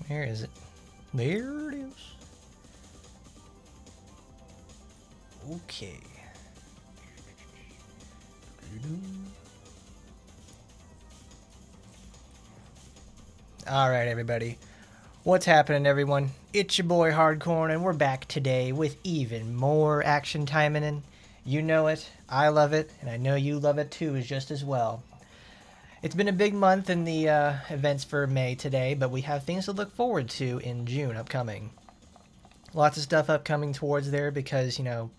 Where is it? There it is. Okay. Alright, everybody. What's happening, everyone? It's your boy Hardcorn, and we're back today with even more action Taimanin. You know it, I love it, and I know you love it too just as well. It's been a big month in the events for May today, but we have things to look forward to in June upcoming. Lots of stuff upcoming towards there because, you know,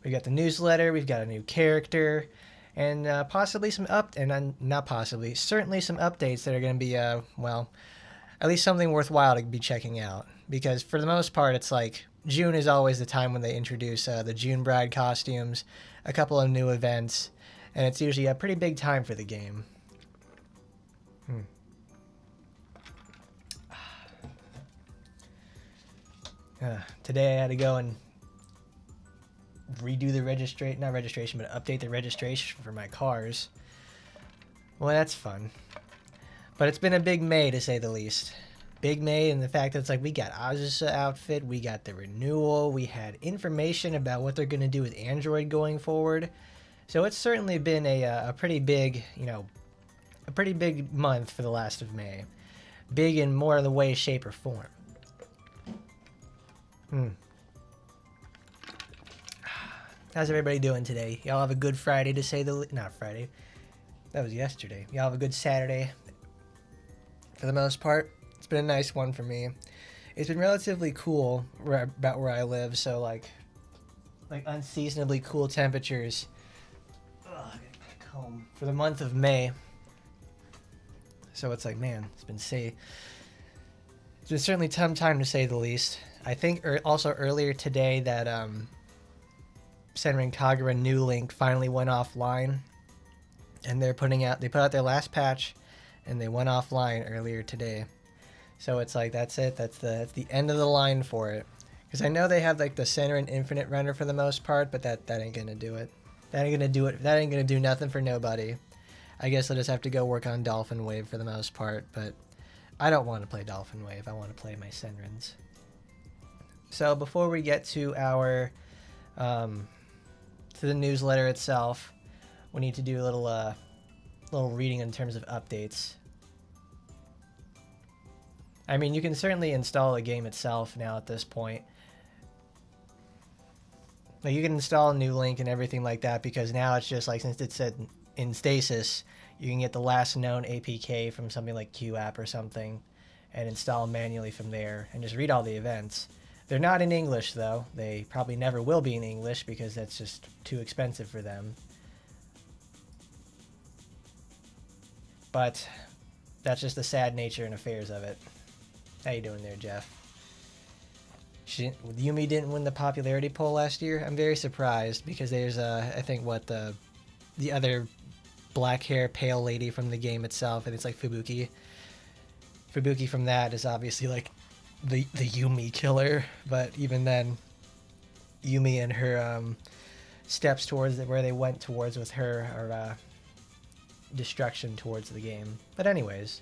we've got the newsletter, we've got a new character, and possibly some not possibly, certainly some updates that are going to be, well, at least something worthwhile to be checking out. Because for the most part, it's like June is always the time when they introduce the June Bride costumes, a couple of new events, and it's usually a pretty big time for the game. Today I had to go and redo the not registration, but update the registration for my cars. Well, that's fun. But it's been a big May, to say the least. Big May, and the fact that it's like we got Oz's outfit, we got the renewal, we had information about what they're going to do with Android going forward. So it's certainly been a pretty big, you know, a pretty big month for the last of May. Big in more of the way, shape, or form. How's everybody doing today? Y'all have a good Friday, to say the not Friday. That was yesterday. Y'all have a good Saturday. For the most part, it's been a nice one for me. It's been relatively cool about where I live, so like unseasonably cool temperatures. Ugh, I gotta get home for the month of May. So it's like, man, it's been certainly some time to say the least. I think also earlier today that Senran Kagura New Link finally went offline, and they put out their last patch, and they went offline earlier today. So it's like that's it. That's the end of the line for it. Because I know they have like the Senran Infinite render for the most part, but that ain't gonna do it. That ain't gonna do it. That ain't gonna do nothing for nobody. I guess I'll just have to go work on Dolphin Wave for the most part, but I don't want to play Dolphin Wave. I want to play my Senrans. So before we get to our to the newsletter itself, we need to do a little reading in terms of updates. I mean, you can certainly install the game itself now at this point. Like, you can install a New Link and everything like that, because now it's just like, since it's in stasis, you can get the last known APK from something like QApp or something and install manually from there and just read all the events. They're not in English, though. They probably never will be in English because that's just too expensive for them. But that's just the sad nature and affairs of it. How you doing there, Jeff? Yumi didn't win the popularity poll last year. I'm very surprised because there's I think the other black hair pale lady from the game itself, and it's like Fubuki. Fubuki from that is obviously like the Yumi killer, but even then, Yumi and her steps towards where they went towards with her are destruction towards the game. But anyways,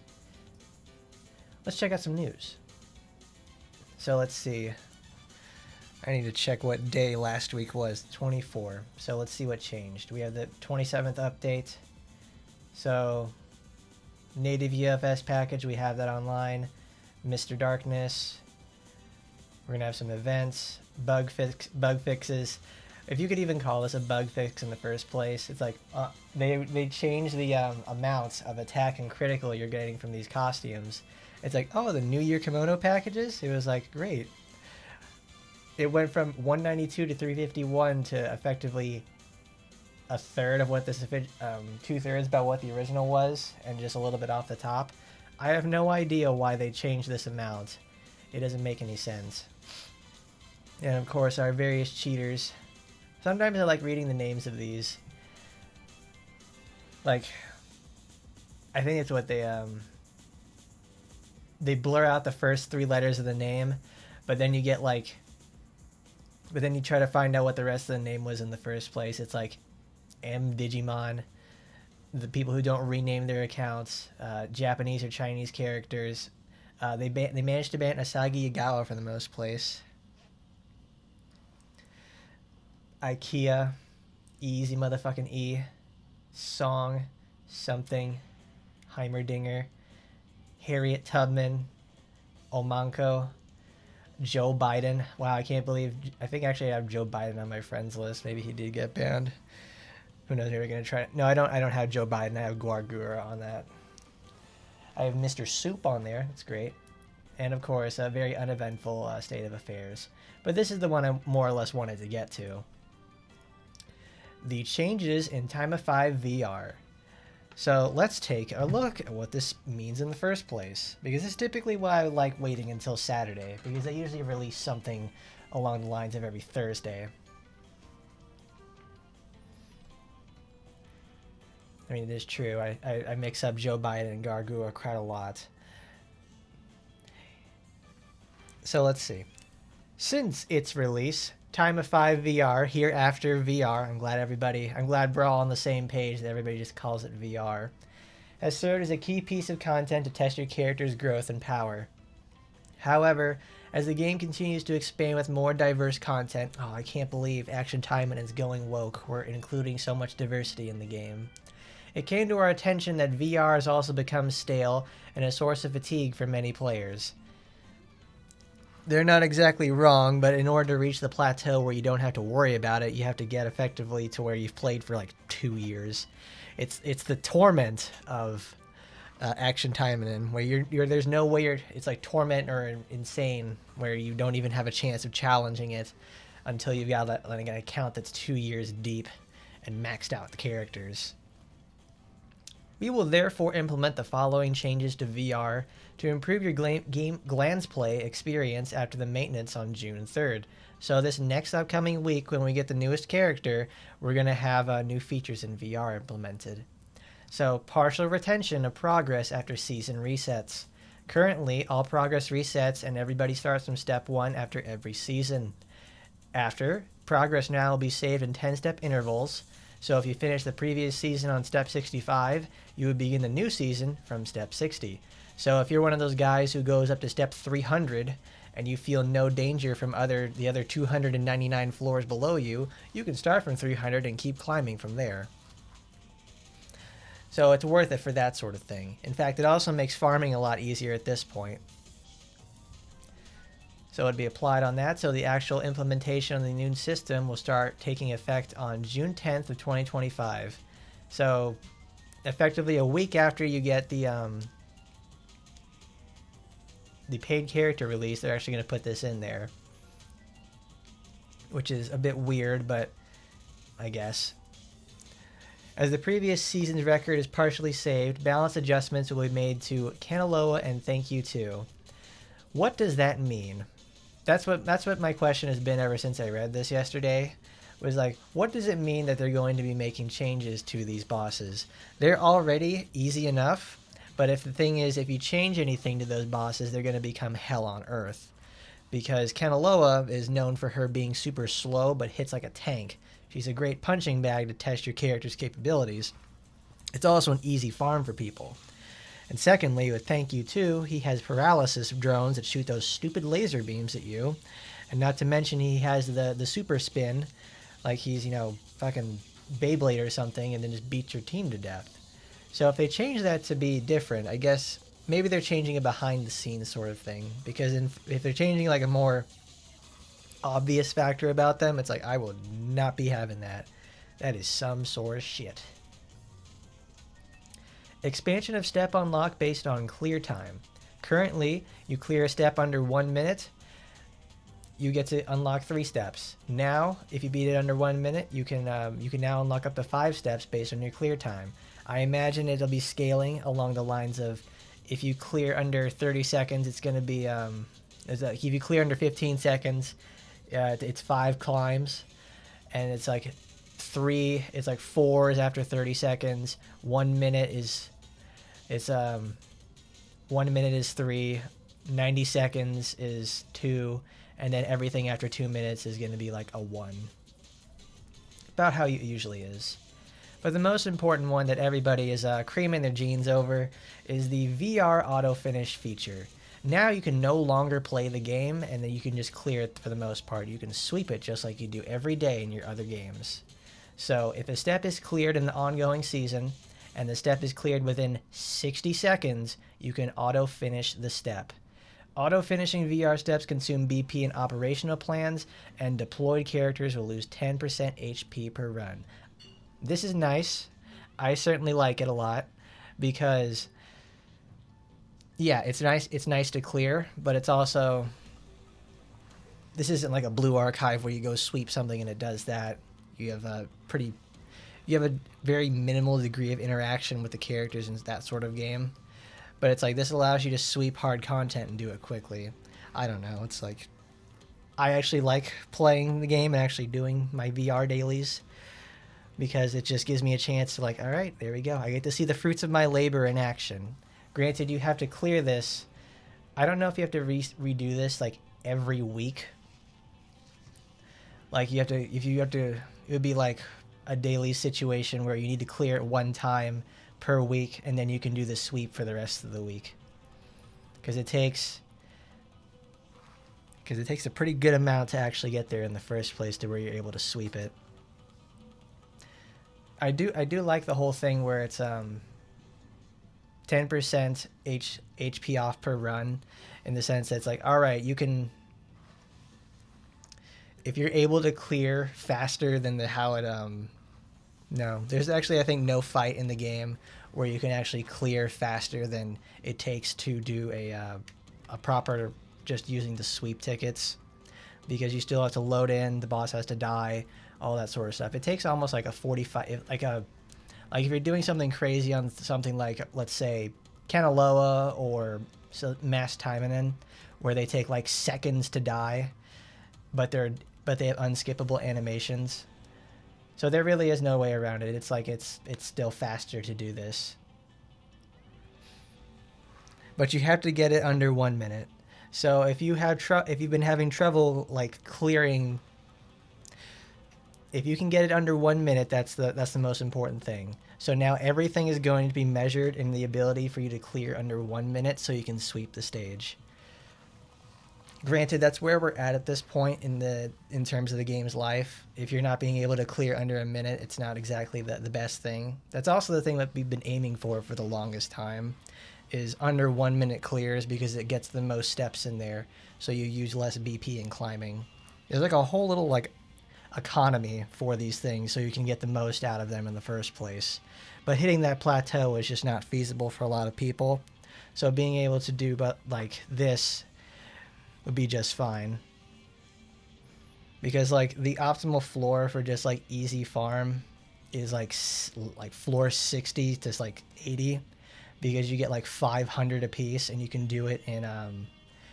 let's check out some news. So let's see. I need to check what day last week was, 24. So let's see what changed. We have the 27th update. So native UFS package, we have that online. Mr. Darkness. We're gonna have some events, bug fixes. If you could even call this a bug fix in the first place, it's like they changed the amounts of attack and critical you're getting from these costumes. It's like, oh, the New Year kimono packages. It was like, great. It went from 192 to 351 to effectively a third of what this 2/3 about what the original was, and just a little bit off the top. I have no idea why they changed this amount. It doesn't make any sense. And of course, our various cheaters. Sometimes I like reading the names of these. Like, I think it's what they blur out the first 3 letters of the name, but then you try to find out what the rest of the name was in the first place. It's like M Digimon. The people who don't rename their accounts, Japanese or Chinese characters, They managed to ban Asagi Yagawa for the most place. IKEA, easy motherfucking E, Song, something, Heimerdinger, Harriet Tubman, Omanko, Joe Biden. Wow, I can't believe. I think actually I have Joe Biden on my friends list. Maybe he did get banned. Who knows? Maybe we're gonna try. No, I don't. I don't have Joe Biden. I have Guargura on that. I have Mr. Soup on there. That's great. And of course, a very uneventful state of affairs. But this is the one I more or less wanted to get to. The changes in Time of 5 VR. So let's take a look at what this means in the first place. Because it's typically why I like waiting until Saturday. Because they usually release something along the lines of every Thursday. I mean, it is true. I mix up Joe Biden and Gargua quite a lot. So let's see. Since its release, Time of 5 VR, Hereafter VR, I'm glad we're all on the same page that everybody just calls it VR, has served as a key piece of content to test your character's growth and power. However, as the game continues to expand with more diverse content, I can't believe Action Taimanin is going woke. We're including so much diversity in the game. It came to our attention that VR has also become stale and a source of fatigue for many players. They're not exactly wrong, but in order to reach the plateau where you don't have to worry about it, you have to get effectively to where you've played for like 2 years. It's the torment of Action Taimanin, where you're there's no way it's like torment or insane, where you don't even have a chance of challenging it until you've got an account that's 2 years deep and maxed out the characters. We will therefore implement the following changes to VR to improve your game glance play experience after the maintenance on June 3rd. So this next upcoming week, when we get the newest character, we're going to have new features in VR implemented. So partial retention of progress after season resets. Currently, all progress resets and everybody starts from step 1 after every season. After, progress now will be saved in 10-step intervals. So if you finish the previous season on step 65, you would begin the new season from step 60. So if you're one of those guys who goes up to step 300 and you feel no danger from the other 299 floors below you, you can start from 300 and keep climbing from there. So it's worth it for that sort of thing. In fact, it also makes farming a lot easier at this point. So it'd be applied on that. So the actual implementation of the new system will start taking effect on June 10th of 2025. So effectively a week after you get the paid character release, they're actually going to put this in there, which is a bit weird, but I guess. As the previous season's record is partially saved, balance adjustments will be made to Kanaloa and Thank You Too. What does that mean? That's what my question has been ever since I read this yesterday. Was like, what does it mean that they're going to be making changes to these bosses? They're already easy enough, but if you change anything to those bosses, they're going to become hell on earth. Because Kanaloa is known for her being super slow, but hits like a tank. She's a great punching bag to test your character's capabilities. It's also an easy farm for people. And secondly, with Thank You Too, he has paralysis drones that shoot those stupid laser beams at you. And not to mention he has the super spin, like he's, fucking Beyblade or something, and then just beats your team to death. So if they change that to be different, I guess maybe they're changing a behind the scenes sort of thing. Because if they're changing like a more obvious factor about them, it's like, I will not be having that. That is some sort of shit. Expansion of step unlock based on clear time. Currently, you clear a step under 1 minute, you get to unlock 3 steps. Now, if you beat it under 1 minute, you can now unlock up to 5 steps based on your clear time. I imagine it'll be scaling along the lines of, if you clear under 30 seconds, it's going to be if you clear under 15 seconds, it's 5 climbs, and it's like 4 is after 30 seconds. 1 minute is 1 minute is 3, 90 seconds is 2, and then everything after 2 minutes is going to be like a 1. About how it usually is. But the most important one that everybody is creaming their jeans over is the VR auto finish feature. Now you can no longer play the game, and then you can just clear it for the most part. You can sweep it just like you do every day in your other games. So if a step is cleared in the ongoing season, and the step is cleared within 60 seconds, you can auto-finish the step. Auto-finishing VR steps consume BP in operational plans, and deployed characters will lose 10% HP per run. This is nice. I certainly like it a lot, because yeah, it's nice to clear, but it's also, this isn't like a blue archive where you go sweep something and it does that. You have a very minimal degree of interaction with the characters in that sort of game. But it's like, this allows you to sweep hard content and do it quickly. I don't know, it's like, I actually like playing the game and actually doing my VR dailies, because it just gives me a chance to, like, all right, there we go. I get to see the fruits of my labor in action. Granted, you have to clear this. I don't know if you have to redo this like every week. Like it would be like a daily situation where you need to clear it one time per week, and then you can do the sweep for the rest of the week. Because it takes a pretty good amount to actually get there in the first place to where you're able to sweep it. I do like the whole thing where it's 10% HP off per run, in the sense that it's like, all right, you can, if you're able to clear faster than no, there's actually, I think, no fight in the game where you can actually clear faster than it takes to do a proper, just using the sweep tickets, because you still have to load in, the boss has to die, all that sort of stuff. It takes almost like a 45, like if you're doing something crazy on something like, let's say, Kanaloa or Mass Taimanin, where they take like seconds to die, but they have unskippable animations. So there really is no way around it. It's like it's still faster to do this. But you have to get it under 1 minute. So if you've been having trouble like clearing, if you can get it under 1 minute, that's the most important thing. So now everything is going to be measured in the ability for you to clear under 1 minute, so you can sweep the stage. Granted, that's where we're at this point in terms of the game's life. If you're not being able to clear under a minute, it's not exactly the best thing. That's also the thing that we've been aiming for the longest time, is under 1 minute clears, because it gets the most steps in there, so you use less BP in climbing. There's like a whole little like economy for these things, so you can get the most out of them in the first place. But hitting that plateau is just not feasible for a lot of people. So being able to do like this would be just fine. Because like the optimal floor for just like easy farm is like floor 60 to like 80, because you get like 500 a piece, and you can do it in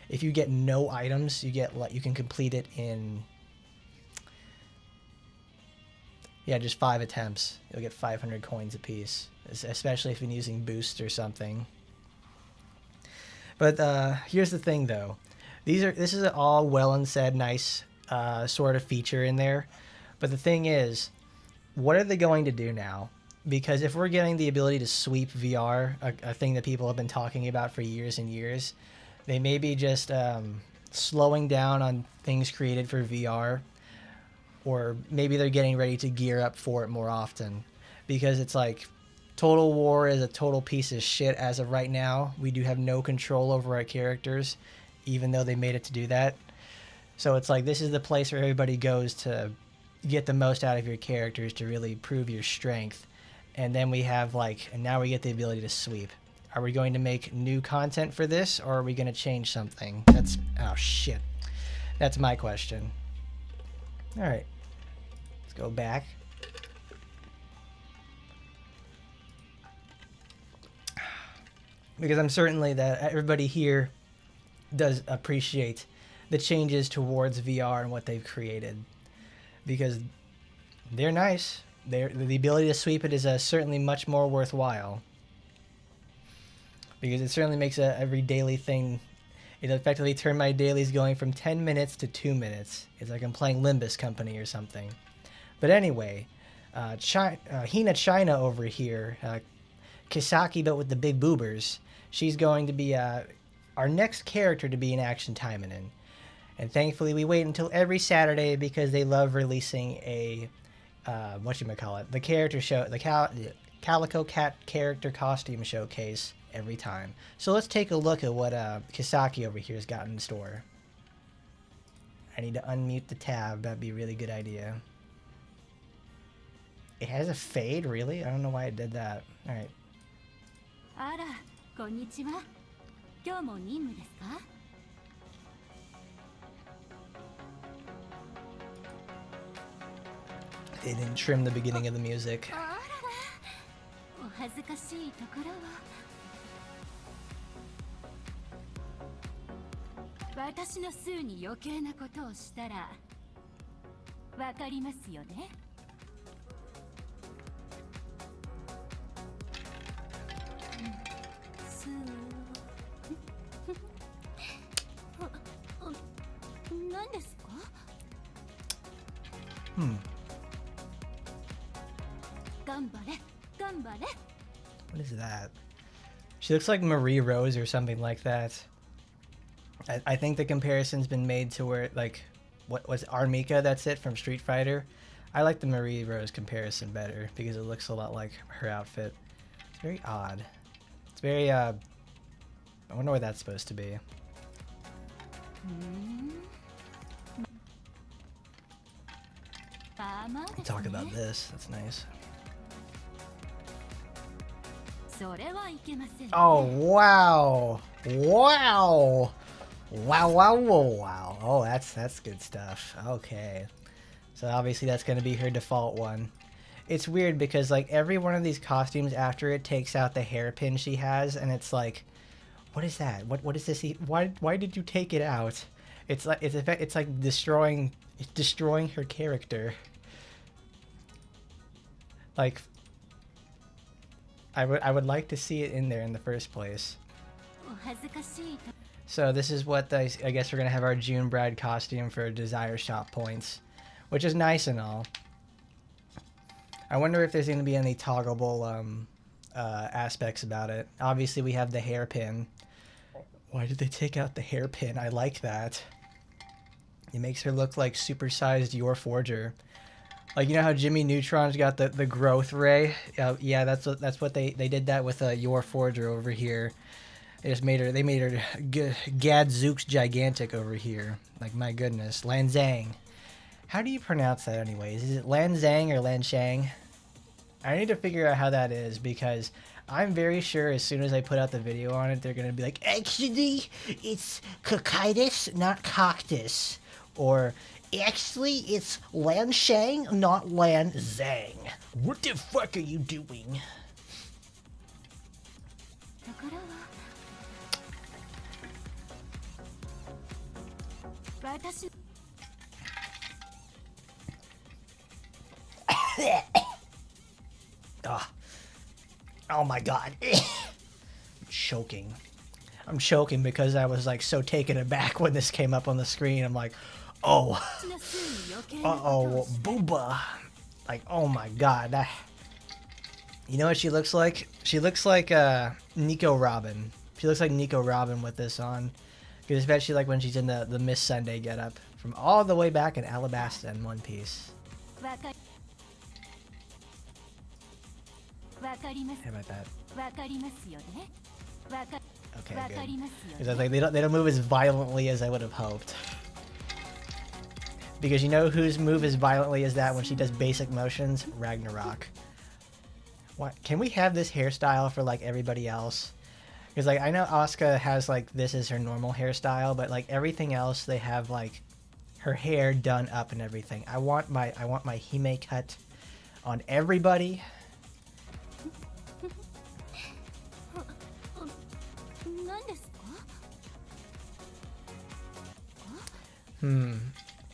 if you get no items, you can complete it in just 5 attempts. You'll get 500 coins a piece, especially if you're using boost or something. But here's the thing though. This is all well and said, nice sort of feature in there. But the thing is, what are they going to do now? Because if we're getting the ability to sweep VR, a thing that people have been talking about for years and years, they may be just slowing down on things created for VR, or maybe they're getting ready to gear up for it more often. Because it's like, Total War is a total piece of shit as of right now. We do have no control over our characters, even though they made it to do that. So it's like, this is the place where everybody goes to get the most out of your characters, to really prove your strength. And then we have and now we get the ability to sweep. Are we going to make new content for this, or are we going to change something? Oh shit. That's my question. Alright. Let's go back. Because I'm certainly that everybody here does appreciate the changes towards VR and what they've created, because they're nice. The ability to sweep it is certainly much more worthwhile, because it certainly makes every daily thing. It effectively turned my dailies going from 10 minutes to 2 minutes. It's like I'm playing Limbus Company or something. But anyway, Hina China over here, Kisaki but with the big boobers, she's going to be our next character to be in Action Taimanin. And thankfully we wait until every Saturday because they love releasing a, whatchamacallit, the character show, the Calico Cat character costume showcase every time. So let's take a look at what Kisaki over here has got in store. I need to unmute the tab. That'd be a really good idea. It has a fade, really? I don't know why it did that. Alright. They didn't trim the beginning of the music. 私の数に余計なことをしたらわかりますよね。何ですか？ 頑張れ、頑張れ。 What is that? She looks like Marie Rose or something like that. I think the comparison's been made to where, like, what was Armika, that's it, from Street Fighter. I like the Marie Rose comparison better because it looks a lot like her outfit. It's very odd. It's very, I wonder what that's supposed to be. Talk about this, that's nice. Oh, wow! Wow! Wow, wow, whoa, wow. Oh, that's good stuff. Okay. So obviously that's going to be her default one. It's weird because like every one of these costumes after it takes out the hairpin she has, and it's like, what is that? What is this? Why did you take it out? It's like it's like destroying her character. Like I would like to see it in there in the first place. So this is what I guess we're gonna have our June Bride costume for Desire Shop points, which is nice and all. I wonder if there's gonna be any toggleable aspects about it. Obviously we have the hairpin. Why did they take out the hairpin? I like that. It makes her look like supersized Your Forger. Like, you know how Jimmy Neutron's got the growth ray? Yeah, that's what they did that with Your Forger over here. They made her Gadzooks gigantic over here. Like, my goodness. Lan Xiang. How do you pronounce that anyways? Is it Lan Xiang or Lan Xiang? I need to figure out how that is because I'm very sure as soon as I put out the video on it, they're going to be like, actually, it's Cocytus, not Coctus. Or, actually, it's Lan Xiang, not Lan Xiang. What the fuck are you doing? Oh my god. I'm choking. I'm choking because I was like so taken aback when this came up on the screen. I'm like, oh. Uh-oh, booba. Like, oh my god. You know what she looks like? She looks like Nico Robin. She looks like Nico Robin with this on. Because especially like when she's in the Miss Sunday getup from all the way back in Alabasta and One Piece. How about that? Okay, good. Because I was like, they don't move as violently as I would have hoped. Because you know whose move as violently as that when she does basic motions? Ragnarok. What? Can we have this hairstyle for like everybody else? Because like I know Asuka has like this is her normal hairstyle, but like everything else they have like her hair done up and everything. I want my Hime cut on everybody.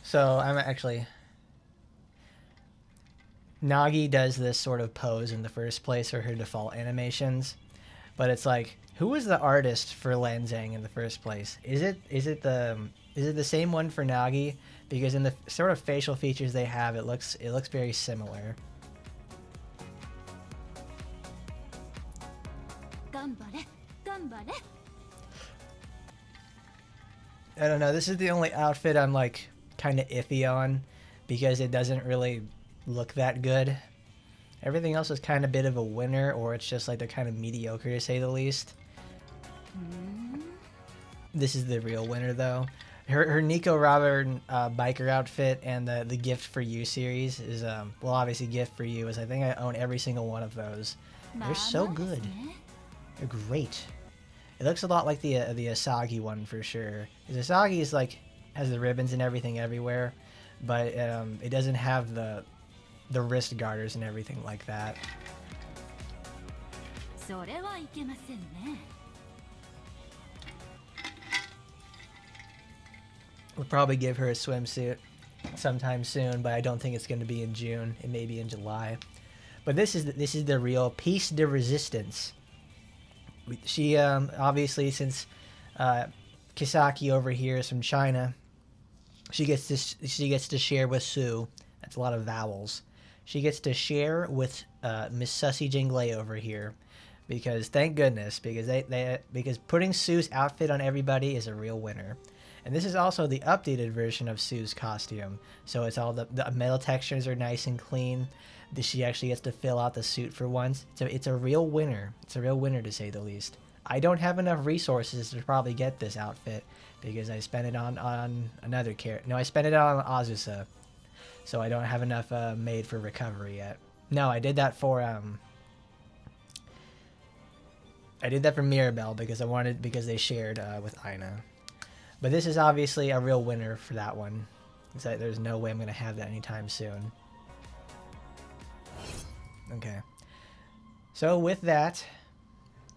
So I'm actually... Nagi does this sort of pose in the first place for her default animations, but it's like, who was the artist for Lan Xiang in the first place? Is it the same one for Nagi? Because in the sort of facial features they have, it looks very similar. I don't know. This is the only outfit I'm like kind of iffy on because it doesn't really look that good. Everything else is kind of a bit of a winner, or it's just like they're kind of mediocre to say the least. This is the real winner though. Her Nico Robert biker outfit and the Gift for You series is well, obviously Gift for You is, I think I own every single one of those. They're so good. They're great. It looks a lot like the Asagi one for sure. The Asagi is like has the ribbons and everything everywhere, but it doesn't have the wrist garters and everything like that. We'll probably give her a swimsuit sometime soon, but I don't think it's going to be in June. It may be in July. But this is the real piece de resistance. She obviously, since Kisaki over here is from China, she gets to share with Sue. That's a lot of vowels. She gets to share with Miss Sussy Jinglei over here, because thank goodness, because putting Sue's outfit on everybody is a real winner. And this is also the updated version of Sue's costume. So it's all the metal textures are nice and clean. She actually gets to fill out the suit for once. So it's a real winner. It's a real winner to say the least. I don't have enough resources to probably get this outfit because I spent it on another character. No, I spent it on Azusa. So I don't have enough made for recovery yet. No, I did that for Mirabelle because they shared with Aina. But this is obviously a real winner for that one. There's no way I'm going to have that anytime soon. Okay. So with that,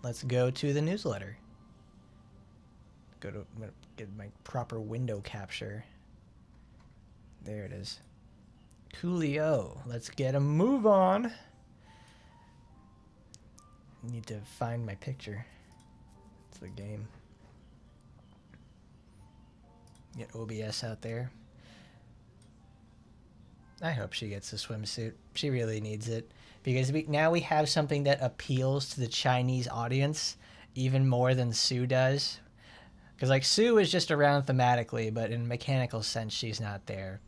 let's go to the newsletter. I'm going to get my proper window capture. There it is. Coolio. Let's get a move on. Need to find my picture. It's the game. Get OBS out there. I hope she gets a swimsuit. She really needs it. Because now we have something that appeals to the Chinese audience even more than Sue does. Because like Sue is just around thematically, but in a mechanical sense she's not there.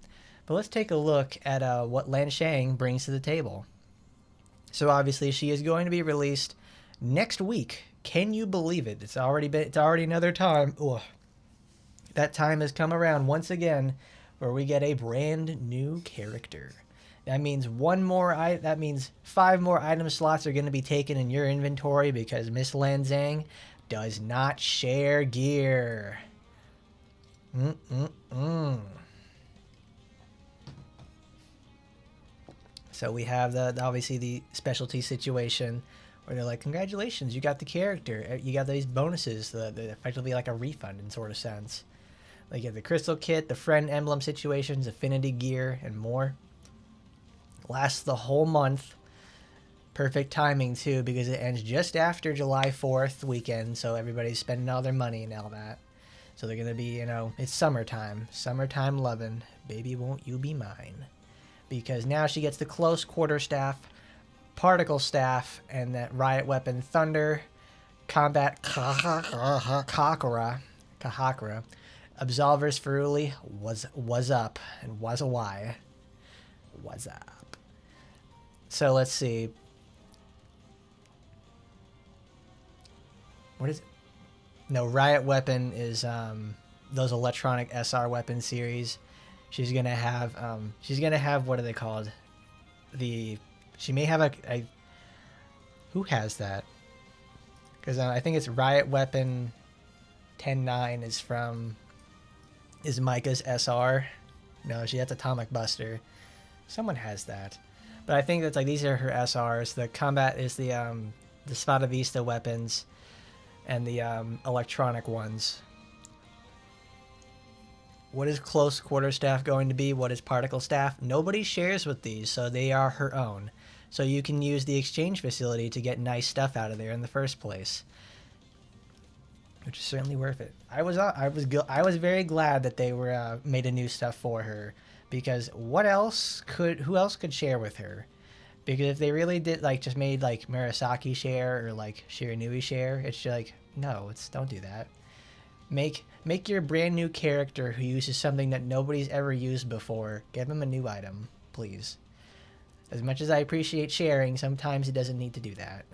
But let's take a look at what Lan Xiang brings to the table. So obviously she is going to be released next week. Can you believe it? It's already another time. Ugh. That time has come around once again where we get a brand new character. That means 5 more item slots are going to be taken in your inventory because Miss Lan Xiang does not share gear. So we have obviously the specialty situation where they're like, congratulations, you got the character. You got these bonuses that effectively like a refund in sort of sense. Like you have the crystal kit, the friend emblem situations, affinity gear, and more. Lasts the whole month. Perfect timing too, because it ends just after July 4th weekend, so everybody's spending all their money and all that. So they're gonna be, it's summertime. Summertime lovin'. Baby, won't you be mine? Because now she gets the close quarter staff, particle staff, and that riot weapon Thunder, combat Kahakura. Absolvers Feruli was up, and was a why. Was up. So let's see. What is it? No, Riot Weapon is those electronic SR weapon series. She's gonna have what are they called? She may have a who has that? Because I think it's Riot Weapon 10-9 is Micah's SR. No, she has Atomic Buster. Someone has that. But I think that's like these are her SRs. The combat is the Spada Vista weapons and the electronic ones. What is close quarter staff going to be? What is particle staff? Nobody shares with these, so they are her own. So you can use the exchange facility to get nice stuff out of there in the first place, which is certainly worth it. I was very glad that they were made a new stuff for her, because who else could share with her? Because if they really did just made Murasaki share or Shiranui share, it's just no, don't do that. Make your brand new character who uses something that nobody's ever used before. Give him a new item, please. As much as I appreciate sharing, sometimes it doesn't need to do that.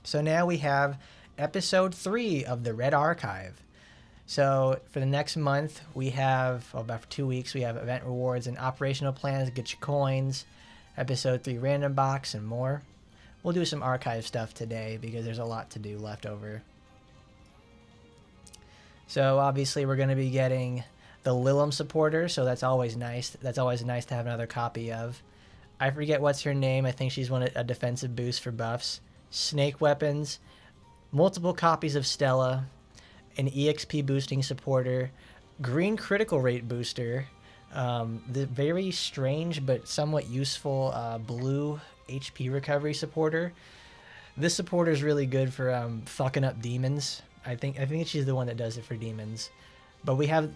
So now we have episode 3 of the Red Archive. So for the next month, we have, well, about for 2 weeks, we have event rewards and operational plans to get your coins, episode 3 random box, and more. We'll do some archive stuff today because there's a lot to do left over. So obviously we're going to be getting the Lilim supporter, so that's always nice. That's always nice to have another copy of. I forget what's her name. I think she's a defensive boost for buffs. Snake weapons, multiple copies of Stella, an EXP boosting supporter, green critical rate booster, the very strange but somewhat useful blue HP recovery supporter. This supporter is really good for fucking up demons. I think she's the one that does it for demons, but we have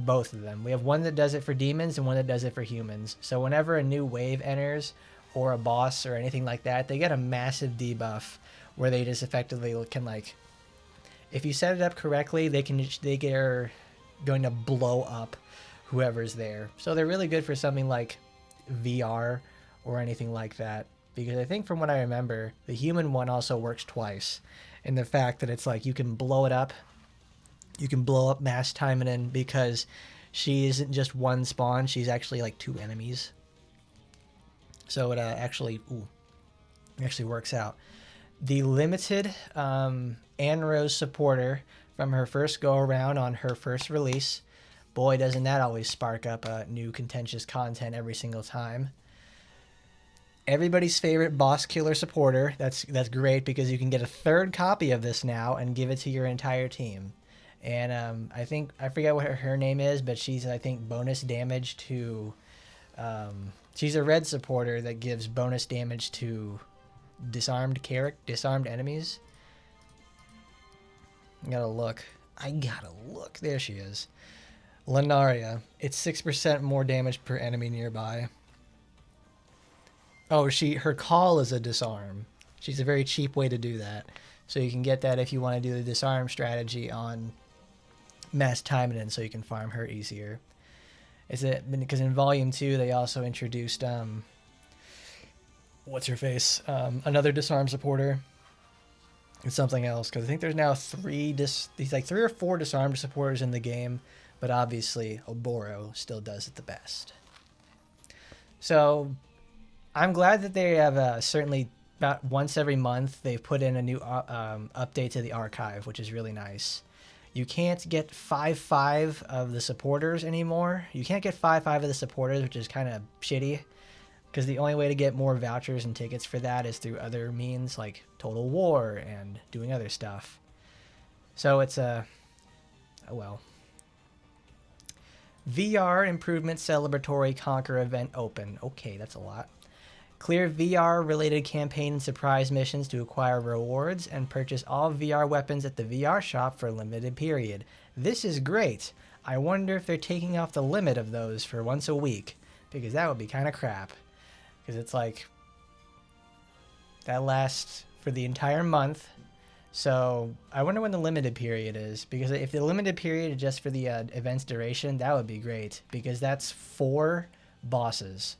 both of them. We have one that does it for demons and one that does it for humans. So whenever a new wave enters or a boss or anything like that, they get a massive debuff where they just effectively can, like, if you set it up correctly, they are going to blow up whoever's there. So they're really good for something like VR or anything like that, because I think from what I remember, the human one also works twice. And the fact that it's like you can blow it up, you can blow up Mass Taimanin because she isn't just one spawn, she's actually like 2 enemies. So it actually works out. The limited Anrose supporter from her first go around on her first release. Boy, doesn't that always spark up new contentious content every single time. Everybody's favorite boss killer supporter. That's great because you can get a 3rd copy of this now and give it to your entire team. And I forget what her name is, but she's, I think, bonus damage to... she's a red supporter that gives bonus damage to disarmed enemies. I gotta look. There she is. Lunaria. It's 6% more damage per enemy nearby. Oh, her call is a disarm. She's a very cheap way to do that. So you can get that if you want to do the disarm strategy on Mass Taimanin, so you can farm her easier. Because in Volume 2 they also introduced what's her face? Another disarm supporter. And something else, because I think there's now 3 or 4 disarmed supporters in the game, but obviously Oboro still does it the best. So I'm glad that they have certainly about once every month they've put in a new update to the archive, which is really nice. You can't get 5/5 of the supporters anymore. You can't get 5/5 of the supporters, which is kind of shitty, because the only way to get more vouchers and tickets for that is through other means like Total War and doing other stuff. So it's oh well. VR Improvement Celebratory Conquer event open. Okay, that's a lot. Clear VR-related campaign and surprise missions to acquire rewards and purchase all VR weapons at the VR shop for a limited period. This is great. I wonder if they're taking off the limit of those for once a week, because that would be kind of crap. Because it's like, that lasts for the entire month. So I wonder when the limited period is, because if the limited period is just for the event's duration, that would be great, because that's 4 bosses.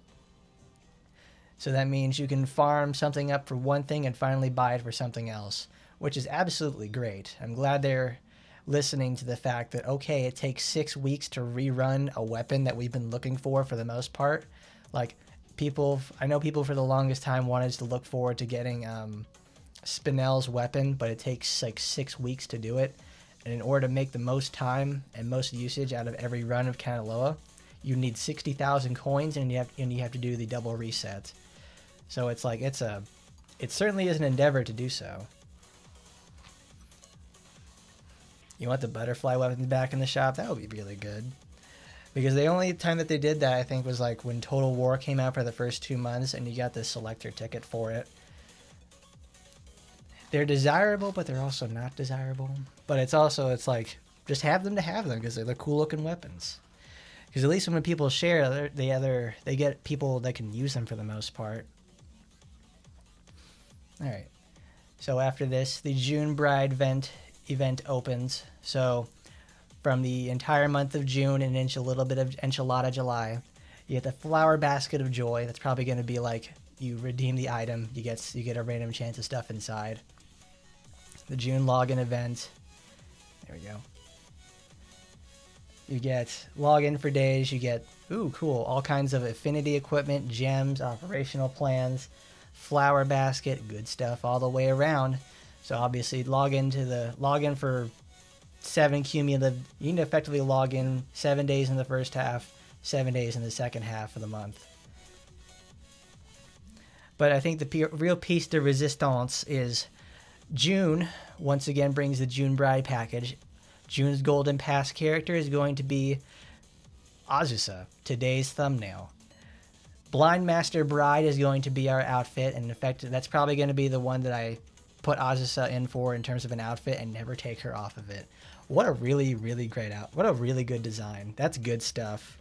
So that means you can farm something up for one thing and finally buy it for something else, which is absolutely great. I'm glad they're listening to the fact that, okay, it takes 6 weeks to rerun a weapon that we've been looking for the most part. Like, I know people for the longest time wanted to look forward to getting Spinel's weapon, but it takes like 6 weeks to do it. And in order to make the most time and most usage out of every run of Kanaloa, you need 60,000 coins, and you have to do the double reset. So it's like, it certainly is an endeavor to do so. You want the butterfly weapons back in the shop? That would be really good. Because the only time that they did that, I think, was like when Total War came out for the first 2 months, and you got the selector ticket for it. They're desirable, but they're also not desirable. But it's like, just have them to have them, because they're the cool looking weapons. Because at least when people share, they get people that can use them for the most part. Alright. So after this, the June Bride event event opens. So from the entire month of June and into a little bit of Enchilada July, you get the Flower Basket of Joy. That's probably going to be like you redeem the item, you get a random chance of stuff inside. The June login event. There we go. You get login for days. You get, ooh, cool, all kinds of affinity equipment, gems, operational plans, flower basket, good stuff all the way around. So obviously login for 7 cumulative. You can effectively log in 7 days in the first half, 7 days in the second half of the month. But I think the real piece de resistance is June. Once again, brings the June Bride package. June's Golden Pass character is going to be Azusa, today's thumbnail. Blind Master Bride is going to be our outfit, and in fact, that's probably going to be the one that I put Azusa in for in terms of an outfit and never take her off of it. What a really, really great what a really good design. That's good stuff.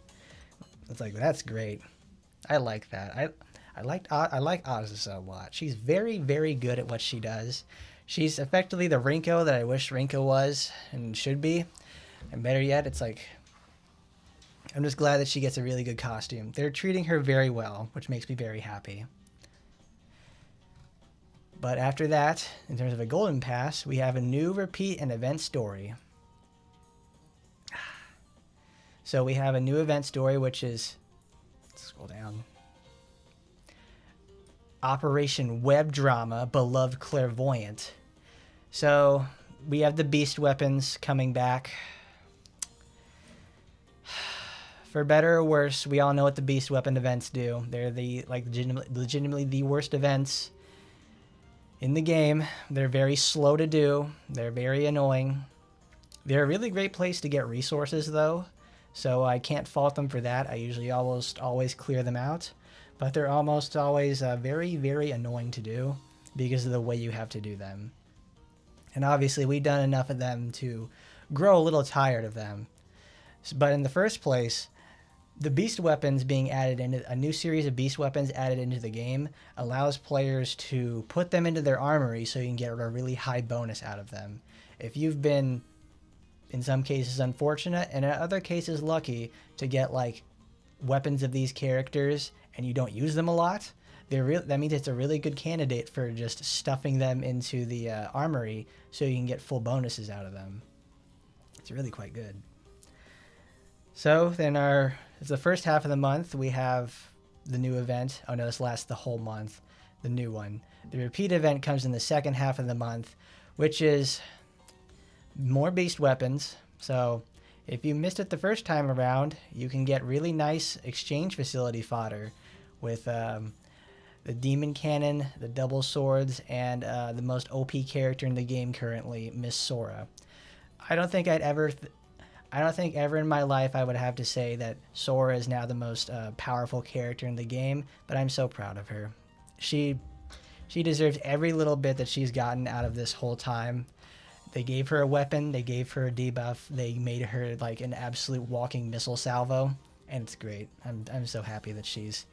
It's like, that's great. I like that. I like Azusa a lot. She's very, very good at what she does. She's effectively the Rinko that I wish Rinko was and should be. And better yet, it's like, I'm just glad that she gets a really good costume. They're treating her very well, which makes me very happy. But after that, in terms of a Golden Pass, we have a new repeat and event story. So we have a new event story, which is, let's scroll down. Operation Web Drama, Beloved Clairvoyant. So we have the beast weapons coming back. For better or worse, we all know what the beast weapon events do. They're the legitimately the worst events in the game. They're very slow to do. They're very annoying. They're a really great place to get resources though, so I can't fault them for that. I usually almost always clear them out, but they're almost always very, very annoying to do because of the way you have to do them. And obviously we've done enough of them to grow a little tired of them. But in the first place, the beast weapons being added into a new series of beast weapons added into the game allows players to put them into their armory so you can get a really high bonus out of them. If you've been, in some cases, unfortunate and in other cases lucky to get like weapons of these characters and you don't use them a lot, that means it's a really good candidate for just stuffing them into the armory so you can get full bonuses out of them. It's really quite good. So then it's the first half of the month. We have the new event. Oh no, this lasts the whole month. The new one. The repeat event comes in the second half of the month, which is more beast weapons. So if you missed it the first time around, you can get really nice exchange facility fodder with the Demon Cannon, the Double Swords, and the most OP character in the game currently, Miss Sora. I don't think ever in my life I would have to say that Sora is now the most powerful character in the game, but I'm so proud of her. She deserves every little bit that she's gotten out of this whole time. They gave her a weapon, they gave her a debuff, they made her like an absolute walking missile salvo, and it's great. I'm so happy that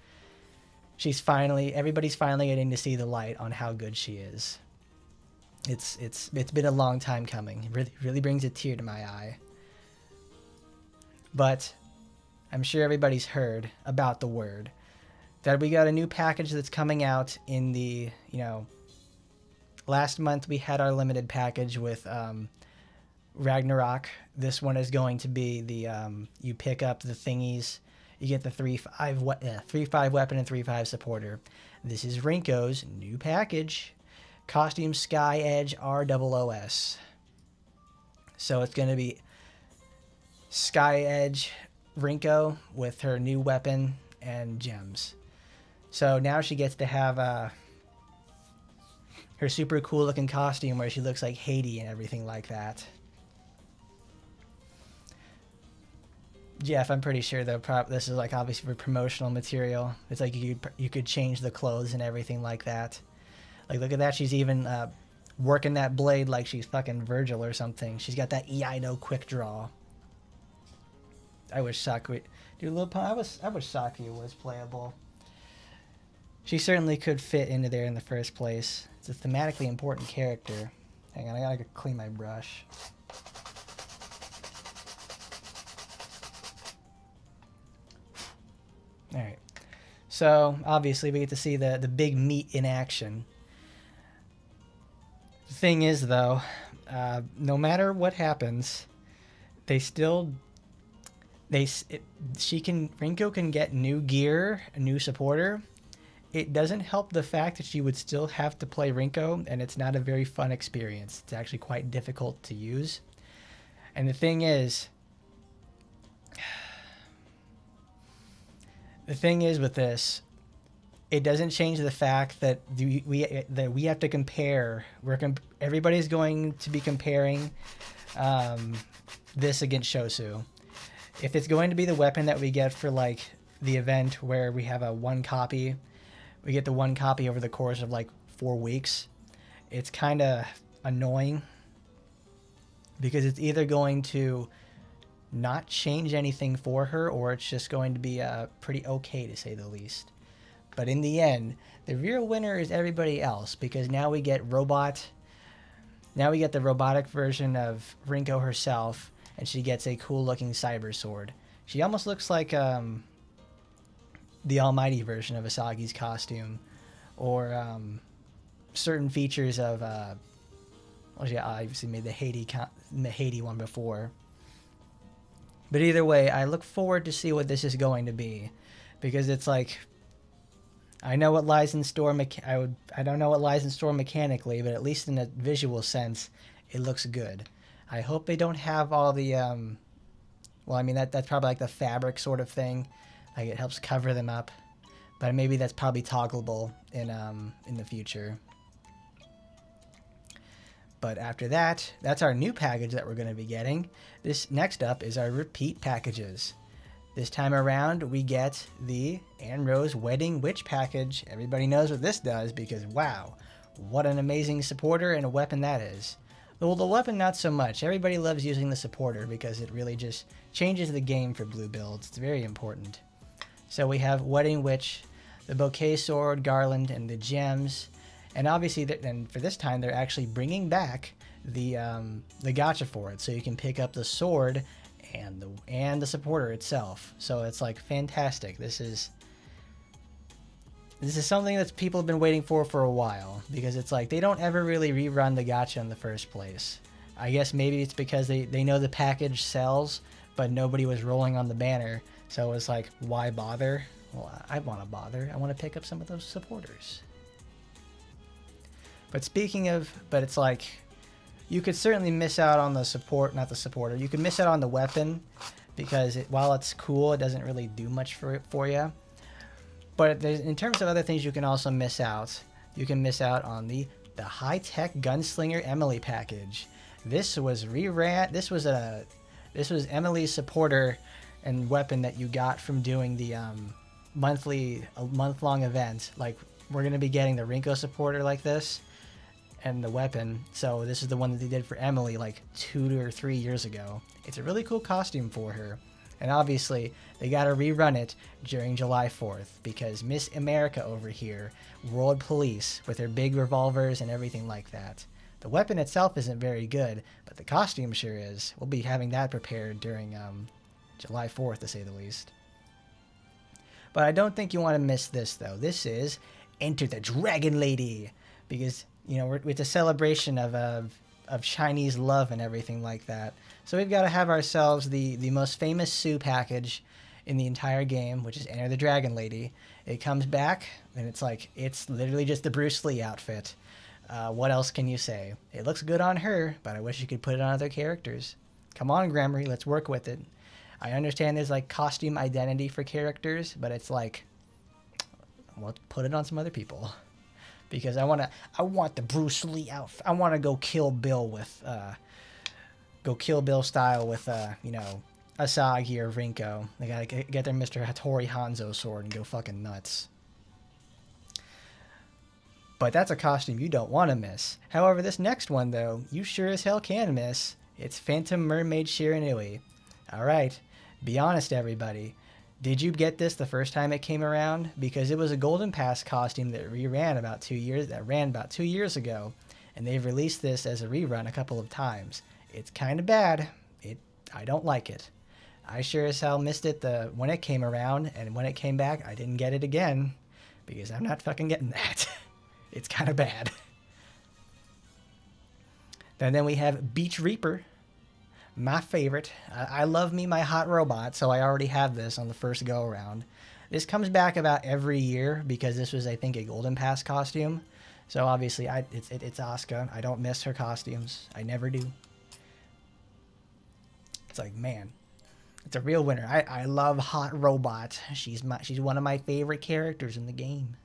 everybody's finally getting to see the light on how good she is. It's been a long time coming. It really brings a tear to my eye. But I'm sure everybody's heard about the word that we got a new package that's coming out in the, last month we had our limited package with Ragnarok. This one is going to be the, you pick up the thingies. You get the 3/5 weapon and 3/5 supporter. This is Rinko's new package. Costume Sky Edge ROOS. So it's going to be Sky Edge Rinko with her new weapon and gems. So now she gets to have her super cool looking costume where she looks like Haiti and everything like that. Jeff, I'm pretty sure this is like obviously for promotional material. It's like you could change the clothes and everything like that. Like look at that, she's even working that blade like she's fucking Virgil or something. She's got that Iaido quick draw. I wish Sakura, I wish Sakura was playable. She certainly could fit into there in the first place. It's a thematically important character. Hang on, I gotta clean my brush. All right. So obviously we get to see the big meat in action. The thing is, though, no matter what happens, Rinko can get new gear, a new supporter. It doesn't help the fact that she would still have to play Rinko, and it's not a very fun experience. It's actually quite difficult to use. And the thing is with this, it doesn't change the fact that we have to compare. Everybody's going to be comparing this against Shosu. If it's going to be the weapon that we get for like the event where we have we get the one copy over the course of like 4 weeks, it's kind of annoying because it's either going to not change anything for her or it's just going to be pretty okay, to say the least. But in the end, the real winner is everybody else, because now we get the robotic version of Rinko herself, and she gets a cool looking cyber sword. She almost looks like the almighty version of Asagi's costume, or certain features of I obviously made the Haiti one before. But either way, I look forward to see what this is going to be, because it's like, I know what lies in store. I don't know what lies in store mechanically, but at least in a visual sense, it looks good. I hope they don't have all the that's probably like the fabric sort of thing, like it helps cover them up. But maybe that's probably toggleable in the future. But after that, that's our new package that we're going to be getting. This next up is our repeat packages. This time around, we get the Anne Rose Wedding Witch package. Everybody knows what this does because, wow, what an amazing supporter and a weapon that is. Well, the weapon, not so much. Everybody loves using the supporter because it really just changes the game for blue builds. It's very important. So we have Wedding Witch, the bouquet sword, garland, and the gems. And obviously, and for this time, they're actually bringing back the gacha for it, so you can pick up the sword and the supporter itself. So it's like fantastic. This is something that people have been waiting for a while, because it's like they don't ever really rerun the gacha in the first place. I guess maybe it's because they know the package sells, but nobody was rolling on the banner, so it's like, why bother? Well, I want to bother. I want to pick up some of those supporters. But it's like, you could certainly miss out on the you could miss out on the weapon, because while it's cool, it doesn't really do much for you. But in terms of other things, you can also miss out. You can miss out on the high-tech Gunslinger Emily package. This was This was Emily's supporter and weapon that you got from doing the month-long event. Like, we're gonna be getting the Rinko supporter like this, and the weapon. So this is the one that they did for Emily like 2 or 3 years ago. It's a really cool costume for her. And obviously, they got to rerun it during July 4th, because Miss America over here, World Police, with their big revolvers and everything like that. The weapon itself isn't very good, but the costume sure is. We'll be having that prepared during July 4th, to say the least. But I don't think you want to miss this, though. This is Enter the Dragon Lady, because, you know, it's a celebration of Chinese love and everything like that. So we've got to have ourselves the most famous Sue package in the entire game, which is Enter the Dragon Lady. It comes back, and it's literally just the Bruce Lee outfit. What else can you say? It looks good on her, but I wish you could put it on other characters. Come on, Grammary, let's work with it. I understand there's like costume identity for characters, but it's like, well, put it on some other people. Because I want the Bruce Lee outfit. I want to go Kill Bill style with Asagi or Rinko. They gotta get their Mr. Hattori Hanzo sword and go fucking nuts. But that's a costume you don't want to miss. However, this next one, though, you sure as hell can miss. It's Phantom Mermaid Shiranui. Alright, be honest, everybody. Did you get this the first time it came around? Because it was a Golden Pass costume that ran about 2 years ago. and they've released this as a rerun a couple of times. It's kind of bad. I don't like it. I sure as hell missed it when it came around, and when it came back, I didn't get it again because I'm not fucking getting that. It's kind of bad. And then we have Beach Reaper, my favorite. I love me my hot robot, so I already have this on the first go around. This comes back about every year because this was, I think, a Golden Pass costume. So obviously, it's Asuka. I don't miss her costumes. I never do. It's like, man, it's a real winner. I love Hot Robot. She's one of my favorite characters in the game.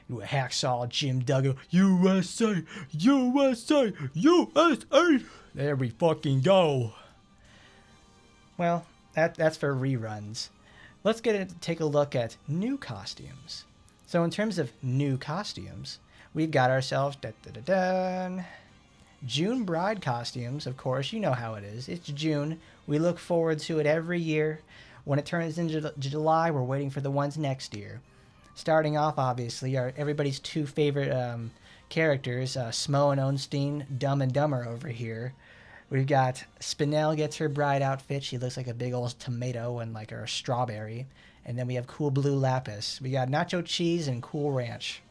You a hacksaw Jim Duggan, USA, USA, USA. There we fucking go. Well, that's for reruns. Let's take a look at new costumes. So in terms of new costumes, we've got ourselves June Bride costumes. Of course, you know how it is. It's June. We look forward to it every year. When it turns into July, we're waiting for the ones next year. Starting off, obviously, are everybody's two favorite characters, Smo and Onstein, Dumb and Dumber over here. We've got Spinel gets her bride outfit. She looks like a big old tomato and like a strawberry. And then we have Cool Blue Lapis. We got Nacho Cheese and Cool Ranch.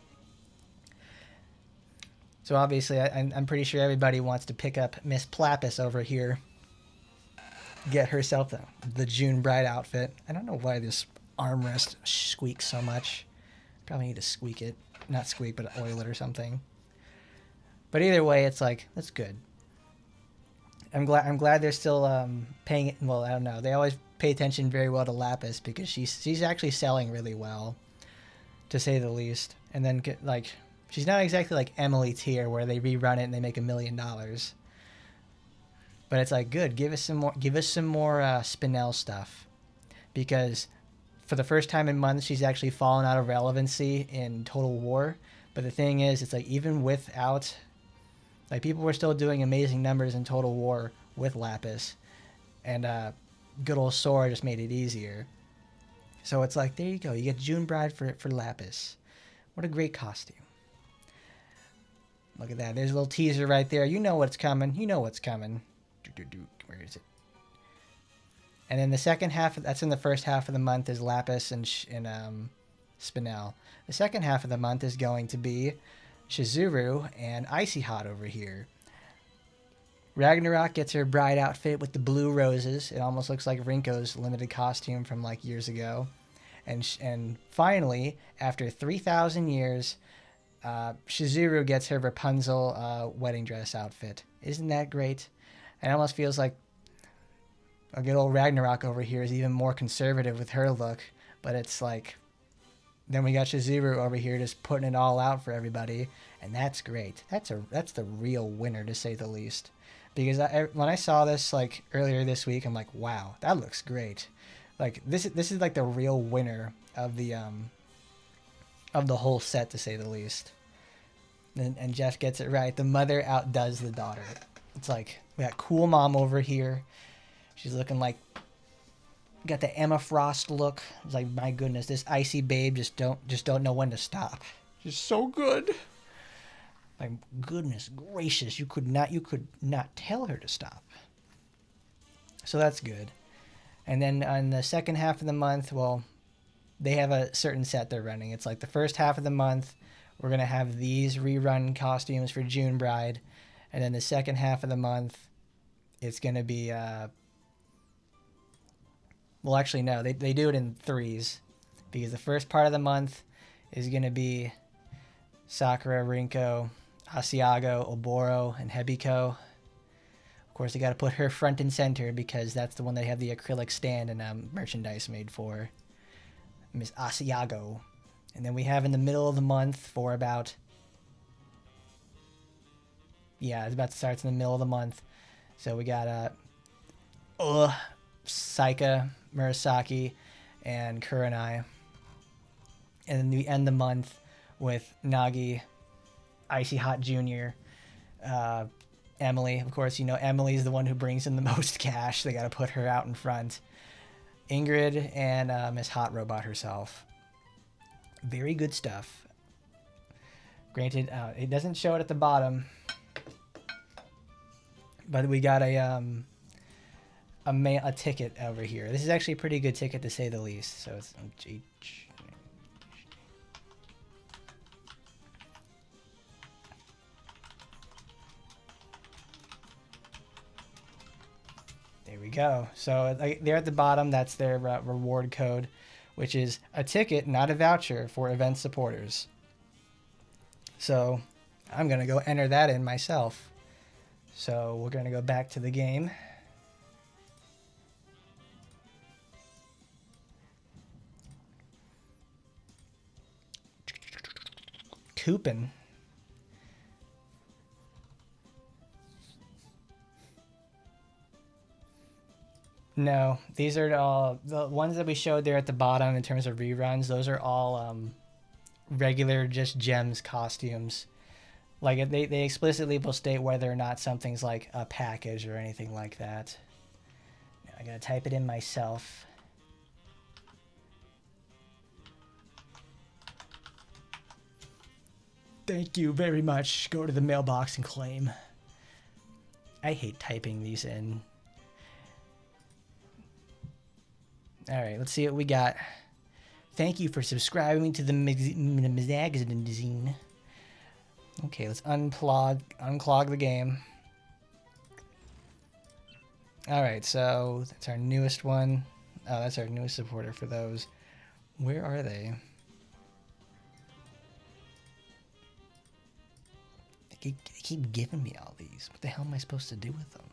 So obviously, I'm pretty sure everybody wants to pick up Miss Plappis over here. Get herself the June Bride outfit. I don't know why this armrest squeaks so much. Probably need to squeak it. Not squeak, but oil it or something. But either way, it's like, that's good. I'm glad they're still paying it. Well, I don't know. They always pay attention very well to Lapis because she's actually selling really well, to say the least. And then like, she's not exactly like Emily Tier where they rerun it and they make $1 million. But it's like, good. Give us some more Spinel stuff, because for the first time in months, she's actually fallen out of relevancy in Total War. But the thing is, it's like, even without, like, people were still doing amazing numbers in Total War with Lapis, and good old Sora just made it easier. So it's like, there you go. You get June Bride for Lapis. What a great costume. Look at that. There's a little teaser right there. You know what's coming. You know what's coming. Where is it? And then the second half, that's in the first half of the month, is Lapis and Spinel. The second half of the month is going to be Shizuru and Icy Hot over here. Ragnarok gets her bride outfit with the blue roses. It almost looks like Rinko's limited costume from like years ago. And finally, after 3,000 years, Shizuru gets her Rapunzel wedding dress outfit. Isn't that great? It almost feels like a good old Ragnarok over here is even more conservative with her look, but it's like, then we got Shizuru over here just putting it all out for everybody, and that's great. That's the real winner, to say the least. Because when I saw this like earlier this week, I'm like, wow, that looks great. Like this is like the real winner of the whole set, to say the least. And Jeff gets it right. The mother outdoes the daughter. It's like, we got Cool Mom over here. She's looking like, got the Emma Frost look. It's like, my goodness, this icy babe just don't know when to stop. She's so good. Like, goodness gracious, you could not tell her to stop. So that's good. And then on the second half of the month, well, they have a certain set they're running. It's like the first half of the month, we're going to have these rerun costumes for June Bride. And then the second half of the month, it's going to be, well, actually, no, they do it in threes. Because the first part of the month is going to be Sakura, Rinko, Asiago, Oboro, and Hebiko. Of course, they got to put her front and center because that's the one they have the acrylic stand and merchandise made for. Miss Asiago. And then we have in the middle of the month for about... Yeah, it's about to start in the middle of the month. So we got Saika, Murasaki, and Kurenai. And then we end the month with Nagi, Icy Hot Jr., Emily. Of course, you know, Emily's the one who brings in the most cash. They got to put her out in front. Ingrid and Miss Hot Robot herself. Very good stuff. Granted, it doesn't show it at the bottom, but we got a ticket over here. This is actually a pretty good ticket to say the least. So it's there we go. So there at the bottom, that's their reward code, which is a ticket, not a voucher, for event supporters. So I'm going to go enter that in myself. So we're going to go back to the game. Coupon. No, these are all the ones that we showed there at the bottom in terms of reruns. Those are all regular just gems costumes. Like they explicitly will state whether or not something's like a package or anything like that. I gotta type it in myself. Thank you very much. Go to the mailbox and claim. I hate typing these in. All right, let's see what we got. Thank you for subscribing to the magazine. Okay, let's unclog the game. All right, so that's our newest one. Oh, that's our newest supporter for those. Where are they? They keep giving me all these. What the hell am I supposed to do with them?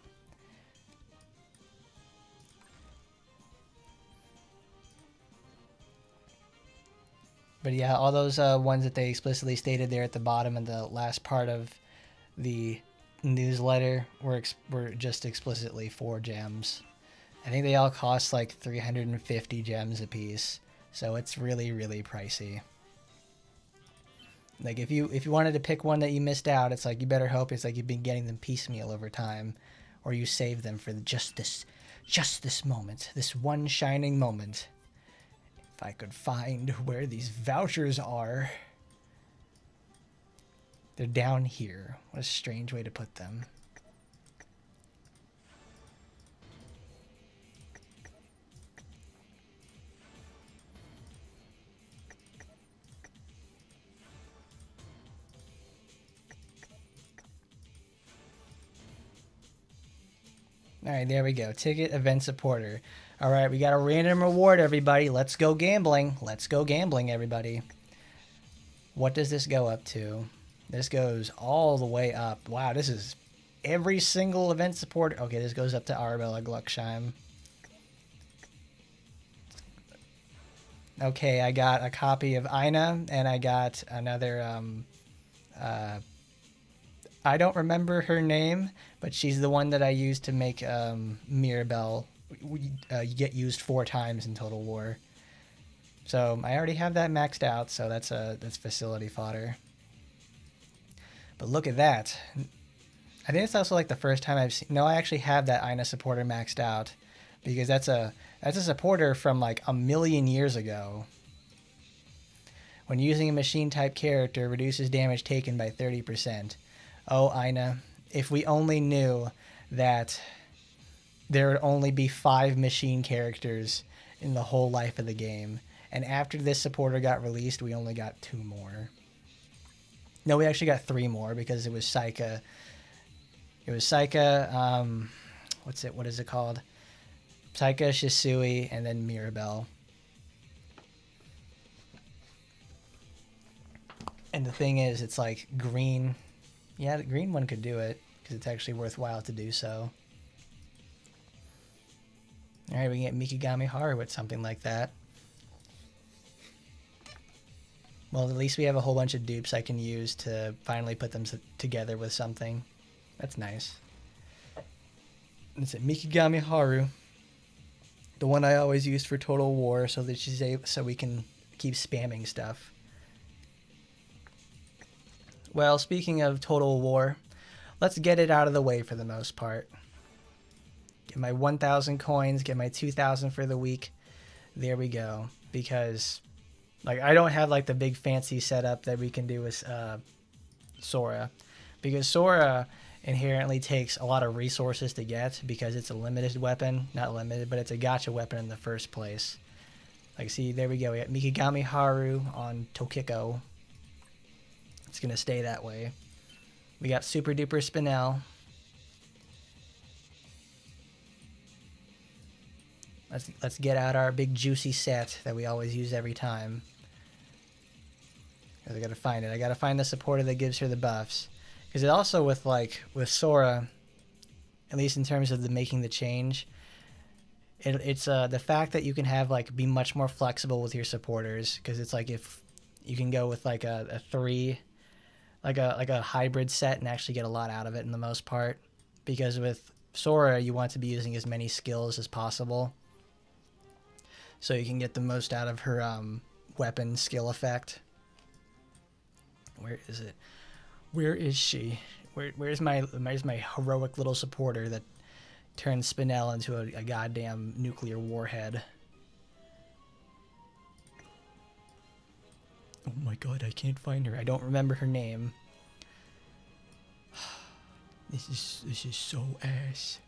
But yeah, all those ones that they explicitly stated there at the bottom and the last part of the newsletter were just explicitly 4 gems. I think they all cost like 350 gems a piece, so it's really, really pricey. Like if you wanted to pick one that you missed out, it's like you better hope it's like you've been getting them piecemeal over time, or you save them for just this moment, this one shining moment. If I could find where these vouchers are. They're down here. What a strange way to put them. All right, there we go. Ticket event supporter. All right, we got a random reward, everybody. Let's go gambling. Let's go gambling, everybody. What does this go up to? This goes all the way up. Wow, this is every single event support. Okay, this goes up to Arabella Glucksheim. Okay, I got a copy of Ina, and I got another, I don't remember her name, but she's the one that I used to make Mirabelle you get used 4 times in Total War. So I already have that maxed out, so that's facility fodder. But look at that. I think it's also like the first time I've seen... No, I actually have that Ina supporter maxed out, because that's a supporter from like a million years ago. When using a machine type character, reduces damage taken by 30%. Oh, Ina, if we only knew that there would only be 5 machine characters in the whole life of the game. And after this supporter got released, we only got 2 more. No, we actually got 3 more, because it was Saika. It was Saika, what is it called? Saika, Shisui, and then Mirabelle. And the thing is, it's like green. Yeah, the green one could do it, because it's actually worthwhile to do so. Alright, we can get Mikigami Haru with something like that. Well, at least we have a whole bunch of dupes I can use to finally put them together with something. That's nice. It's a Mikigami Haru. The one I always used for Total War, so we can keep spamming stuff. Well, speaking of Total War, let's get it out of the way for the most part. Get my 1,000 coins, get my 2,000 for the week. There we go. Because, like, I don't have, like, the big fancy setup that we can do with Sora, because Sora inherently takes a lot of resources to get because it's a limited weapon. Not limited, but it's a gacha weapon in the first place. Like, see, there we go. We got Mikigami Haru on Tokiko. It's going to stay that way. We got Super Duper Spinel. Let's get out our big juicy set that we always use every time. I gotta find it. I gotta find the supporter that gives her the buffs. Because it also with Sora, at least in terms of the making the change, it's the fact that you can have like be much more flexible with your supporters. Because it's like if you can go with like a 3, like a hybrid set and actually get a lot out of it in the most part. Because with Sora, you want to be using as many skills as possible, so you can get the most out of her weapon skill effect. Where is it? Where is she? Where's my heroic little supporter that turns Spinel into a goddamn nuclear warhead? Oh my god, I can't find her. I don't remember her name. This is so ass.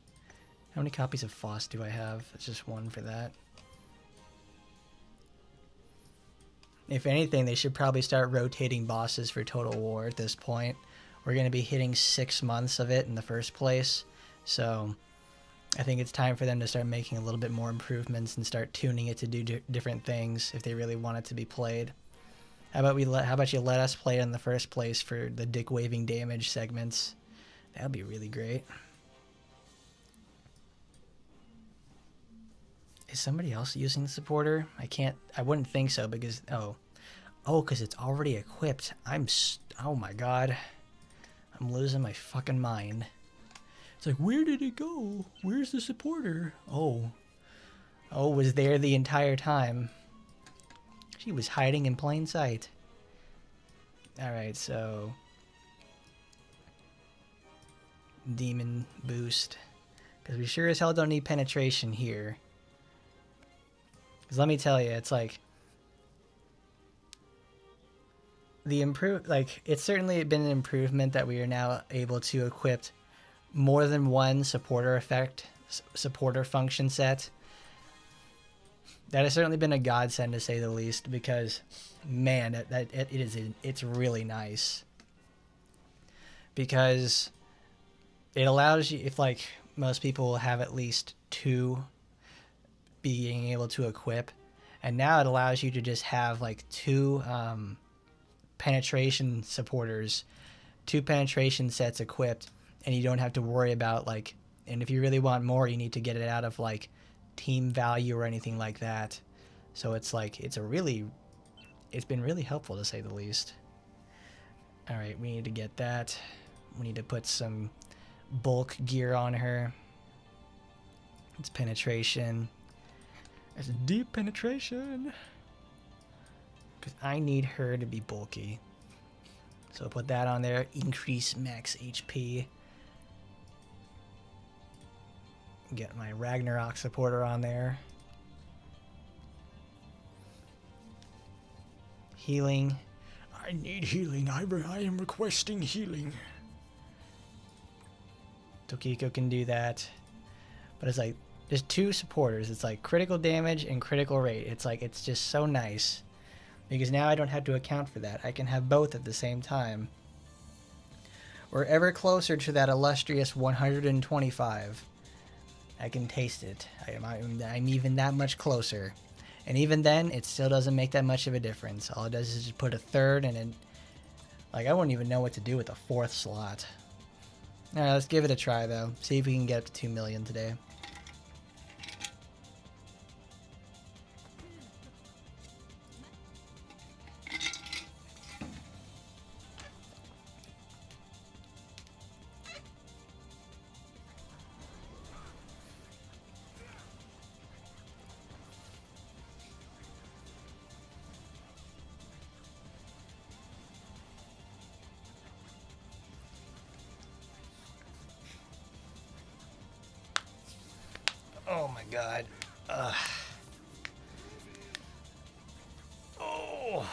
How many copies of Foss do I have? It's just one for that. If anything, they should probably start rotating bosses for Total War at this point. We're going to be hitting 6 months of it in the first place. So I think it's time for them to start making a little bit more improvements and start tuning it to do different things if they really want it to be played. How about you let us play it in the first place for the dick waving damage segments? That would be really great. Is somebody else using the supporter? I wouldn't think so because, because it's already equipped. Oh my god. I'm losing my fucking mind. It's like, where did it go? Where's the supporter? Oh, was there the entire time. She was hiding in plain sight. Alright, so demon boost. Because we sure as hell don't need penetration here. Because let me tell you, it's like it's certainly been an improvement that we are now able to equip more than one supporter function set. That has certainly been a godsend, to say the least, because man, it's really nice. Because it allows you, if like most people have at least 2 being able to equip, and now it allows you to just have like 2 penetration supporters, 2 penetration sets equipped, and you don't have to worry about like, and if you really want more, you need to get it out of like team value or anything like that. So it's like it's been really helpful, to say the least. All right, we need to get that. We need to put some bulk gear on her. It's penetration. It's deep penetration. Because I need her to be bulky. So put that on there. Increase max HP. Get my Ragnarok supporter on there. Healing. I need healing. I am requesting healing. Tokiko can do that. But it's like, there's 2 supporters. It's like critical damage and critical rate. It's like, it's just so nice. Because now I don't have to account for that. I can have both at the same time. We're ever closer to that illustrious 125. I can taste it. I'm even that much closer. And even then, it still doesn't make that much of a difference. All it does is just put a 3rd and then... Like, I wouldn't even know what to do with a 4th slot. Alright, let's give it a try, though. See if we can get up to 2 million today. Oh my god. Oh.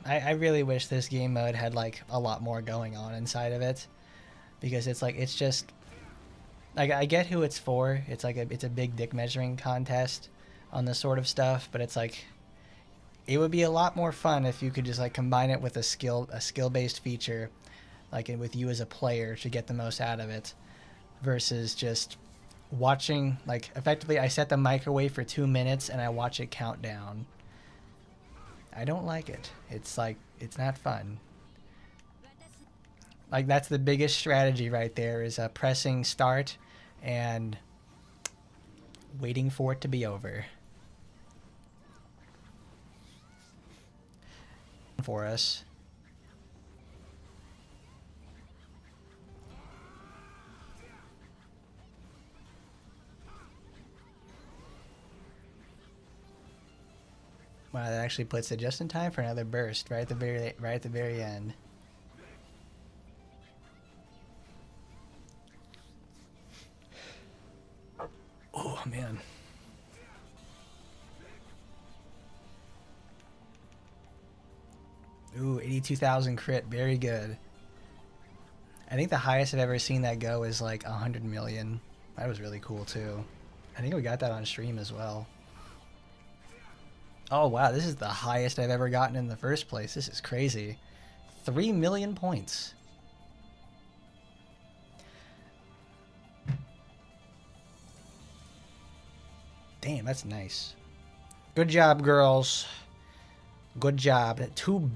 I really wish this game mode had like a lot more going on inside of it, because it's just like, I get who it's for. It's like it's a big dick measuring contest on this sort of stuff, but it's like it would be a lot more fun if you could just like combine it with a skill based feature, like with you as a player to get the most out of it, versus just watching. Like, effectively, I set the microwave for 2 minutes and I watch it count down. I don't like it. It's like, it's not fun. Like, that's the biggest strategy right there, is pressing start and waiting for it to be over. For us. Wow, that actually puts it just in time for another burst right at the very end. Oh man. Ooh, 82,000 crit, very good. I think the highest I've ever seen that go is like 100 million. That was really cool too. I think we got that on stream as well. Oh wow, this is the highest I've ever gotten in the first place. This is crazy. 3 million points. Damn, that's nice. Good job, girls. Good job. 2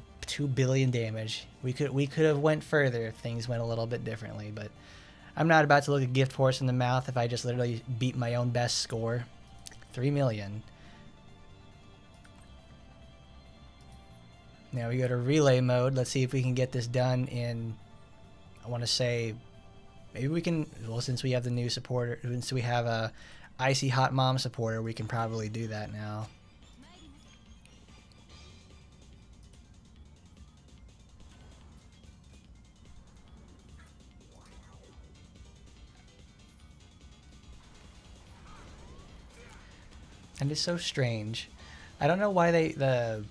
billion damage. We could have went further if things went a little bit differently, but I'm not about to look a gift horse in the mouth if I just literally beat my own best score. 3 million. Now we go to relay mode. Let's see if we can get this done in, I want to say, maybe we can, well, since we have the new supporter, since we have a Icy Hot Mom supporter, we can probably do that now. And it's so strange. I don't know why the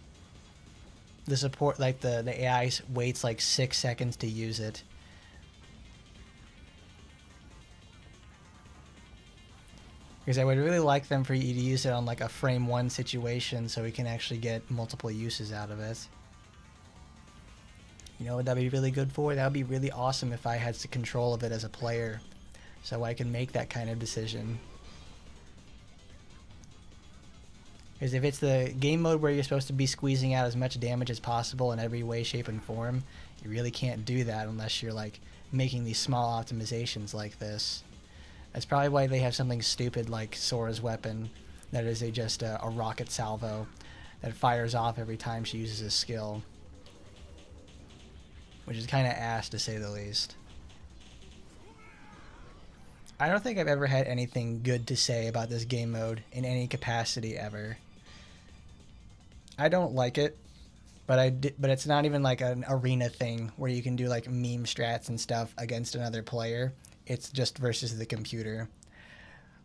support, like the AI waits like 6 seconds to use it. Because I would really like them for you to use it on like a frame 1 situation so we can actually get multiple uses out of it. You know what that'd be really good for? That would be really awesome if I had control of it as a player, so I can make that kind of decision. Because if it's the game mode where you're supposed to be squeezing out as much damage as possible in every way, shape, and form, you really can't do that unless you're like making these small optimizations like this. That's probably why they have something stupid like Sora's weapon, that is just a rocket salvo that fires off every time she uses a skill. Which is kind of ass, to say the least. I don't think I've ever had anything good to say about this game mode in any capacity ever. I don't like it, but it's not even like an arena thing where you can do like meme strats and stuff against another player. It's just versus the computer.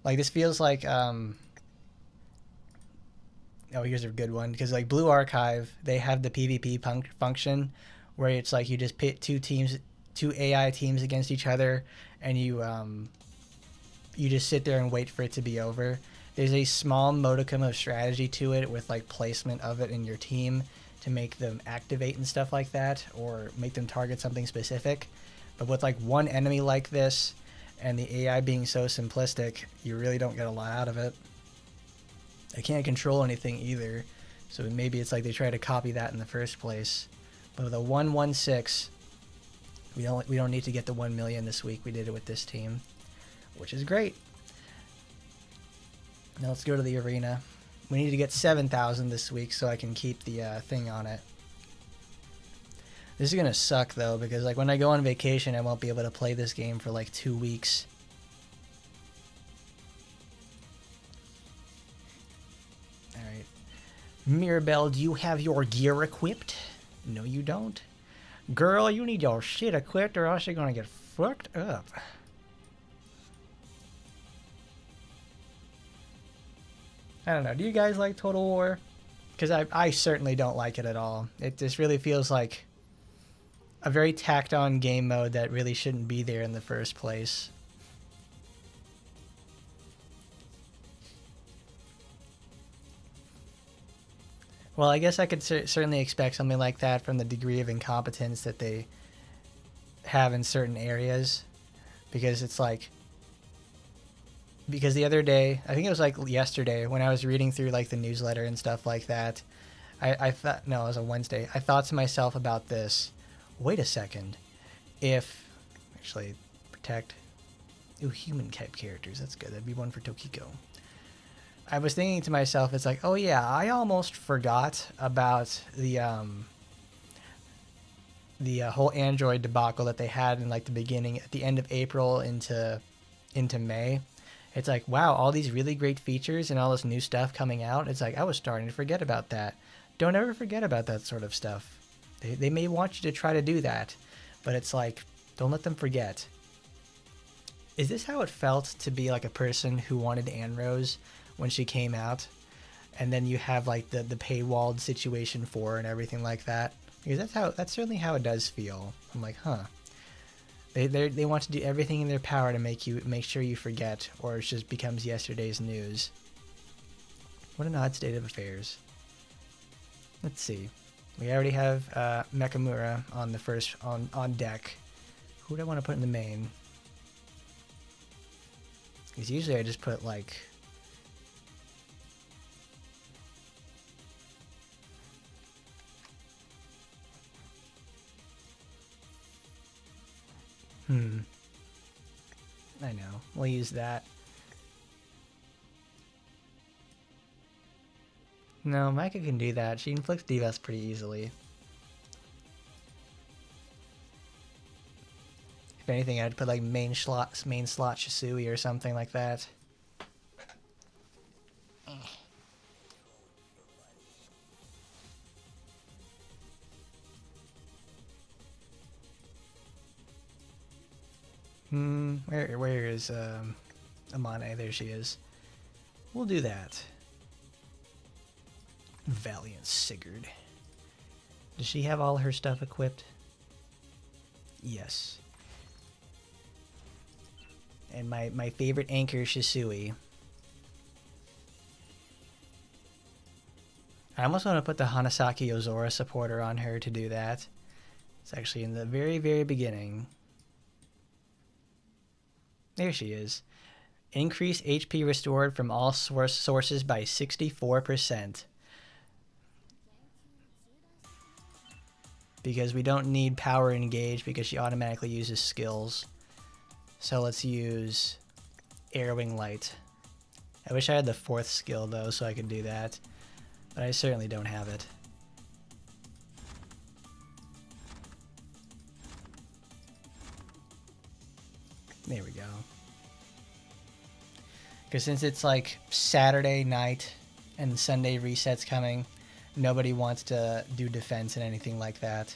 Like, this feels like oh, here's a good one, because like Blue Archive, they have the PvP function where it's like you just pit two AI teams against each other, and you just sit there and wait for it to be over. There's a small modicum of strategy to it with like placement of it in your team to make them activate and stuff like that, or make them target something specific. But with like one enemy like this and the AI being so simplistic, you really don't get a lot out of it. I can't control anything either, so maybe it's like they try to copy that in the first place. But with a 116, we don't need to get the 1 million this week. We did it with this team, which is great. Now let's go to the arena. We need to get 7,000 this week so I can keep the thing on it. This is gonna suck though, because like when I go on vacation, I won't be able to play this game for like 2 weeks. Alright. Mirabelle, do you have your gear equipped? No, you don't. Girl, you need your shit equipped or else you're gonna get fucked up. I don't know. Do you guys like Total War? because I certainly don't like it at all. It just really feels like a very tacked on game mode that really shouldn't be there in the first place. Well, I guess I could certainly expect something like that from the degree of incompetence that they have in certain areas, because it's like, because the other day, I think it was like yesterday, when I was reading through like the newsletter and stuff like that, I thought, no, it was a Wednesday, I thought to myself about this. Wait a second. If, actually, protect, ooh, human type characters, that's good. That'd be one for Tokiko. I was thinking to myself, it's like, oh yeah, I almost forgot about the whole Android debacle that they had in like the beginning, at the end of April into May. It's like, wow, all these really great features and all this new stuff coming out. It's like, I was starting to forget about that. Don't ever forget about that sort of stuff. They may want you to try to do that, but it's like, don't let them forget. Is this how it felt to be like a person who wanted Anrose when she came out? And then you have like the paywalled situation for her and everything like that? Because that's certainly how it does feel. I'm like, huh. They want to do everything in their power to make sure you forget, or it just becomes yesterday's news. What an odd state of affairs. Let's see. We already have Mekamura on the first on deck. Who do I want to put in the main? Because usually I just put like, I know. We'll use that. No, Micah can do that. She inflicts debuffs pretty easily. If anything, I'd put like main slot Shisui or something like that. Where is Amane? There she is. We'll do that. Valiant Sigurd. Does she have all her stuff equipped? Yes. And my favorite anchor, Shisui. I almost want to put the Hanasaki Ozora supporter on her to do that. It's actually in the very, very beginning. There she is. Increase HP restored from all sources by 64%. Because we don't need power engage because she automatically uses skills. So let's use Airwing Light. I wish I had the 4th skill though so I could do that. But I certainly don't have it. There we go. Because since it's like Saturday night and Sunday reset's coming, nobody wants to do defense and anything like that.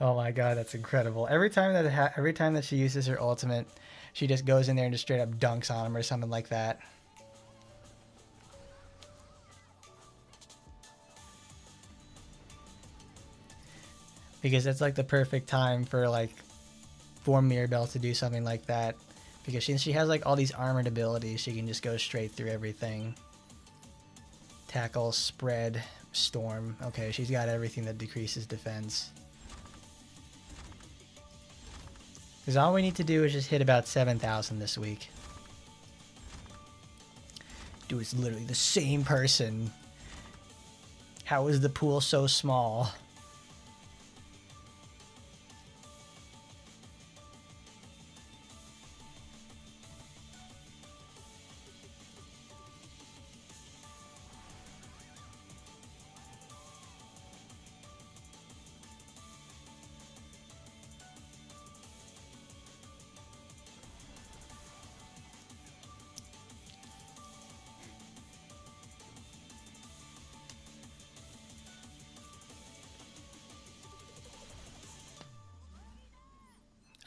Oh my god, that's incredible. Every time that she uses her ultimate, she just goes in there and just straight up dunks on him or something like that. Because that's like the perfect time for Mirabelle to do something like that. Because she has like all these armored abilities, she can just go straight through everything. Tackle, spread, storm. Okay, she's got everything that decreases defense. Because all we need to do is just hit about 7,000 this week. Dude, it's literally the same person. How is the pool so small?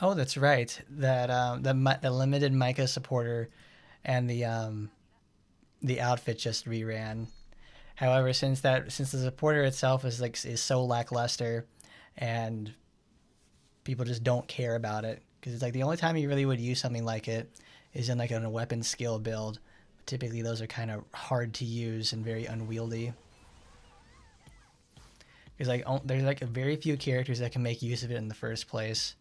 Oh, that's right. That the limited Micah supporter and the outfit just reran. However, since the supporter itself is so lackluster, and people just don't care about it, because it's like the only time you really would use something like it is in like a weapon skill build. Typically, those are kind of hard to use and very unwieldy. Because like there's like very few characters that can make use of it in the first place.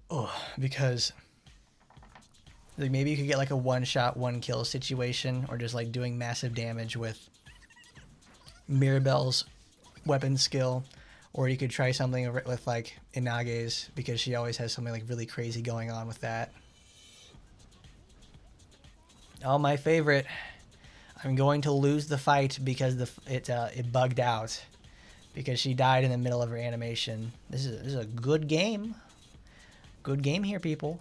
Oh, because like maybe you could get like a one shot, one kill situation, or just like doing massive damage with Mirabelle's weapon skill, or you could try something with like Inage's, because she always has something like really crazy going on with that. Oh, my favorite. I'm going to lose the fight because it bugged out because she died in the middle of her animation. This is a good game. Good game here, people.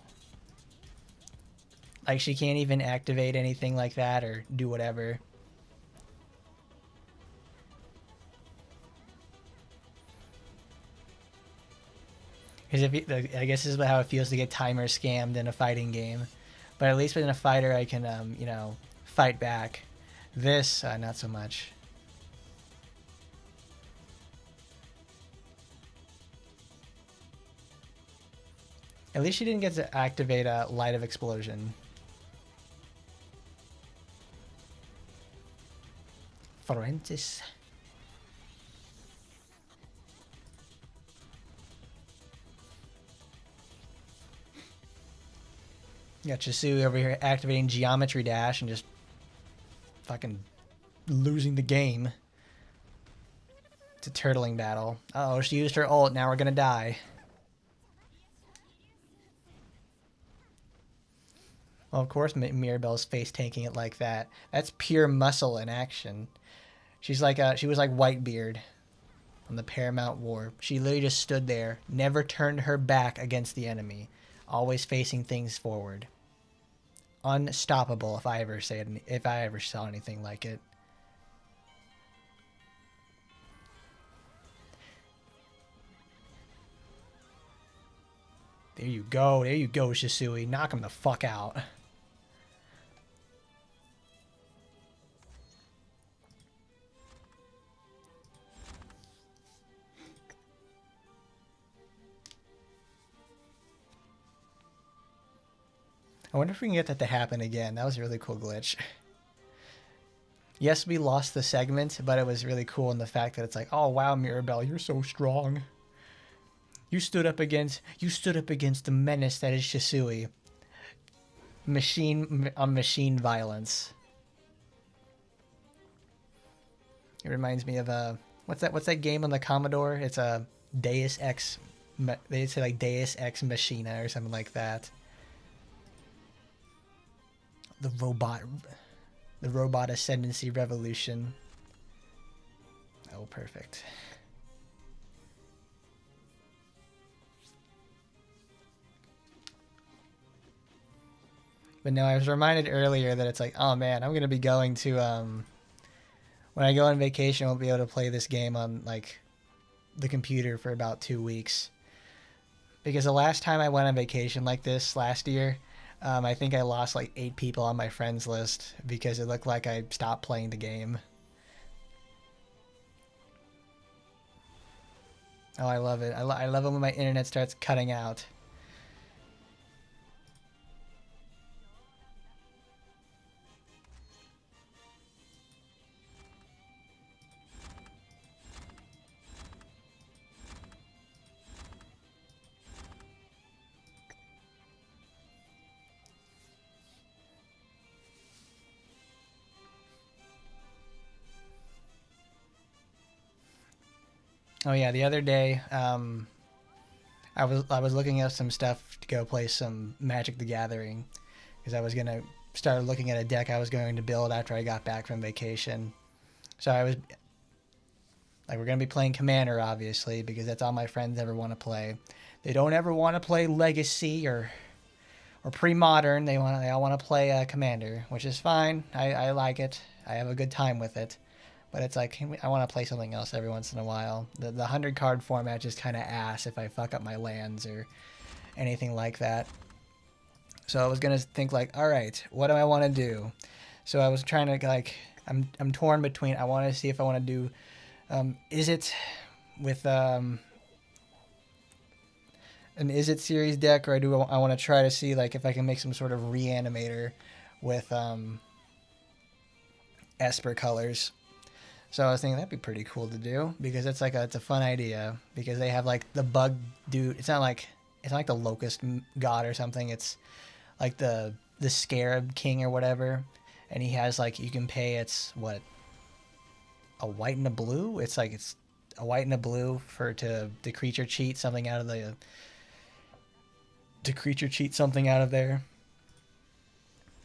Like, she can't even activate anything like that or do whatever. Because I guess this is how it feels to get timer scammed in a fighting game. But at least within a fighter, I can, fight back. This, not so much. At least she didn't get to activate a Light of Explosion. Francis. Got Chisui over here activating Geometry Dash and just fucking losing the game. It's a turtling battle. Uh oh, she used her ult. Now we're gonna die. Well, of course, Mirabelle's face tanking it like that. That's pure muscle in action. She was like Whitebeard on the Paramount War. She literally just stood there, never turned her back against the enemy, always facing things forward. Unstoppable, if I ever saw anything like it. There you go, Shisui. Knock him the fuck out. I wonder if we can get that to happen again. That was a really cool glitch. Yes, we lost the segment, but it was really cool in the fact that it's like, oh wow, Mirabelle, you're so strong. You stood up against the menace that is Shisui. Machine violence. It reminds me of what's that game on the Commodore? It's a Deus Ex. They say like Deus Ex Machina or something like that. The robot ascendancy revolution. Oh, perfect. But no, I was reminded earlier that it's like, oh man, I'm gonna be going to when I go on vacation, I won't be able to play this game on like the computer for about 2 weeks. Because the last time I went on vacation like this last year, I think I lost like 8 people on my friends list because it looked like I stopped playing the game. Oh, I love it. I love it when my internet starts cutting out. Oh yeah, the other day, I was looking up some stuff to go play some Magic the Gathering, because I was gonna start looking at a deck I was going to build after I got back from vacation. So I was like, we're gonna be playing Commander, obviously, because that's all my friends ever want to play. They don't ever want to play Legacy or pre-modern. They all want to play Commander, which is fine. I like it. I have a good time with it. But it's like, I want to play something else every once in a while. The 100 card format is kind of ass if I fuck up my lands or anything like that. So I was gonna think like, all right, what do I want to do? So I was trying to like, I'm torn between. I want to see if I want to do, is it with an is it series deck, or I want to try to see like if I can make some sort of reanimator with Esper colors. So I was thinking that'd be pretty cool to do, because it's like it's a fun idea, because they have like the bug dude. It's not like the locust god or something. It's like the scarab king or whatever, and he has like, you can pay, it's what, a white and a blue. It's like it's a white and a blue for the creature cheat something out of there.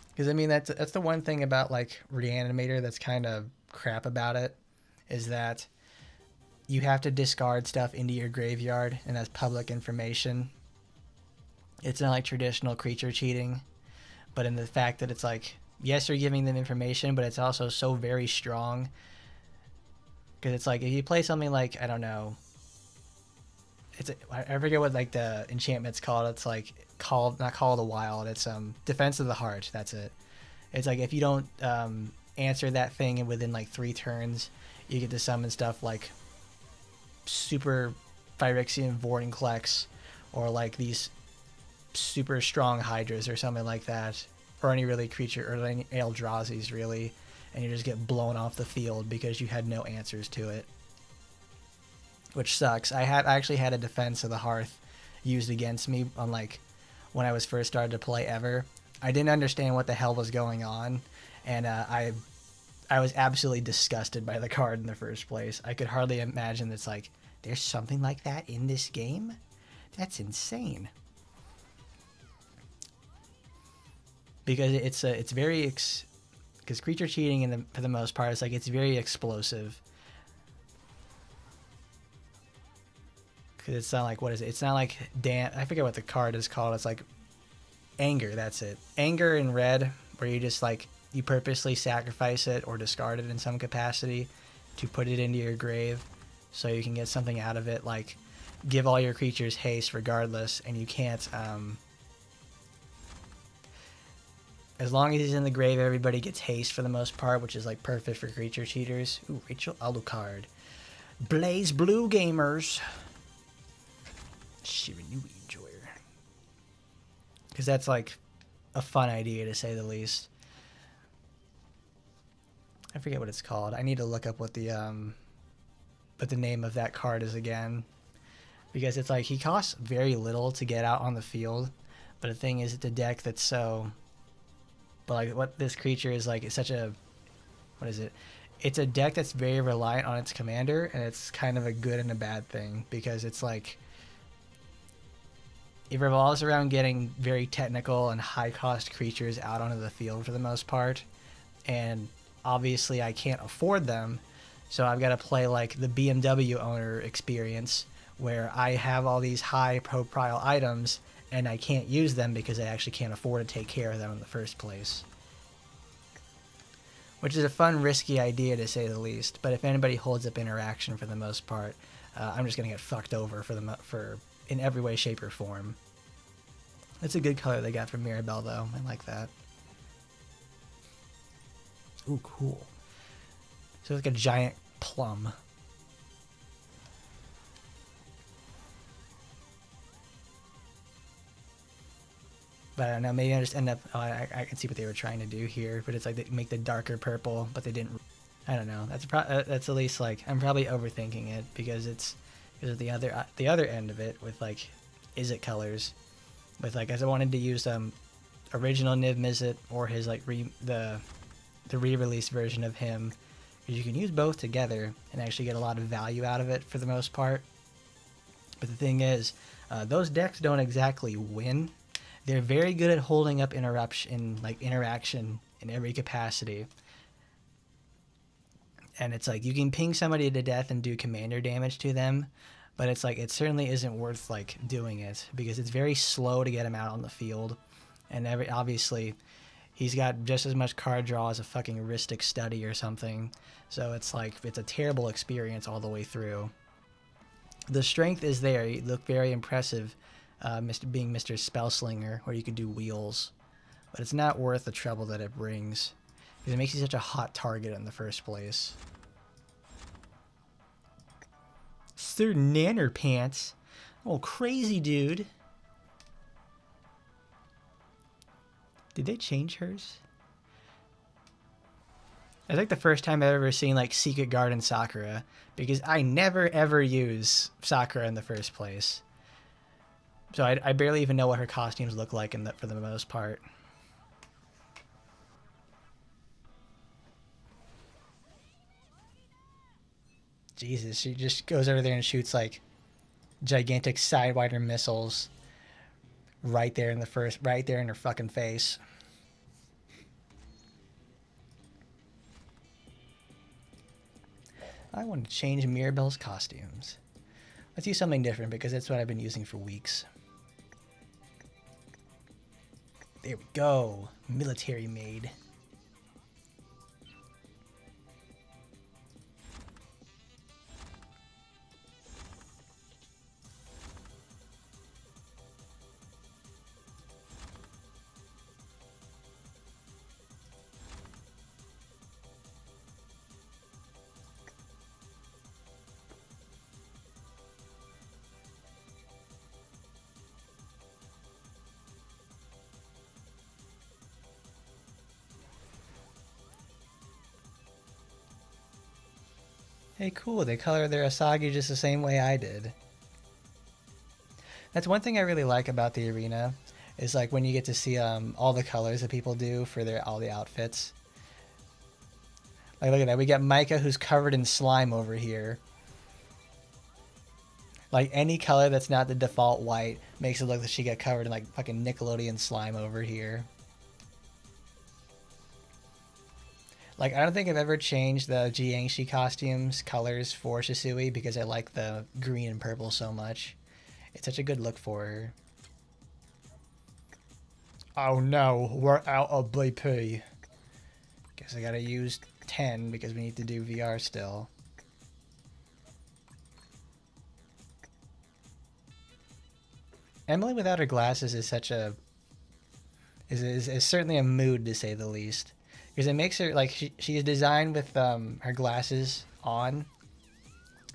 Because I mean that's the one thing about like Reanimator that's kind of crap about it, is that you have to discard stuff into your graveyard, and that's public information. It's not like traditional creature cheating, but in the fact that it's like, yes, you're giving them information, but it's also so very strong. Because it's like, if you play something like, I don't know, I forget what like the enchantment's called. It's like not Call of the Wild. It's Defense of the Heart. That's it. It's like, if you don't answer that thing within like 3 turns, you get to summon stuff like super Phyrexian Vortenklex, or like these super strong Hydras or something like that, or any really creature, or any Eldrazi's really, and you just get blown off the field because you had no answers to it, which sucks. I actually had a Defense of the Hearth used against me on like when I was first started to play ever. I didn't understand what the hell was going on, and I was absolutely disgusted by the card in the first place. I could hardly imagine that's like, there's something like that in this game? That's insane. Because it's very because creature cheating for the most part, it's like, it's very explosive. Because it's not like, what is it? It's not like I forget what the card is called. It's like Anger. That's it. Anger in red, where you just like, you purposely sacrifice it or discard it in some capacity to put it into your grave, so you can get something out of it, like give all your creatures haste regardless, and you can't. As long as he's in the grave, everybody gets haste for the most part, which is like perfect for creature cheaters. Ooh, Rachel Alucard. Blaze Blue Gamers. Shiranui Enjoyer. Because that's like a fun idea, to say the least. I forget what it's called. I need to look up what the name of that card is again. Because it's like, he costs very little to get out on the field. But the thing is, it's a deck that's so... But like, what this creature is like, it's such a... What is it? It's a deck that's very reliant on its commander, and it's kind of a good and a bad thing. Because it's like... It revolves around getting very technical and high-cost creatures out onto the field for the most part. And obviously I can't afford them, so I've got to play like the BMW owner experience, where I have all these high-profile items, and I can't use them because I actually can't afford to take care of them in the first place. Which is a fun, risky idea, to say the least. But if anybody holds up interaction for the most part, I'm just going to get fucked over in every way, shape, or form. That's a good color they got from Mirabelle, though. I like that. Ooh, cool. So it's like a giant plum. But I don't know, maybe I just end up... Oh, I can see what they were trying to do here, but it's like they make the darker purple, but they didn't... I don't know. That's at least like... I'm probably overthinking it, because it's the other end of it with like Izzet colors. With like, as I wanted to use original Niv Mizzet or his like the re-release version of him, because you can use both together and actually get a lot of value out of it for the most part. But the thing is, those decks don't exactly win. They're very good at holding up interaction in every capacity. And it's like, you can ping somebody to death and do commander damage to them, but it's like, it certainly isn't worth like doing it, because it's very slow to get him out on the field. And obviously he's got just as much card draw as a fucking Ristic Study or something. So it's like, it's a terrible experience all the way through. The strength is there. You look very impressive being Mr. Spellslinger, where you could do wheels. But it's not worth the trouble that it brings, because it makes you such a hot target in the first place. Sir Nanner Pants. Oh, crazy dude. Did they change hers? I think the first time I've ever seen like Secret Garden Sakura, because I never ever use Sakura in the first place. So I barely even know what her costumes look like for the most part. Jesus, she just goes over there and shoots like gigantic sidewinder missiles right there in her fucking face. I want to change Mirabelle's costumes. Let's use something different because that's what I've been using for weeks. There we go. Military maid. Hey, cool. They color their Asagi just the same way I did. That's one thing I really like about the arena, is like when you get to see all the colors that people do for all the outfits. Like, look at that. We got Micah, who's covered in slime over here. Like, any color that's not the default white makes it look like she got covered in like fucking Nickelodeon slime over here. Like, I don't think I've ever changed the Jiangshi costumes colors for Shisui because I like the green and purple so much. It's such a good look for her. Oh no, we're out of BP. Guess I gotta use 10 because we need to do VR still. Emily without her glasses is such a... is certainly a mood, to say the least. Because it makes her, like, she is designed with her glasses on.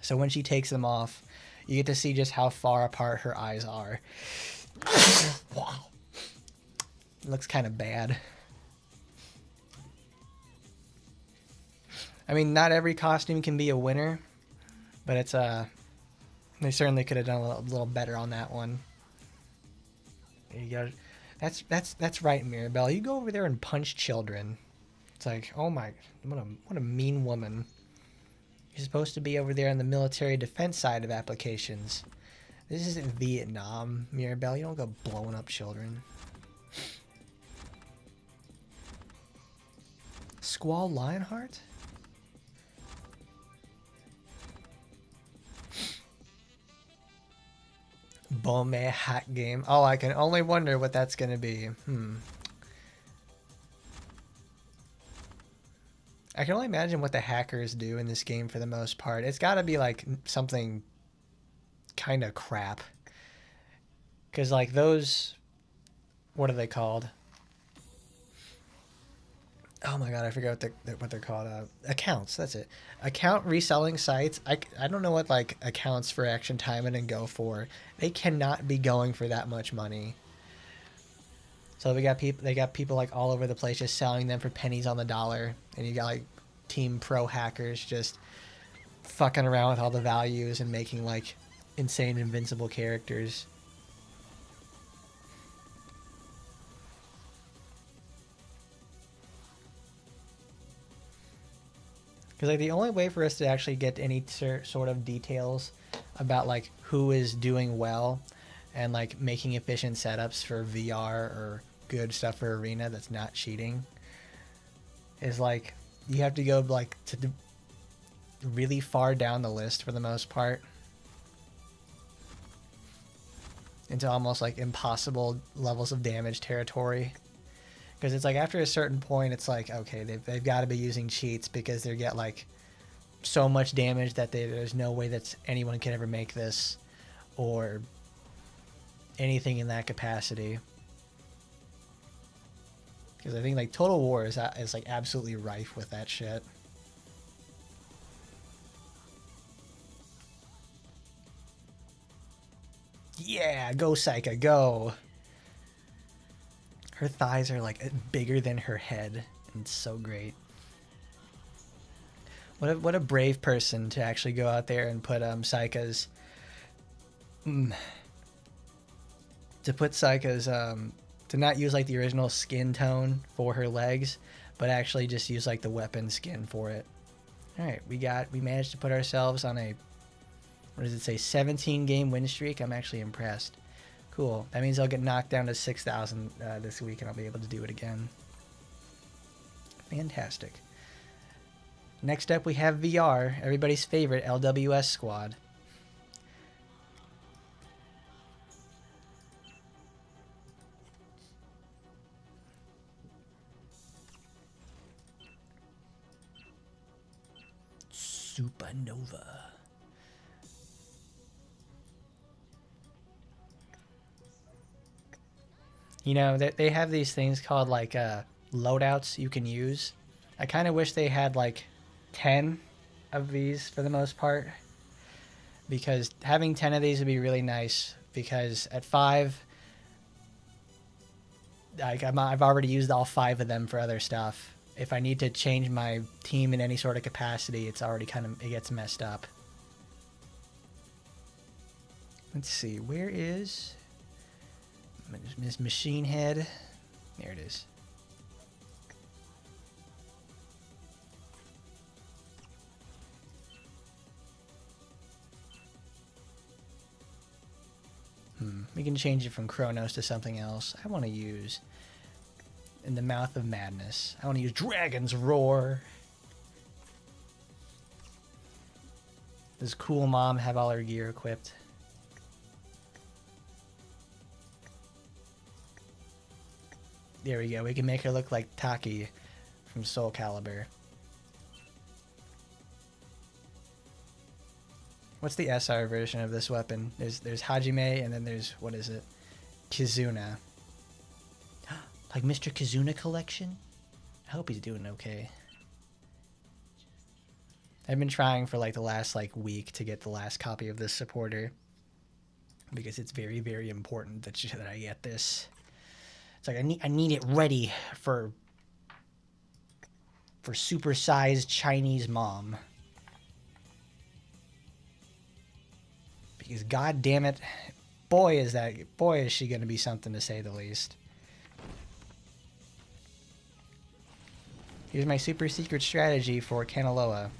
So when she takes them off, you get to see just how far apart her eyes are. Wow. It looks kind of bad. I mean, not every costume can be a winner. But it's, they certainly could have done a little better on that one. There you go. That's right, Mirabelle. You go over there and punch children. It's like, oh my, what a mean woman. You're supposed to be over there on the military defense side of applications. This isn't Vietnam, Mirabelle. You don't go blowing up children. Squall Lionheart? Bombe hack game. Oh, I can only wonder what that's gonna be. I can only imagine what the hackers do in this game for the most part. It's got to be like something kind of crap. Because like those, what are they called? Oh my god, I forgot what they're called. Accounts, that's it. Account reselling sites. I don't know what like accounts for Action Taimanin and go for. They cannot be going for that much money. So they got people like all over the place just selling them for pennies on the dollar, and you got like Team Pro hackers just fucking around with all the values and making like insane invincible characters. Because like the only way for us to actually get any sort of details about like who is doing well and like making efficient setups for VR or good stuff for arena that's not cheating is like you have to go like to really far down the list for the most part into almost like impossible levels of damage territory, because it's like after a certain point it's like okay, they've got to be using cheats because they get like so much damage that there's no way that anyone can ever make this, or anything in that capacity. Because I think like Total War is like absolutely rife with that shit. Yeah, go Psycha, go. Her thighs are like bigger than her head, and it's so great. What a brave person to actually go out there and put Psycha's to not use like the original skin tone for her legs, but actually just use like the weapon skin for it. All right, we managed to put ourselves on a, what does it say, 17 game win streak. I'm actually impressed. Cool. That means I'll get knocked down to 6,000 this week and I'll be able to do it again. Fantastic. Next up we have VR, everybody's favorite LWS squad. Supernova. You know, they have these things called like loadouts you can use. I kind of wish they had like 10 of these for the most part, because having 10 of these would be really nice, because at 5, like I've already used all 5 of them for other stuff. If I need to change my team in any sort of capacity, it's already it gets messed up. Let's see, where is Miss Machine Head? There it is. We can change it from Kronos to something else. I want to use In the Mouth of Madness. I want to use Dragon's Roar. Does Cool Mom have all her gear equipped? There we go. We can make her look like Taki from Soul Calibur. What's the SR version of this weapon? There's Hajime, and then there's, what is it? Kizuna. Like Mr. Kizuna collection? I hope he's doing okay. I've been trying for like the last like week to get the last copy of this supporter, because it's very, very important that I get this. It's like I need it ready for supersized Chinese mom. Because god damn it, boy is she gonna be something, to say the least. Here's my super secret strategy for Kanaloa.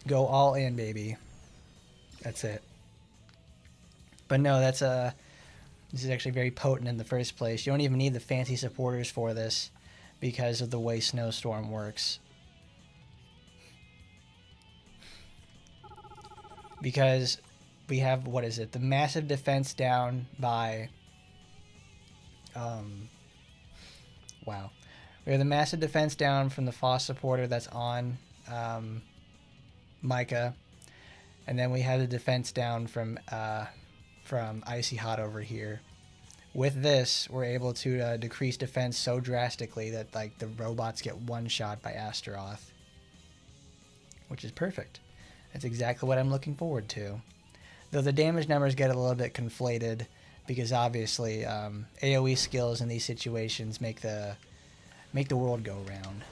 Go all in, baby. That's it. But no, this is actually very potent in the first place. You don't even need the fancy supporters for this, because of the way Snowstorm works. Because we have, what is it, the massive defense down by, wow. We have the massive defense down from the Foss supporter that's on Micah, and then we have the defense down from Icy Hot over here. With this, we're able to decrease defense so drastically that like the robots get one-shot by Astaroth, which is perfect. That's exactly what I'm looking forward to. Though the damage numbers get a little bit conflated, because obviously AoE skills in these situations make the world go round.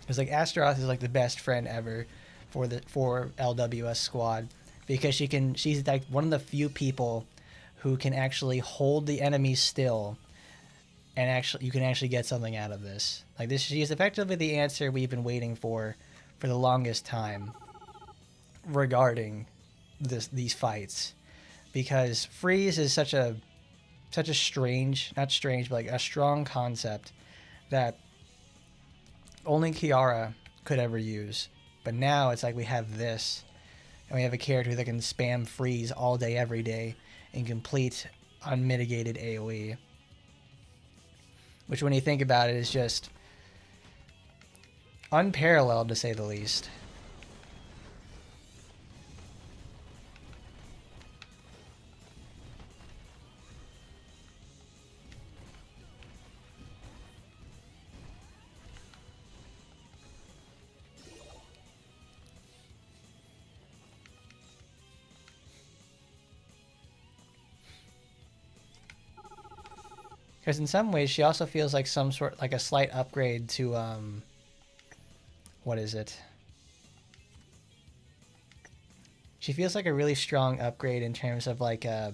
Because like Astaroth is like the best friend ever for LWS squad, because she's like one of the few people who can actually hold the enemies still, and you can actually get something out of this. Like this, she is effectively the answer we've been waiting for the longest time regarding these fights, because freeze is such a such a strange, not strange, but like a strong concept that only Kiara could ever use. But now it's like we have this, and we have a character that can spam freeze all day, every day, and complete unmitigated AoE. Which, when you think about it, is just unparalleled, to say the least. Because in some ways, she also feels like some sort, like a slight upgrade to, what is it? She feels like a really strong upgrade in terms of like a,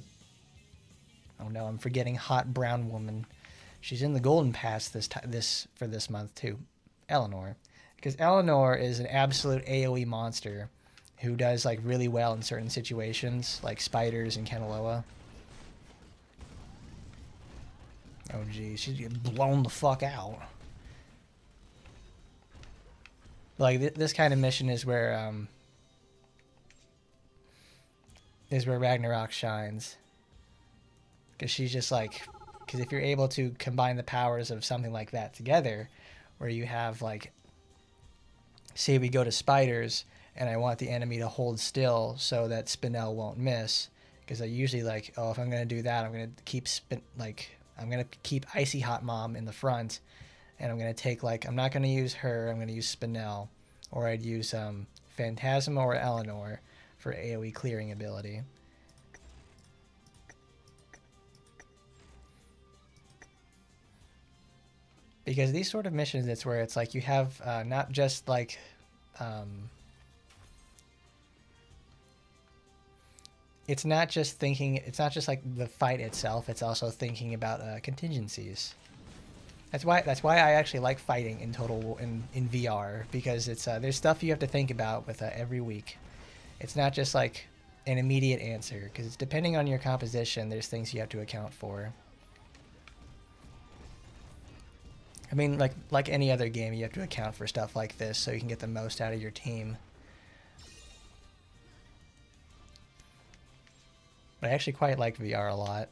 oh no, I'm forgetting hot brown woman. She's in the Golden Pass for this month too, Eleanor. Because Eleanor is an absolute AoE monster who does like really well in certain situations, like spiders and Kenaloa. Oh geez, she's getting blown the fuck out. Like this kind of mission is where Ragnarok shines, because she's just like, because if you're able to combine the powers of something like that together, where you have like, say we go to spiders and I want the enemy to hold still so that Spinel won't miss, because I usually like, oh, if I'm gonna do that, I'm gonna keep I'm going to keep Icy Hot Mom in the front, and I'm going to take, like, I'm not going to use her, I'm going to use Spinel, or I'd use Phantasma or Eleanor for AoE clearing ability. Because these sort of missions, it's where it's like you have not just, like, it's not just like the fight itself, it's also thinking about contingencies. That's why I actually like fighting in VR, because it's there's stuff you have to think about with every week. It's not just like an immediate answer, because it's depending on your composition, there's things you have to account for. I mean, like any other game, you have to account for stuff like this so you can get the most out of your team. But I actually quite like VR a lot.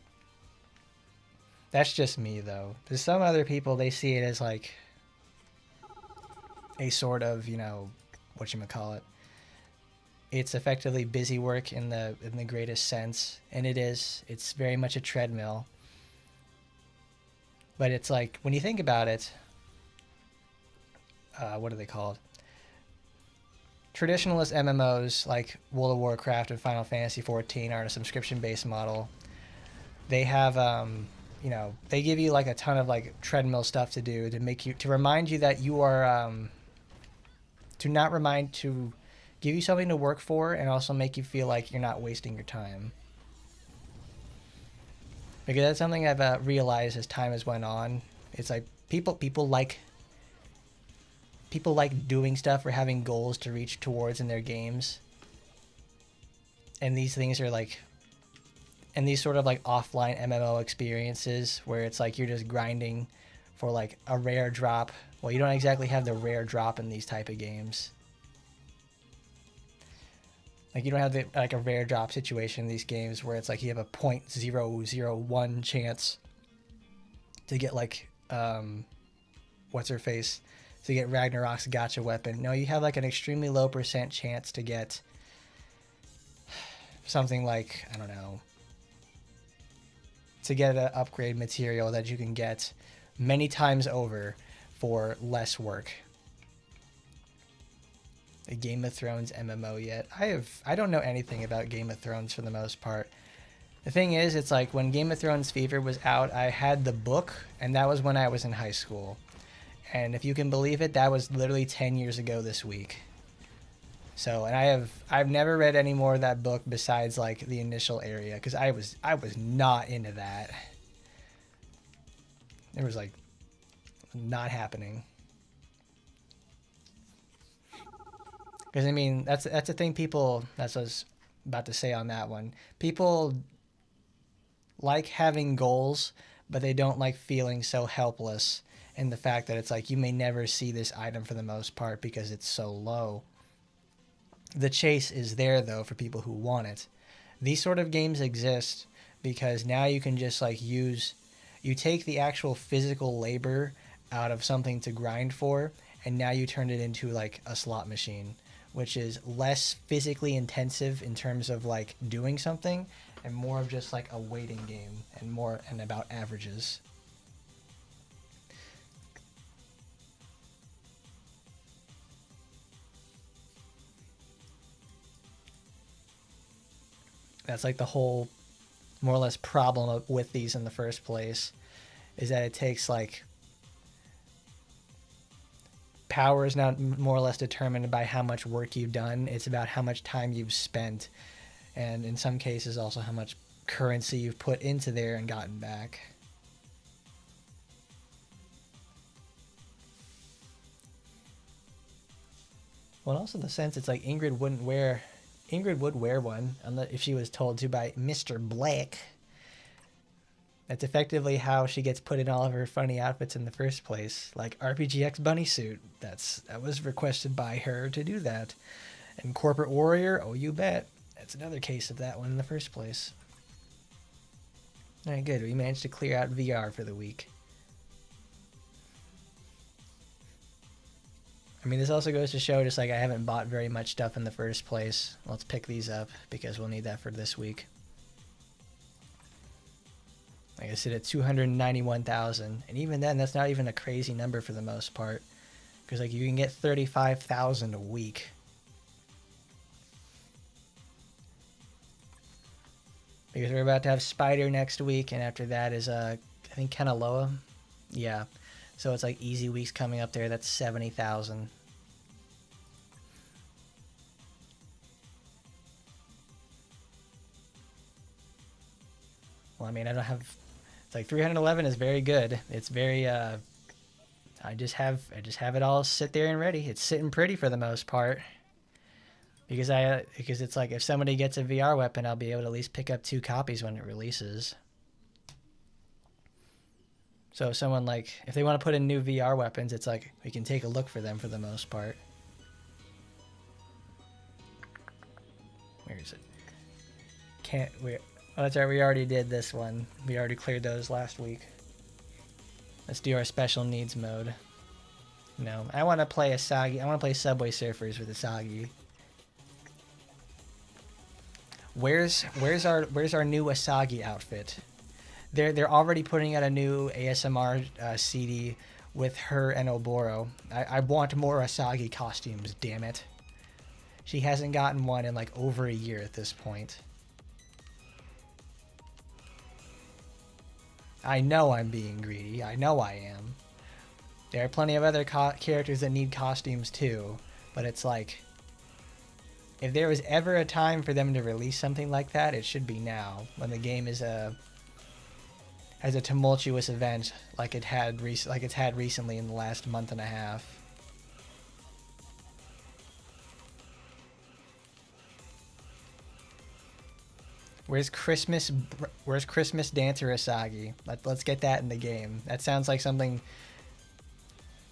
That's just me, though. There's some other people, they see it as like a sort of, you know, whatchamacallit. It's effectively busy work in the greatest sense, and it is. It's very much a treadmill. But it's like, when you think about it, what are they called? Traditionalist MMOs like World of Warcraft and Final Fantasy XIV are a subscription-based model. They have, you know, they give you like a ton of like treadmill stuff to do to remind you that you are, to give you something to work for, and also make you feel like you're not wasting your time. Because that's something I've realized as time has went on. It's like people like doing stuff or having goals to reach towards in their games. And these things are like, and these sort of like offline MMO experiences where it's like you're just grinding for like a rare drop. Well, you don't exactly have the rare drop in these type of games. Like you don't have like a rare drop situation in these games where it's like you have a 0.001 chance to get like, what's her face? To get Ragnarok's gotcha weapon. No, you have like an extremely low % chance to get something like, I don't know, to get an upgrade material that you can get many times over for less work. A Game of Thrones MMO yet? I don't know anything about Game of Thrones for the most part. The thing is, it's like when Game of Thrones Fever was out, I had the book, and that was when I was in high school. And if you can believe it, that was literally 10 years ago this week. So, and I've never read any more of that book besides like the initial area, because I was not into that. It was like not happening. Because I mean, that's the thing. That's what I was about to say on that one. People like having goals, but they don't like feeling so helpless in the fact that it's like you may never see this item for the most part because it's so low. The chase is there though for people who want it. These sort of games exist because now you can just like you take the actual physical labor out of something to grind for, and now you turn it into like a slot machine, which is less physically intensive in terms of like doing something and more of just like a waiting game and about averages. That's like the whole more or less problem with these in the first place, is that it takes like power is not more or less determined by how much work you've done. It's about how much time you've spent, and in some cases also how much currency you've put into there and gotten back. Well, also the sense it's like Ingrid would wear one unless if she was told to by Mr. Black. That's effectively how she gets put in all of her funny outfits in the first place. Like RPGX bunny suit. That was requested by her to do that. And Corporate Warrior, oh you bet. That's another case of that one in the first place. Alright, good. We managed to clear out VR for the week. I mean, this also goes to show just like I haven't bought very much stuff in the first place. Let's pick these up because we'll need that for this week. Like I said, at 291,000, and even then, that's not even a crazy number for the most part, because like you can get 35,000 a week. Because we're about to have Spider next week, and after that is I think Kenaloa, yeah. So it's like easy weeks coming up there. That's 70,000. Well, I mean, I don't have. It's like 311 is very good. It's very I just have it all sit there and ready. It's sitting pretty for the most part. Because it's like if somebody gets a VR weapon, I'll be able to at least pick up 2 copies when it releases. So if someone if they want to put in new VR weapons, it's like we can take a look for them for the most part. Where is it? Oh, that's right, we already did this one. We already cleared those last week. Let's do our special needs mode. No, I want to play Asagi. I want to play Subway Surfers with Asagi. Where's our new Asagi outfit? They're already putting out a new ASMR CD with her and Oboro. I want more Asagi costumes, damn it. She hasn't gotten one in like over a year at this point. I know I'm being greedy. I know I am. There are plenty of other characters that need costumes too, but it's like, if there was ever a time for them to release something like that, it should be now, when the game has a tumultuous event like it's had recently in the last month and a half. Where's Christmas Dancer Asagi? Let's get that in the game. That sounds like something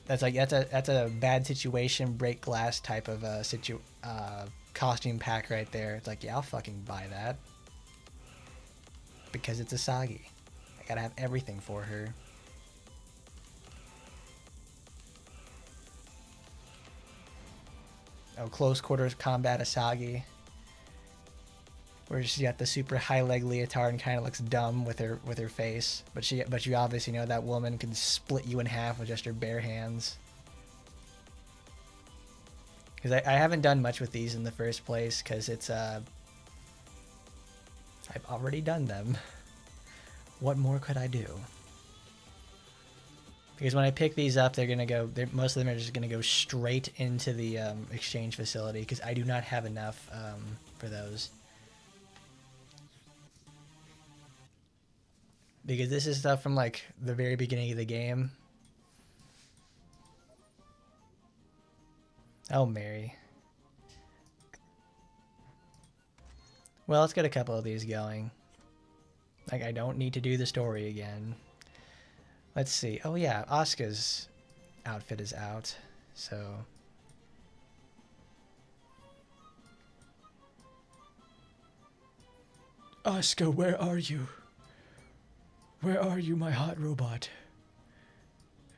that's a bad situation, break glass type of costume pack right there. It's like, yeah, I'll fucking buy that. Because it's Asagi. I gotta have everything for her. Oh, close quarters combat Asagi. Where she's got the super high leg leotard and kind of looks dumb with her face, but you obviously know that woman can split you in half with just her bare hands. Because I haven't done much with these in the first place, because it's I've already done them. What more could I do? Because when I pick these up, most of them are just gonna go straight into the exchange facility, because I do not have enough for those. Because this is stuff from like the very beginning of the game. Oh, Mary. Well, let's get a couple of these going. Like, I don't need to do the story again. Let's see. Oh yeah, Asuka's outfit is out. So Asuka, where are you? Where are you, my hot robot?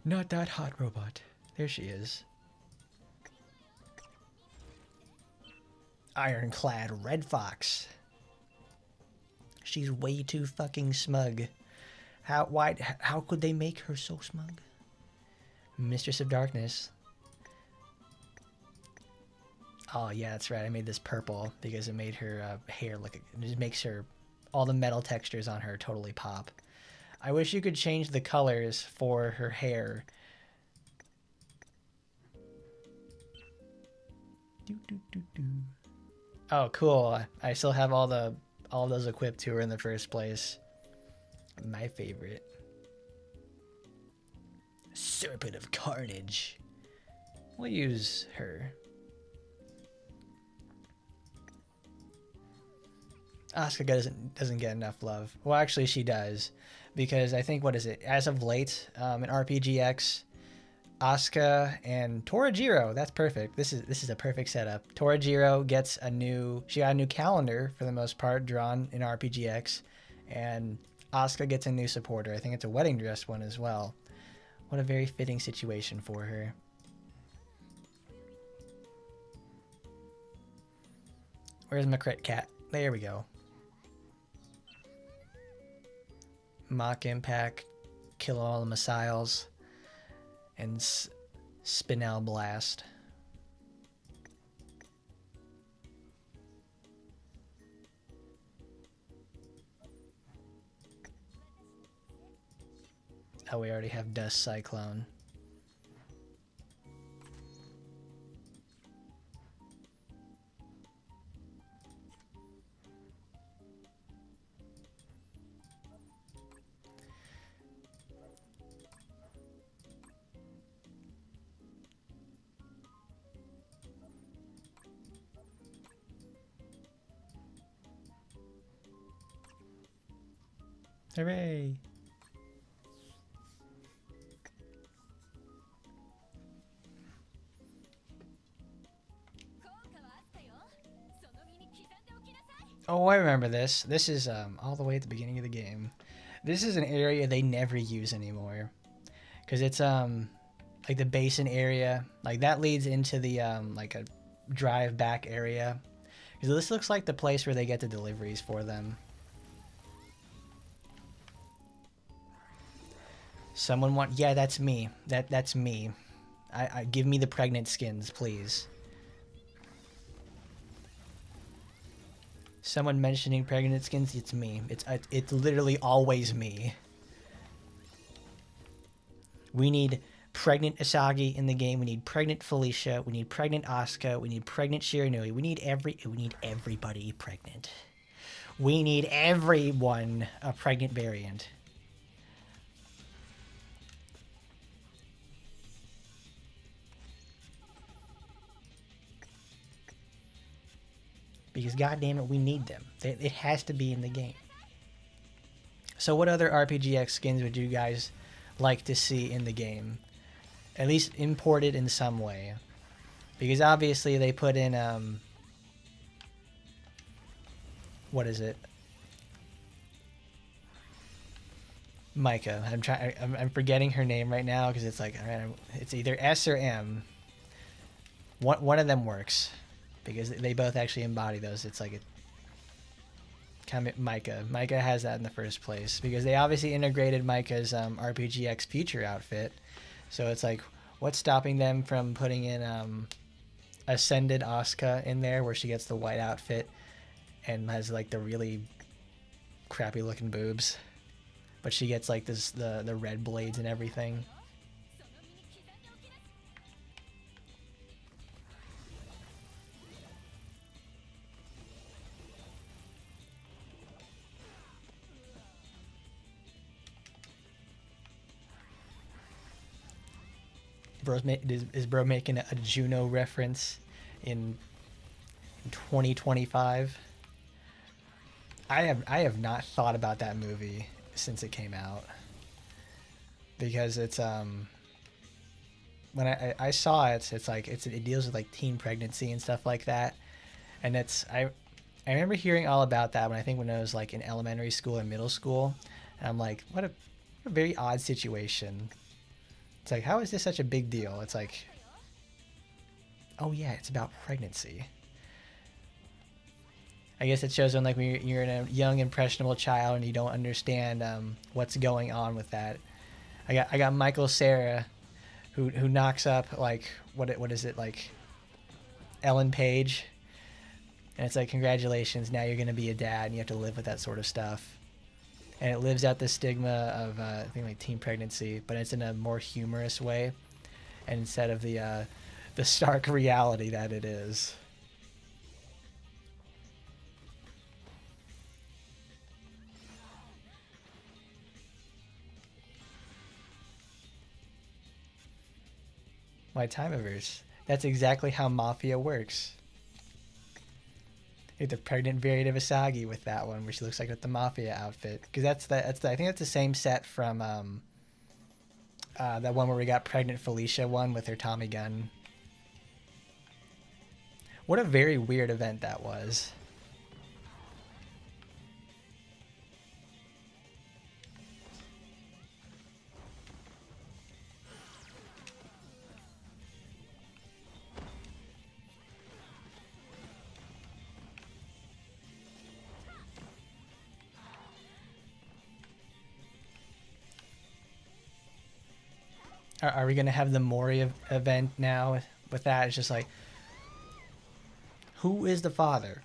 Not that hot robot. There she is. Ironclad Red Fox. She's way too fucking smug. How could they make her so smug? Mistress of Darkness. Oh yeah, that's right. I made this purple because it made her hair look. It just makes her, all the metal textures on her totally pop. I wish you could change the colors for her hair. Oh, cool. I still have all those equipped to her in the first place. My favorite. Serpent of Carnage. We'll use her. Asuka doesn't get enough love. Well, actually, she does, because I think, what is it? As of late, in RPGX, Asuka and Torajiro. That's perfect. This is a perfect setup. Torajiro gets she got a new calendar for the most part drawn in RPGX, and Asuka gets a new supporter. I think it's a wedding dress one as well. What a very fitting situation for her. Where's my crit cat? There we go. Mock Impact, kill all the missiles, and Spinel Blast. Oh, we already have Dust Cyclone. Hooray! Oh, I remember this. This is all the way at the beginning of the game. This is an area they never use anymore, because it's like the basin area. Like that leads into the like a drive back area. Because this looks like the place where they get the deliveries for them. Someone want? Yeah, that's me. That's me. I give me the pregnant skins, please. Someone mentioning pregnant skins, it's me. It's literally always me. We need pregnant Asagi in the game. We need pregnant Felicia. We need pregnant Asuka. We need pregnant Shiranui. We need everybody pregnant. We need everyone a pregnant variant. Because goddammit, we need them. It has to be in the game. So what other RPGX skins would you guys like to see in the game? At least imported in some way. Because obviously they put in, what is it? Micah. I'm forgetting her name right now because it's like, it's either S or M. One of them works. Because they both actually embody those. It's like Micah. Micah has that in the first place. Because they obviously integrated Micah's RPGX future outfit. So it's like, what's stopping them from putting in Ascended Asuka in there, where she gets the white outfit and has like the really crappy looking boobs. But she gets like the red blades and everything. Is bro making a Juno reference in 2025? I have not thought about that movie since it came out, because it's when I saw it, it's like it deals with like teen pregnancy and stuff like that, and I remember hearing all about that when I was like in elementary school and middle school, and I'm like, what a very odd situation. It's like, how is this such a big deal? It's like, oh yeah, it's about pregnancy. I guess it shows when like when you're a young impressionable child and you don't understand what's going on with that. I got Michael Cera, who knocks up like what is it, like Ellen Page, and it's like, congratulations, now you're gonna be a dad and you have to live with that sort of stuff, and it lives out the stigma of I think like teen pregnancy, but it's in a more humorous way, and instead of the stark reality that it is. Why Timeverse? That's exactly how Mafia works. Like the pregnant variant of Asagi with that one, where she looks like with the Mafia outfit. Because I think that's the same set from that one where we got pregnant Felicia one with her Tommy gun. What a very weird event that was. Are we gonna have the Mori event now with that? It's just like, who is the father?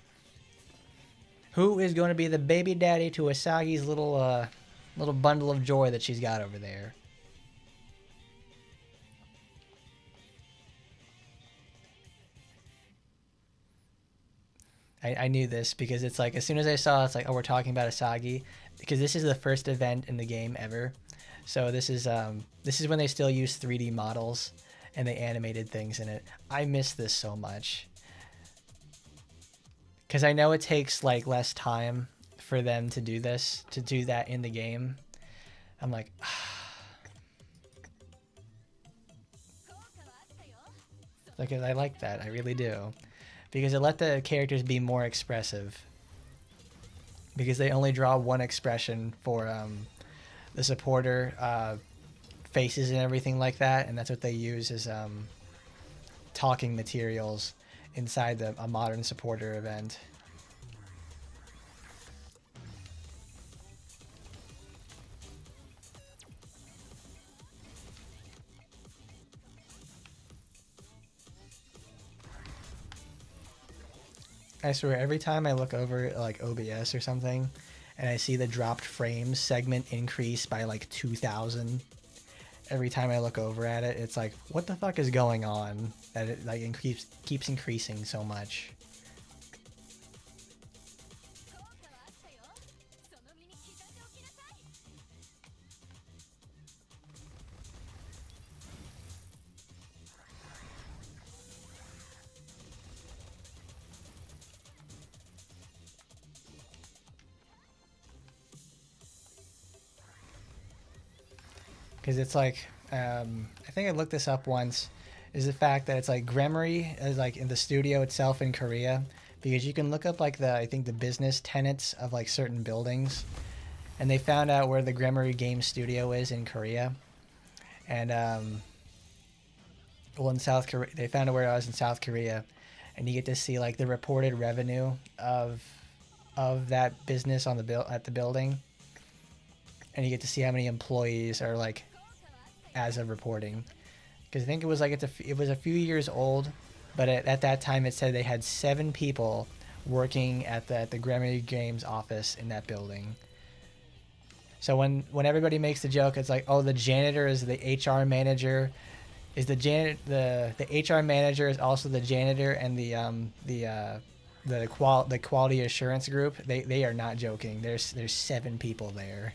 Who is going to be the baby daddy to Asagi's little bundle of joy that she's got over there? I knew this because it's like, as soon as I saw it's like, oh, we're talking about Asagi, because this is the first event in the game ever. So this is when they still use 3D models and they animated things in it. I miss this so much. Because I know it takes like less time for them to do that in the game. I'm like, like, I like that. I really do. Because it let the characters be more expressive. Because they only draw one expression for the supporter faces and everything like that, and that's what they use as talking materials inside a modern supporter event. I swear, every time I look over like OBS or something, and I see the dropped frames segment increase by like 2,000, every time I look over at it, it's like, what the fuck is going on? That it like keeps increasing so much. Because it's like, I think I looked this up once, is the fact that it's like Gremory is like in the studio itself in Korea, because you can look up like I think the business tenants of like certain buildings, and they found out where the Gremory game studio is in Korea, and well, in South Korea, they found out where I was in South Korea, and you get to see like the reported revenue of that business on at the building, and you get to see how many employees are like as of reporting, because I think it was like it was a few years old, but at that time it said they had 7 people working at the Gremory Games office in that building. So when everybody makes the joke, it's like, oh, the janitor is the HR manager, is the HR manager is also the janitor and the quality assurance group. They are not joking. There's 7 people there.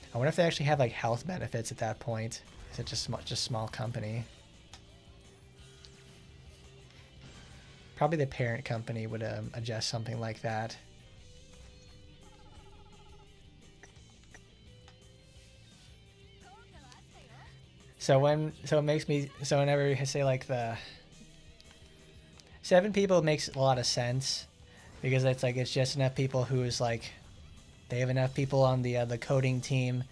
I wonder if they actually have like health benefits at that point. Is it just small company? Probably the parent company would adjust something like that. So it makes me, so whenever I say like the 7 people, it makes a lot of sense, because it's like it's just enough people who is like, they have enough people on the coding team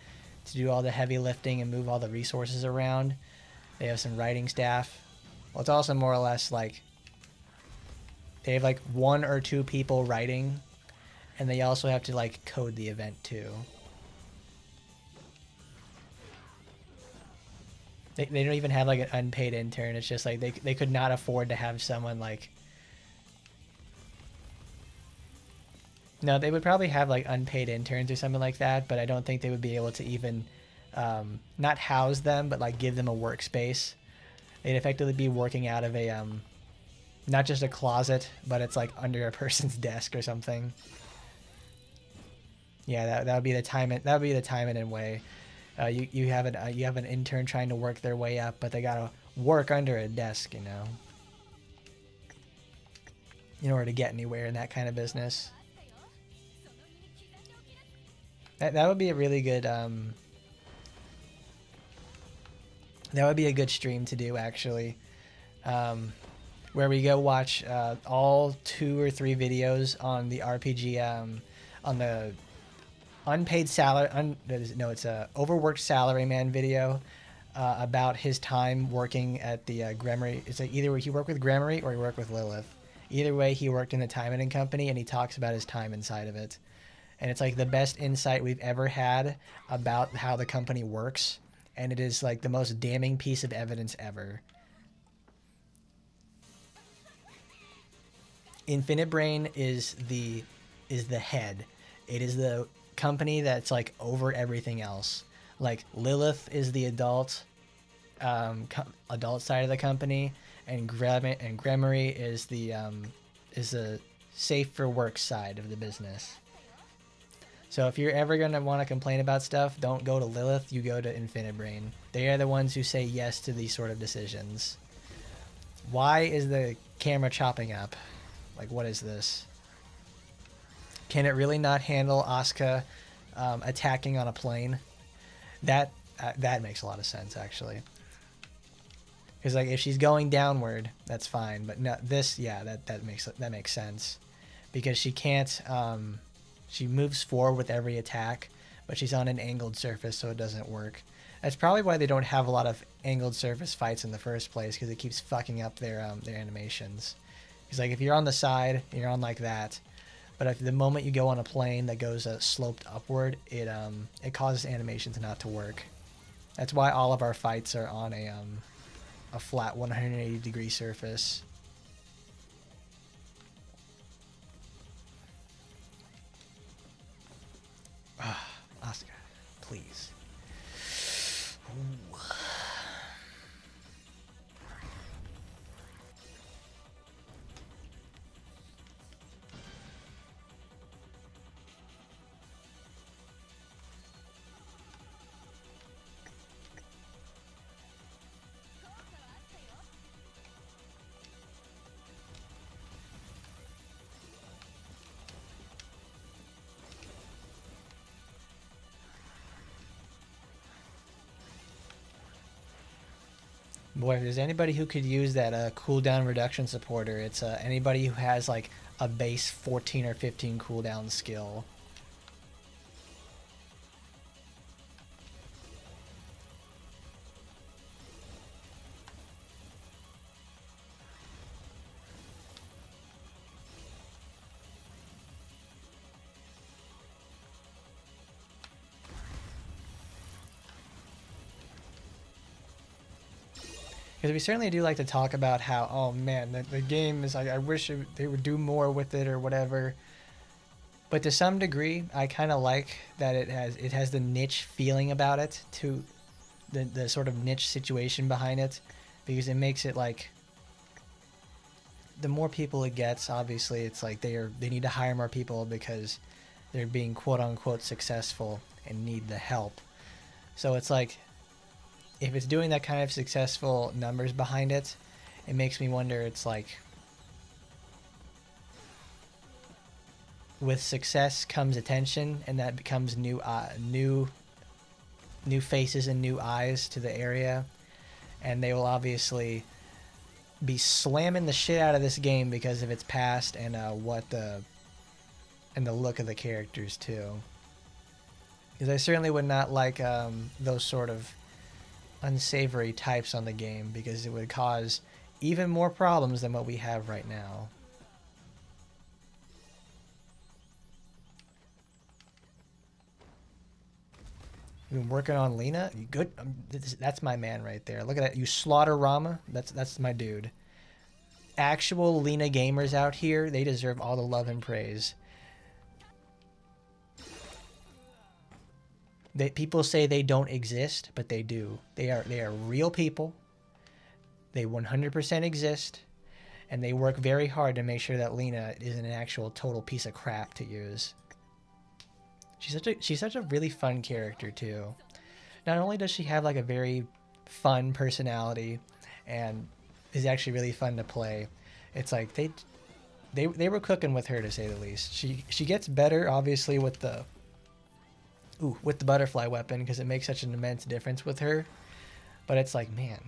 to do all the heavy lifting and move all the resources around. They have some writing staff. Well, it's also more or less like they have like 1 or 2 people writing, and they also have to like code the event too. They don't even have like an unpaid intern. It's just like they could not afford to have someone like... No, they would probably have like unpaid interns or something like that, but I don't think they would be able to even not house them, but like give them a workspace. They'd effectively be working out of a not just a closet, but it's like under a person's desk or something. Yeah, that would be the Taimanin way. You have an intern trying to work their way up, but they gotta work under a desk, you know, in order to get anywhere in that kind of business. That would be a really good that would be a good stream to do, actually, where we go watch all 2 or 3 videos on the RPG on the unpaid salary, it's a overworked salaryman video about his time working at the Gremory. It's like either he worked with Gremory or he worked with Lilith. Either way, he worked in the Taimanin company, and he talks about his time inside of it. And it's like the best insight we've ever had about how the company works, and it is like the most damning piece of evidence ever. Infinite Brain is the head. It is the company that's like over everything else. Like Lilith is the adult side of the company, and Gremory is the safe for work side of the business. So if you're ever going to want to complain about stuff, don't go to Lilith, you go to Infinite Brain. They are the ones who say yes to these sort of decisions. Why is the camera chopping up? Like, what is this? Can it really not handle Asuka attacking on a plane? That makes a lot of sense, actually. Because like if she's going downward, that's fine. But no, this, yeah, that makes sense, because she can't. She moves forward with every attack, but she's on an angled surface, so it doesn't work. That's probably why they don't have a lot of angled surface fights in the first place, because it keeps fucking up their animations. Because like if you're on the side, you're on like that. But if the moment you go on a plane that goes sloped upward, it causes animations not to work. That's why all of our fights are on a flat 180 degree surface. Asuka, please. Ooh. Boy, if there's anybody who could use that cooldown reduction supporter, it's anybody who has like a base 14 or 15 cooldown skill. Because we certainly do like to talk about how, oh man, the game is like, I wish they would do more with it or whatever. But to some degree, I kind of like that it has the niche feeling about it, to the sort of niche situation behind it, because it makes it like, the more people it gets, obviously it's like they need to hire more people because they're being quote unquote successful and need the help. So it's like, if it's doing that kind of successful numbers behind it, it makes me wonder, it's like, with success comes attention, and that becomes new faces and new eyes to the area, and they will obviously be slamming the shit out of this game because of its past and the look of the characters too. Because I certainly would not like those sort of unsavory types on the game, because it would cause even more problems than what we have right now. You've been working on Lena? You good? That's my man right there. Look at that. You slaughter Rama? That's my dude. Actual Lena gamers out here, they deserve all the love and praise. People say they don't exist, but they do. They are real people. They 100% exist, and they work very hard to make sure that Lena isn't an actual total piece of crap to use. She's such a really fun character too. Not only does she have like a very fun personality and is actually really fun to play, it's like they were cooking with her, to say the least. She gets better obviously with the butterfly weapon, because it makes such an immense difference with her. But it's like, man,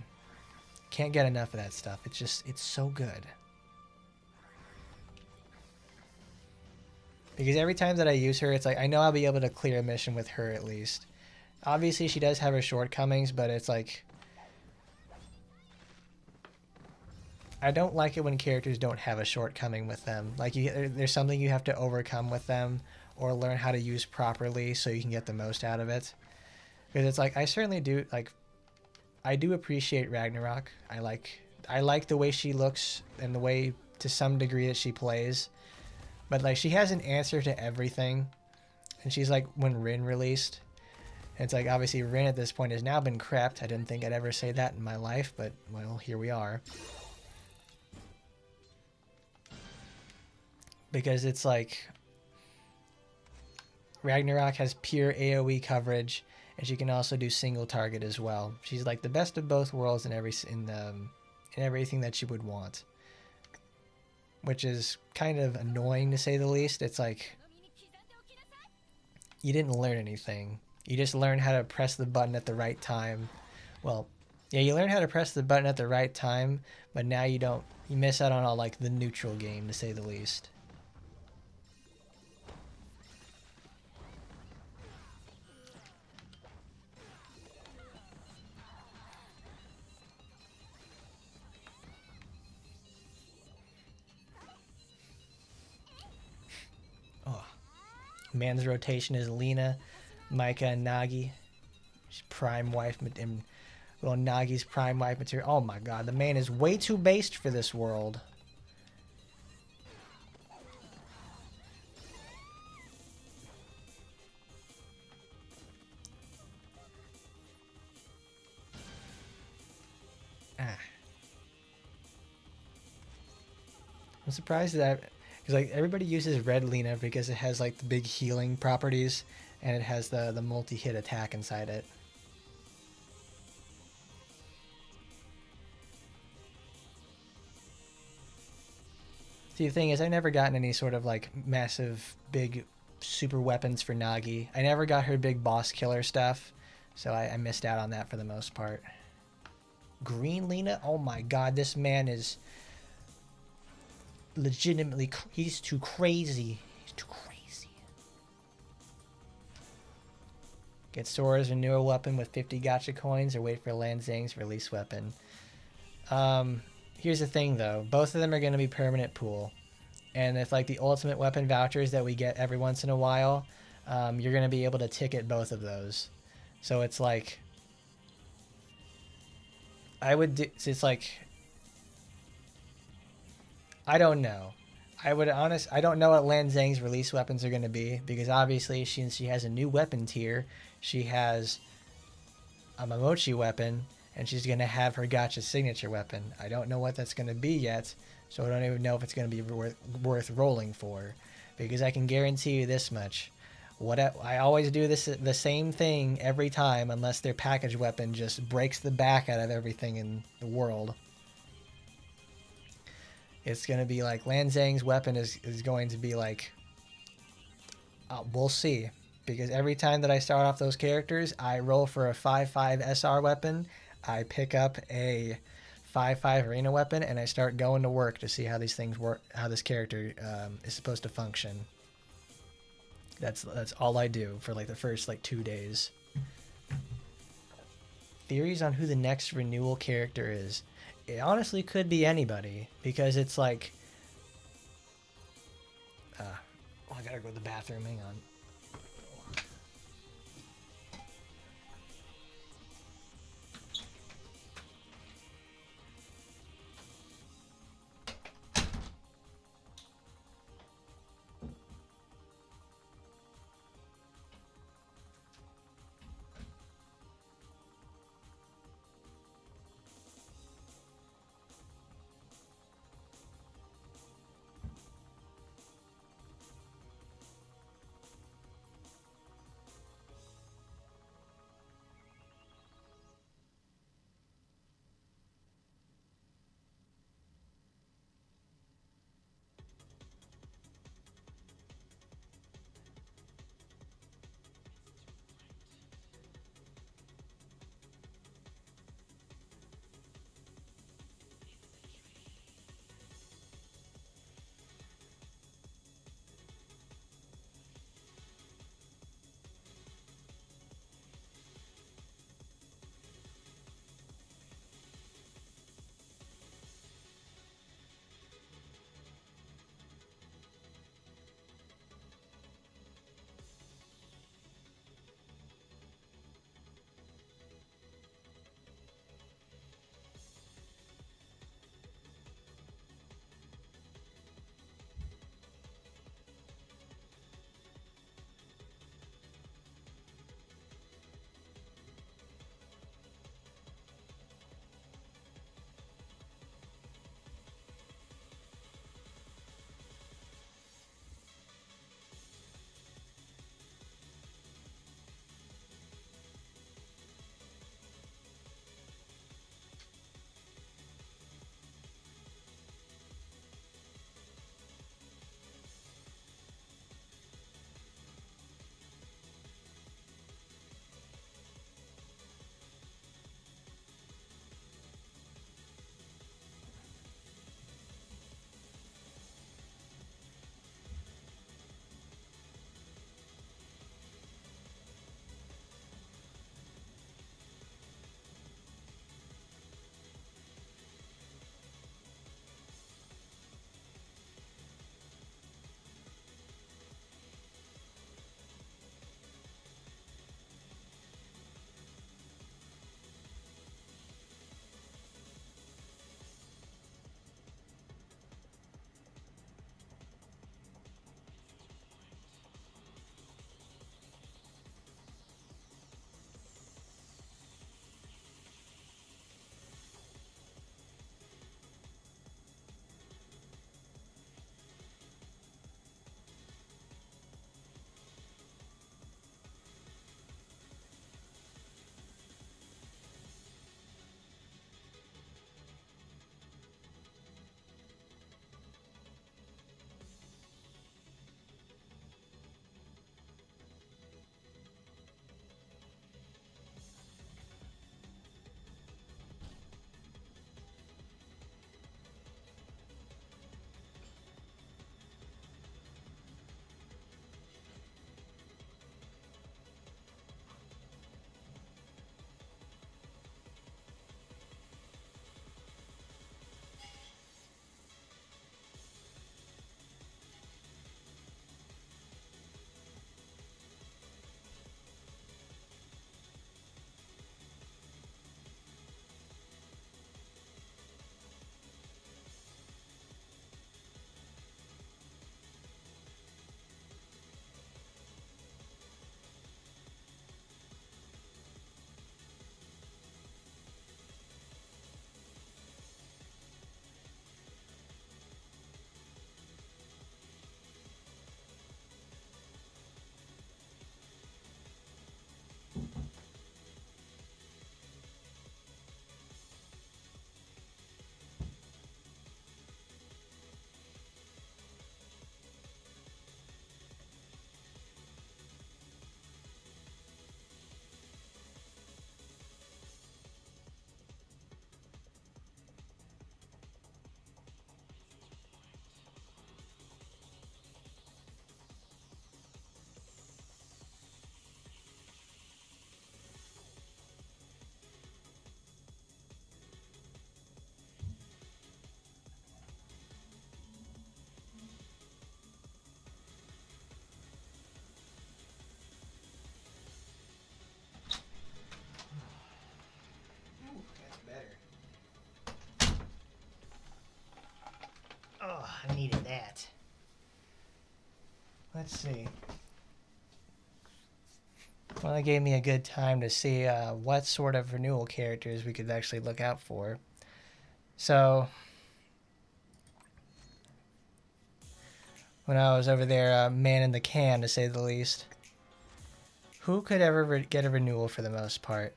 can't get enough of that stuff. It's so good. Because every time that I use her, it's like, I know I'll be able to clear a mission with her at least. Obviously, she does have her shortcomings, but it's like, I don't like it when characters don't have a shortcoming with them. Like, there's something you have to overcome with them, or learn how to use properly so you can get the most out of it. Because it's like, I certainly do, like, I do appreciate Ragnarok. I like the way she looks and the way, to some degree, that she plays. But like, she has an answer to everything. And she's like, when Rin released, and it's like, obviously Rin at this point has now been crept. I didn't think I'd ever say that in my life, but well, here we are. Because it's like, Ragnarok has pure AoE coverage, and she can also do single target as well. She's like the best of both worlds in everything that you would want. Which is kind of annoying, to say the least. It's like, you didn't learn anything. You just learned how to press the button at the right time. Well, yeah, you learn how to press the button at the right time, but now you miss out on all like the neutral game, to say the least. Man's rotation is Lena, Micah, and Nagi. She's prime wife, and well, Nagi's prime wife material. Oh my god, the man is way too based for this world. I'm surprised that, because like everybody uses red Lena because it has like the big healing properties, and it has the multi-hit attack inside it. See, the thing is, I never gotten any sort of like massive big super weapons for Nagi. I never got her big boss killer stuff, so I missed out on that for the most part. Green Lena? Oh my god, this man is legitimately, he's too crazy. He's too crazy. Get Sora's renewal weapon with 50 gacha coins, or wait for Lan Xiang's release weapon. Here's the thing though, both of them are going to be permanent pool, and if like the ultimate weapon vouchers that we get every once in a while, you're going to be able to ticket both of those. So it's like, it's like, I don't know. I don't know what Lan Xiang's release weapons are going to be, because obviously she has a new weapon tier. She has a Momochi weapon, and she's going to have her gacha signature weapon. I don't know what that's going to be yet, so I don't even know if it's going to be worth rolling for, because I can guarantee you this much. I always do the same thing every time, unless their package weapon just breaks the back out of everything in the world. It's going to be like Lan Xiang's weapon is going to be like We'll see. Because every time that I start off those characters, I roll for a 5/5 SR weapon. I pick up a 5/5 arena weapon, and I start going to work to see how these things work, how this character is supposed to function. That's all I do for like the first like 2 days. Theories on who the next renewal character is. It honestly could be anybody because it's like. I gotta go to the bathroom. Hang on. I needed that. Let's see. Well, it gave me a good time to see what sort of renewal characters we could actually look out for. So, when I was over there manning the can, to say the least, who could ever get a renewal for the most part?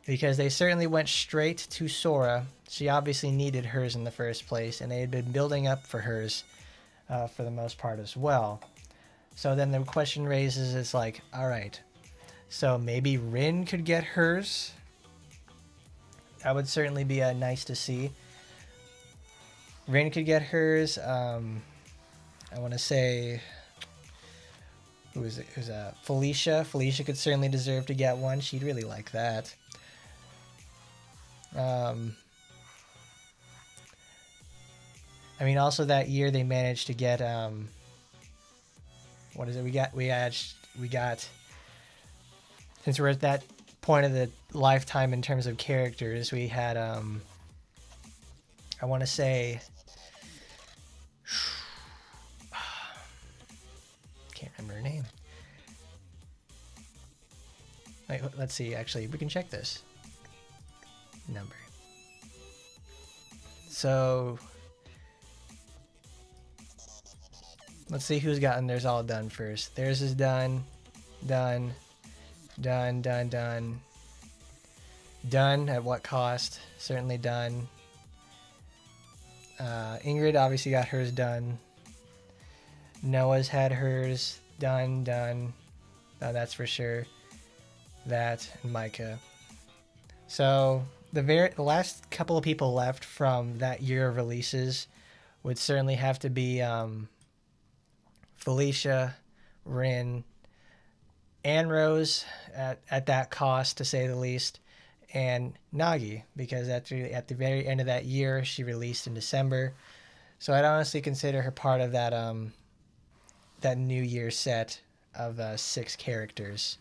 Because they certainly went straight to Sora. She obviously needed hers in the first place, and they had been building up for hers for the most part as well. So then the question raises is like, all right, so maybe Rin could get hers. That would certainly be nice to see. Rin could get hers. I want to say, who is it? Who's Felicia? Felicia could certainly deserve to get one. She'd really like that. I mean, also that year they managed to get what is it? We got. Since we're at that point of the lifetime in terms of characters, we had I want to say, can't remember her name. Wait, let's see. Actually, we can check this number. So let's see who's gotten theirs all done first. Theirs is done. Done. Done at what cost? Certainly done. Ingrid obviously got hers done. Noah's had hers done. That's for sure. That and Micah. So the last couple of people left from that year of releases would certainly have to be Felicia, Rin, and Rose at that cost, to say the least, and Nagi, because at the very end of that year she released in December. So I'd honestly consider her part of that that New Year set of 6 characters.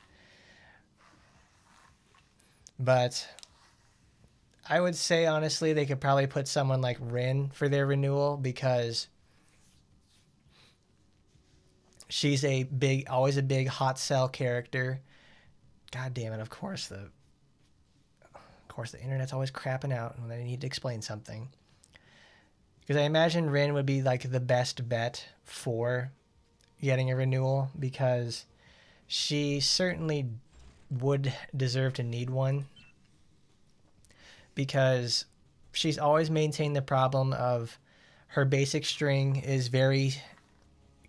But I would say honestly they could probably put someone like Rin for their renewal, because she's always a big hot sell character. God damn it! Of course the internet's always crapping out when they need to explain something. Because I imagine Rin would be like the best bet for getting a renewal, because she certainly would deserve to need one. Because she's always maintained the problem of her basic string is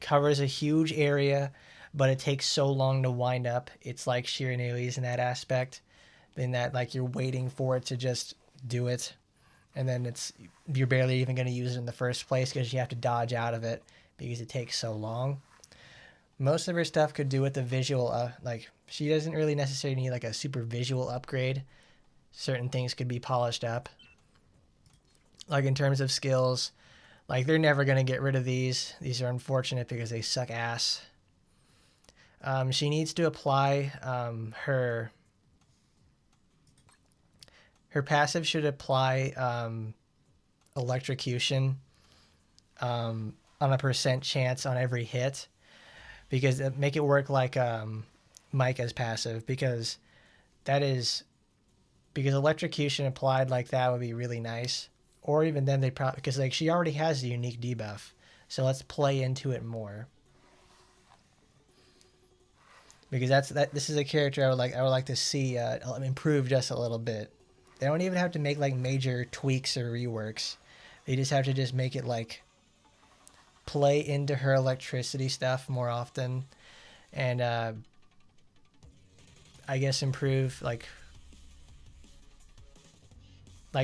covers a huge area, but it takes so long to wind up. It's like Shiranui in that aspect, in that like you're waiting for it to just do it, and then you're barely even going to use it in the first place because you have to dodge out of it because it takes so long. Most of her stuff could do with the visual, like she doesn't really necessarily need like a super visual upgrade. Certain things could be polished up, like in terms of skills. Like, they're never going to get rid of these. These are unfortunate because they suck ass. She needs to apply her passive should apply electrocution on a % chance on every hit, because make it work like Micah's passive, because electrocution applied like that would be really nice. Or even then they probably, because like she already has a unique debuff, so let's play into it more. Because this is a character I would like to see improve just a little bit. They don't even have to make like major tweaks or reworks. They just have to just make it like play into her electricity stuff more often, and I guess improve like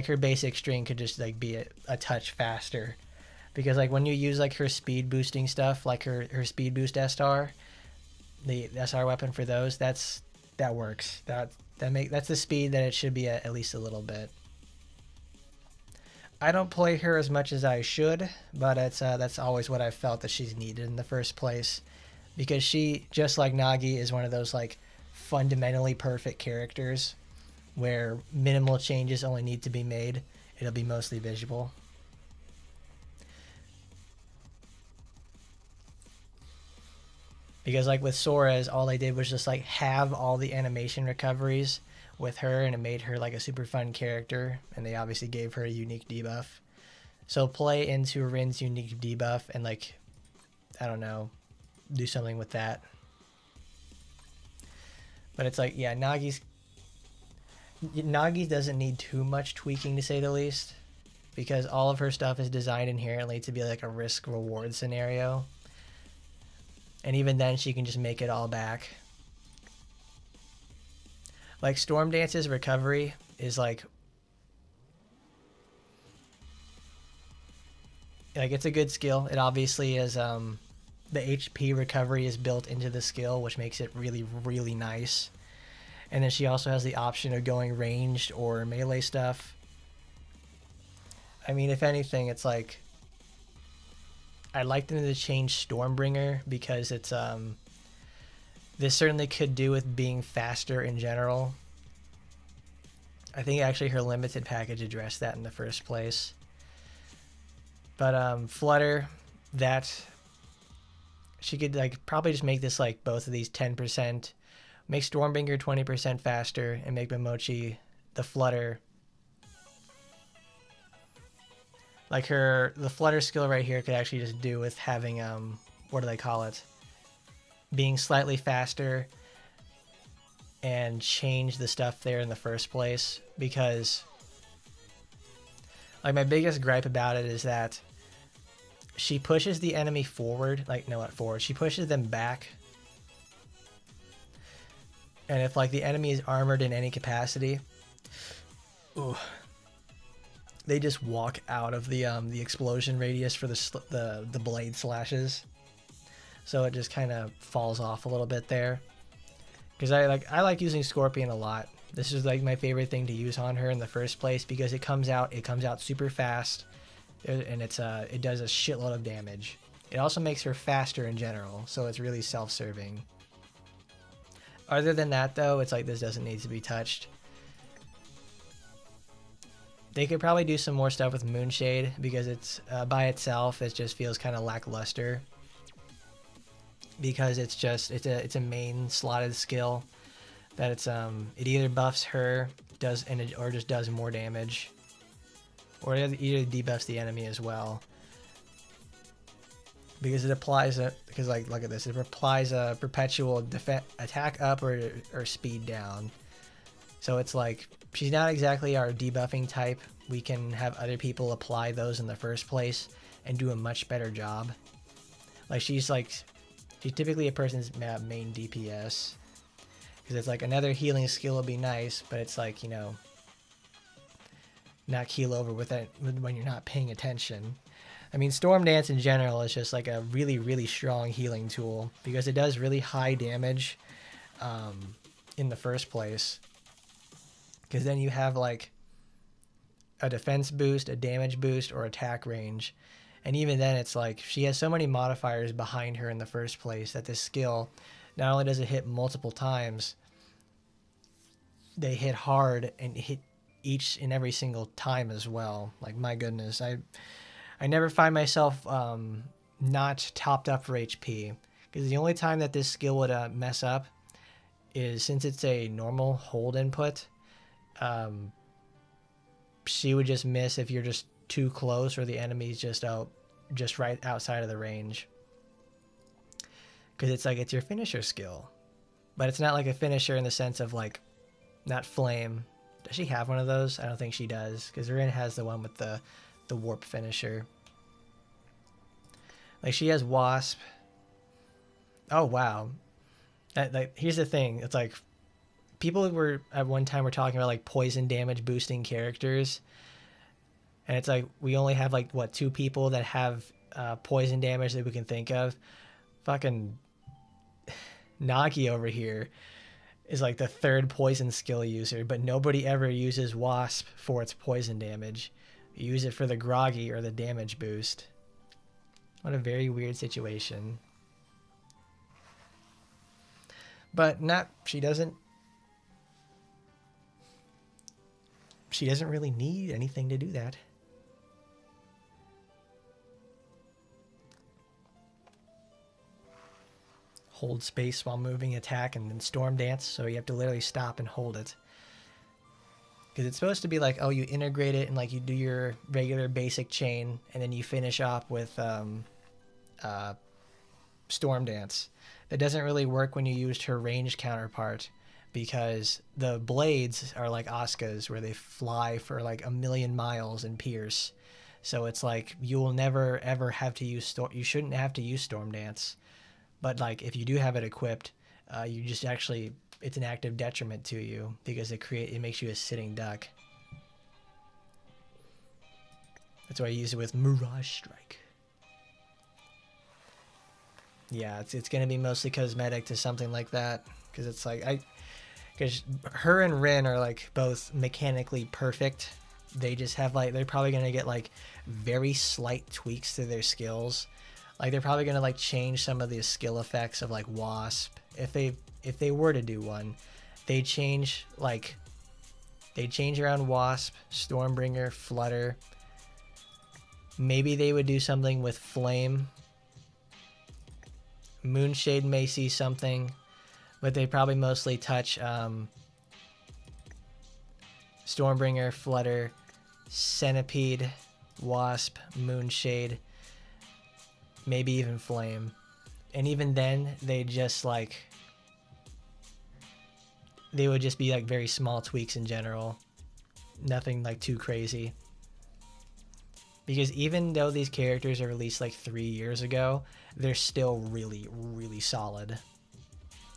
her basic string could just like be a touch faster, because like when you use like her speed boosting stuff, like her speed boost SR, the SR weapon for those, that works. That's the speed that it should be at least a little bit. I don't play her as much as I should, but that's always what I felt that she's needed in the first place, because she, just like Nagi, is one of those like fundamentally perfect characters where minimal changes only need to be made. It'll be mostly visual. Because like with Sora's, all they did was just like have all the animation recoveries with her, and it made her like a super fun character, and they obviously gave her a unique debuff. So play into Rin's unique debuff and like, I don't know, do something with that. But it's like, yeah, Nagi doesn't need too much tweaking, to say the least, because all of her stuff is designed inherently to be like a risk reward scenario. And even then she can just make it all back. Like Storm Dance's recovery is like it's a good skill. It obviously is the HP recovery is built into the skill, which makes it really, really nice. And then she also has the option of going ranged or melee stuff. I mean, if anything, it's like I'd like them to change Stormbringer, because it's this certainly could do with being faster in general. I think actually her limited package addressed that in the first place. But Flutter, that she could like probably just make this like both of these 10%, make Stormbringer 20% faster, and make Momochi the Flutter. Like the Flutter skill right here could actually just do with having what do they call it? Being slightly faster, and change the stuff there in the first place. Because like my biggest gripe about it is that she pushes the enemy forward, like no, not forward. She pushes them back. And if like the enemy is armored in any capacity, ooh, they just walk out of the explosion radius for the blade slashes. So it just kind of falls off a little bit there. Because I like using Scorpion a lot. This is like my favorite thing to use on her in the first place, because it comes out super fast, and it does a shitload of damage. It also makes her faster in general, so it's really self-serving. Other than that though, it's like this doesn't need to be touched. They could probably do some more stuff with Moonshade, because it's by itself it just feels kind of lackluster. Because it's a main slotted skill that it either buffs her or just does more damage, or it either debuffs the enemy as well. Because it applies because like look at this, it applies a perpetual attack up or speed down. So it's like she's not exactly our debuffing type. We can have other people apply those in the first place and do a much better job. Like she's typically a person's main DPS, because it's like another healing skill would be nice, but it's like, you know, not keel over with it when you're not paying attention. I mean, Storm Dance in general is just like a really, really strong healing tool, because it does really high damage in the first place. Because then you have like a defense boost, a damage boost, or attack range. And even then, it's like she has so many modifiers behind her in the first place that this skill, not only does it hit multiple times, they hit hard and hit each and every single time as well. Like, my goodness, I never find myself not topped up for HP, because the only time that this skill would mess up is since it's a normal hold input. She would just miss if you're just too close, or the enemy's just right outside of the range, because it's your finisher skill. But it's not like a finisher in the sense of like, not flame. Does she have one of those? I don't think she does, because Rin has the one with the warp finisher. Like, she has Wasp. Oh wow. Here's the thing, it's like people were at one time were talking about like poison damage boosting characters. And it's like, we only have like, what, 2 people that have poison damage that we can think of. Fucking Nagi over here is like the 3rd poison skill user, but nobody ever uses Wasp for its poison damage. You use it for the groggy or the damage boost. What a very weird situation. But she doesn't really need anything to do that. hold space while moving attack, and then Storm Dance, so you have to literally stop and hold it. Because it's supposed to be like, oh, you integrate it and like you do your regular basic chain, and then you finish off with Storm Dance. That doesn't really work when you used her ranged counterpart, because the blades are like Asuka's, where they fly for like 1,000,000 miles and pierce. So it's like you will never ever have to use you shouldn't have to use Storm Dance, but like if you do have it equipped, you just actually, it's an active detriment to you because it makes you a sitting duck. That's why I use it with Mirage Strike. Yeah, it's gonna be mostly cosmetic to something like that, because it's like because her and Rin are like both mechanically perfect. They just have like, they're probably gonna get like very slight tweaks to their skills. Like they're probably gonna like change some of the skill effects of like Wasp. If they were to do one, they change around Wasp, Stormbringer, Flutter. Maybe they would do something with Flame. Moonshade may see something, but they probably mostly touch Stormbringer, Flutter, Centipede, Wasp, Moonshade, maybe even Flame. And even then, they would just be like very small tweaks in general. Nothing like too crazy. Because even though these characters are released like 3 years ago, they're still really, really solid.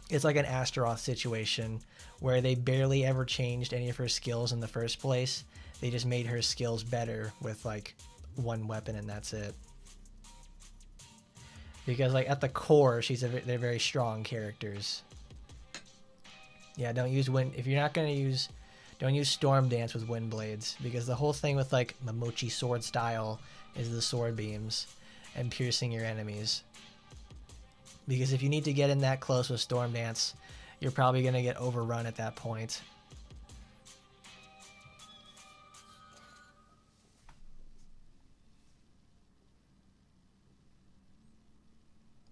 It's like an Astaroth situation where they barely ever changed any of her skills in the first place. They just made her skills better with like one weapon, and that's it. Because like at the core, they're very strong characters. Yeah, don't use if you're not gonna use, don't use Storm Dance with Wind Blades, because the whole thing with like Momochi sword style is the sword beams and piercing your enemies. Because if you need to get in that close with Storm Dance, you're probably gonna get overrun at that point.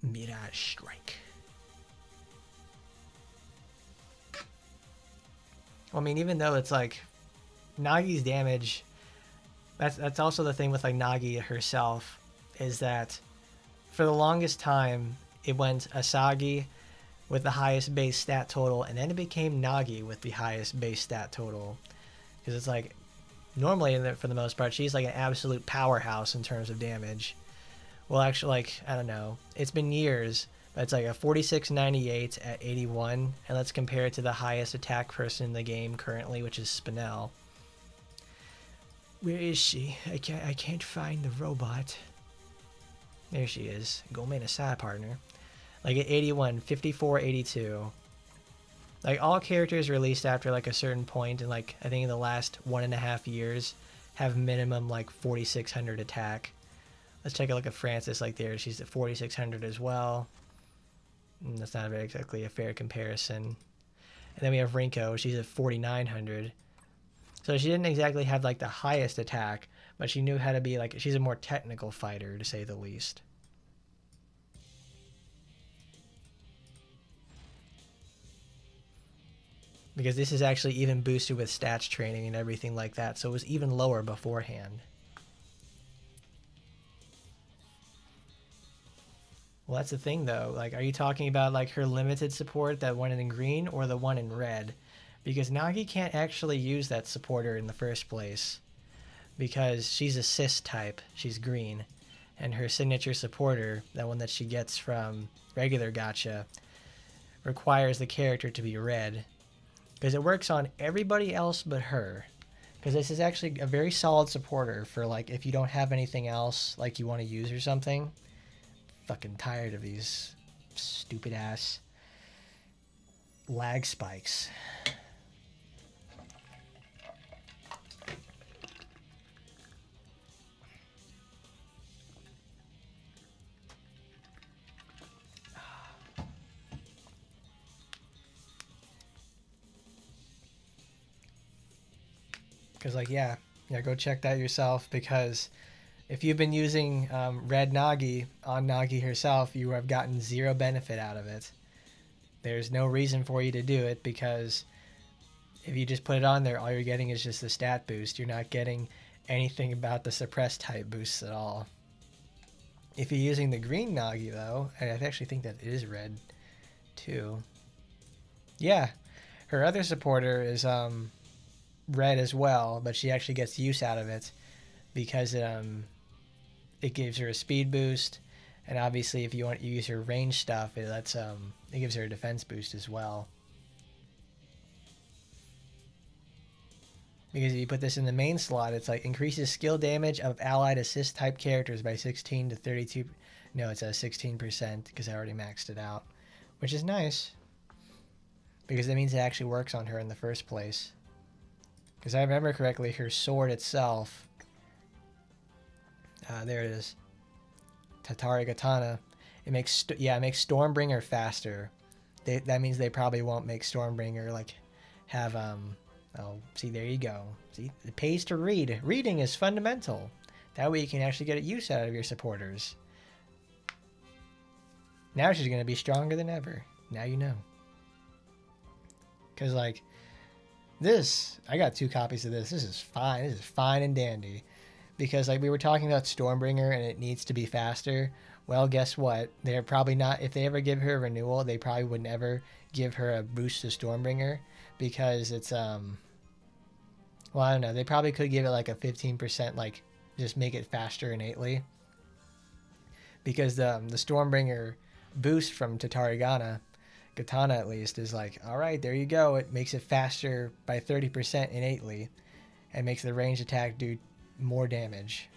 Mirage Strike. Well, I mean, even though it's like Nagi's damage, that's also the thing with like Nagi herself, is that for the longest time it went Asagi with the highest base stat total, and then it became Nagi with the highest base stat total. Because it's like, normally for the most part, she's like an absolute powerhouse in terms of damage. Well, actually, like, I don't know, it's been years, but it's like a 4698 at 81, and let's compare it to the highest attack person in the game currently, which is Spinel. Where is she? I can't find the robot. There she is. Gomen Asai partner. Like at 81, 54, 82. Like all characters released after like a certain point, and like I think in the last 1.5 years, have minimum like 4600 attack. Let's take a look at Francis. Like there, she's at 4600 as well. And that's not exactly a fair comparison. And then we have Rinko. She's at 4900. So she didn't exactly have like the highest attack, but she knew how to be like, she's a more technical fighter to say the least. Because this is actually even boosted with stats training and everything like that, so it was even lower beforehand. Well, that's the thing though, like, are you talking about like her limited support, that one in green, or the one in red? Because Nagi can't actually use that supporter in the first place, because she's a cis type, she's green, and her signature supporter, that one that she gets from regular gacha, requires the character to be red, because it works on everybody else but her. Because this is actually a very solid supporter for like if you don't have anything else like you want to use or something. Fucking tired of these stupid ass lag spikes. Because like, yeah, go check that yourself, because If you've been using red Nagi on Nagi herself, you have gotten zero benefit out of it. There's no reason for you to do it, because if you just put it on there, all you're getting is just the stat boost. You're not getting anything about the suppressed type boosts at all. If you're using the green Nagi, though, and I actually think that it is red too. Yeah, her other supporter is red as well, but she actually gets use out of it because it gives her a speed boost, and obviously if you want to use her range stuff, it gives her a defense boost as well. Because if you put this in the main slot, it's like increases skill damage of allied assist type characters by 16 to 32. No, it's a 16% because I already maxed it out, which is nice because that means it actually works on her in the first place. Because I remember correctly, her sword itself, there it is, Tatari Katana, it makes Stormbringer faster. That means they probably won't make Stormbringer like have oh, see, there you go. See, it pays to read. Reading is fundamental. That way you can actually get a use out of your supporters. Now she's going to be stronger than ever. Now you know. Because, like, this, I got 2 copies of this. This is fine. This is fine and dandy. Because, like, we were talking about Stormbringer and it needs to be faster. Well, guess what? They're probably not, if they ever give her a renewal, they probably would never give her a boost to Stormbringer. Because it's, well, I don't know. They probably could give it like a 15%, like, just make it faster innately. Because the Stormbringer boost from Tatari Katana at least, is like, alright, there you go. It makes it faster by 30% innately. And makes the range attack do more damage.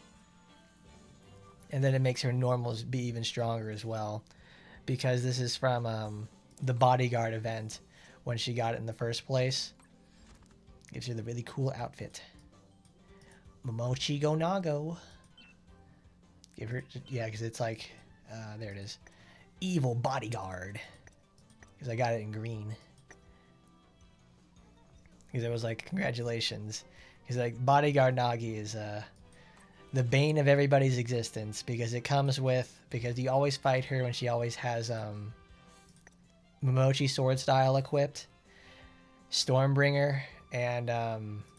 And then it makes her normals be even stronger as well. Because this is from the Bodyguard event when she got it in the first place. Gives her the really cool outfit. Momochi go Nago. Give her, yeah, because it's like, there it is. Evil Bodyguard. Because I got it in green. Because it was like, congratulations. Because like, Bodyguard Nagi is the bane of everybody's existence. Because it comes with, because you always fight her when she always has Momochi sword style equipped. Stormbringer. And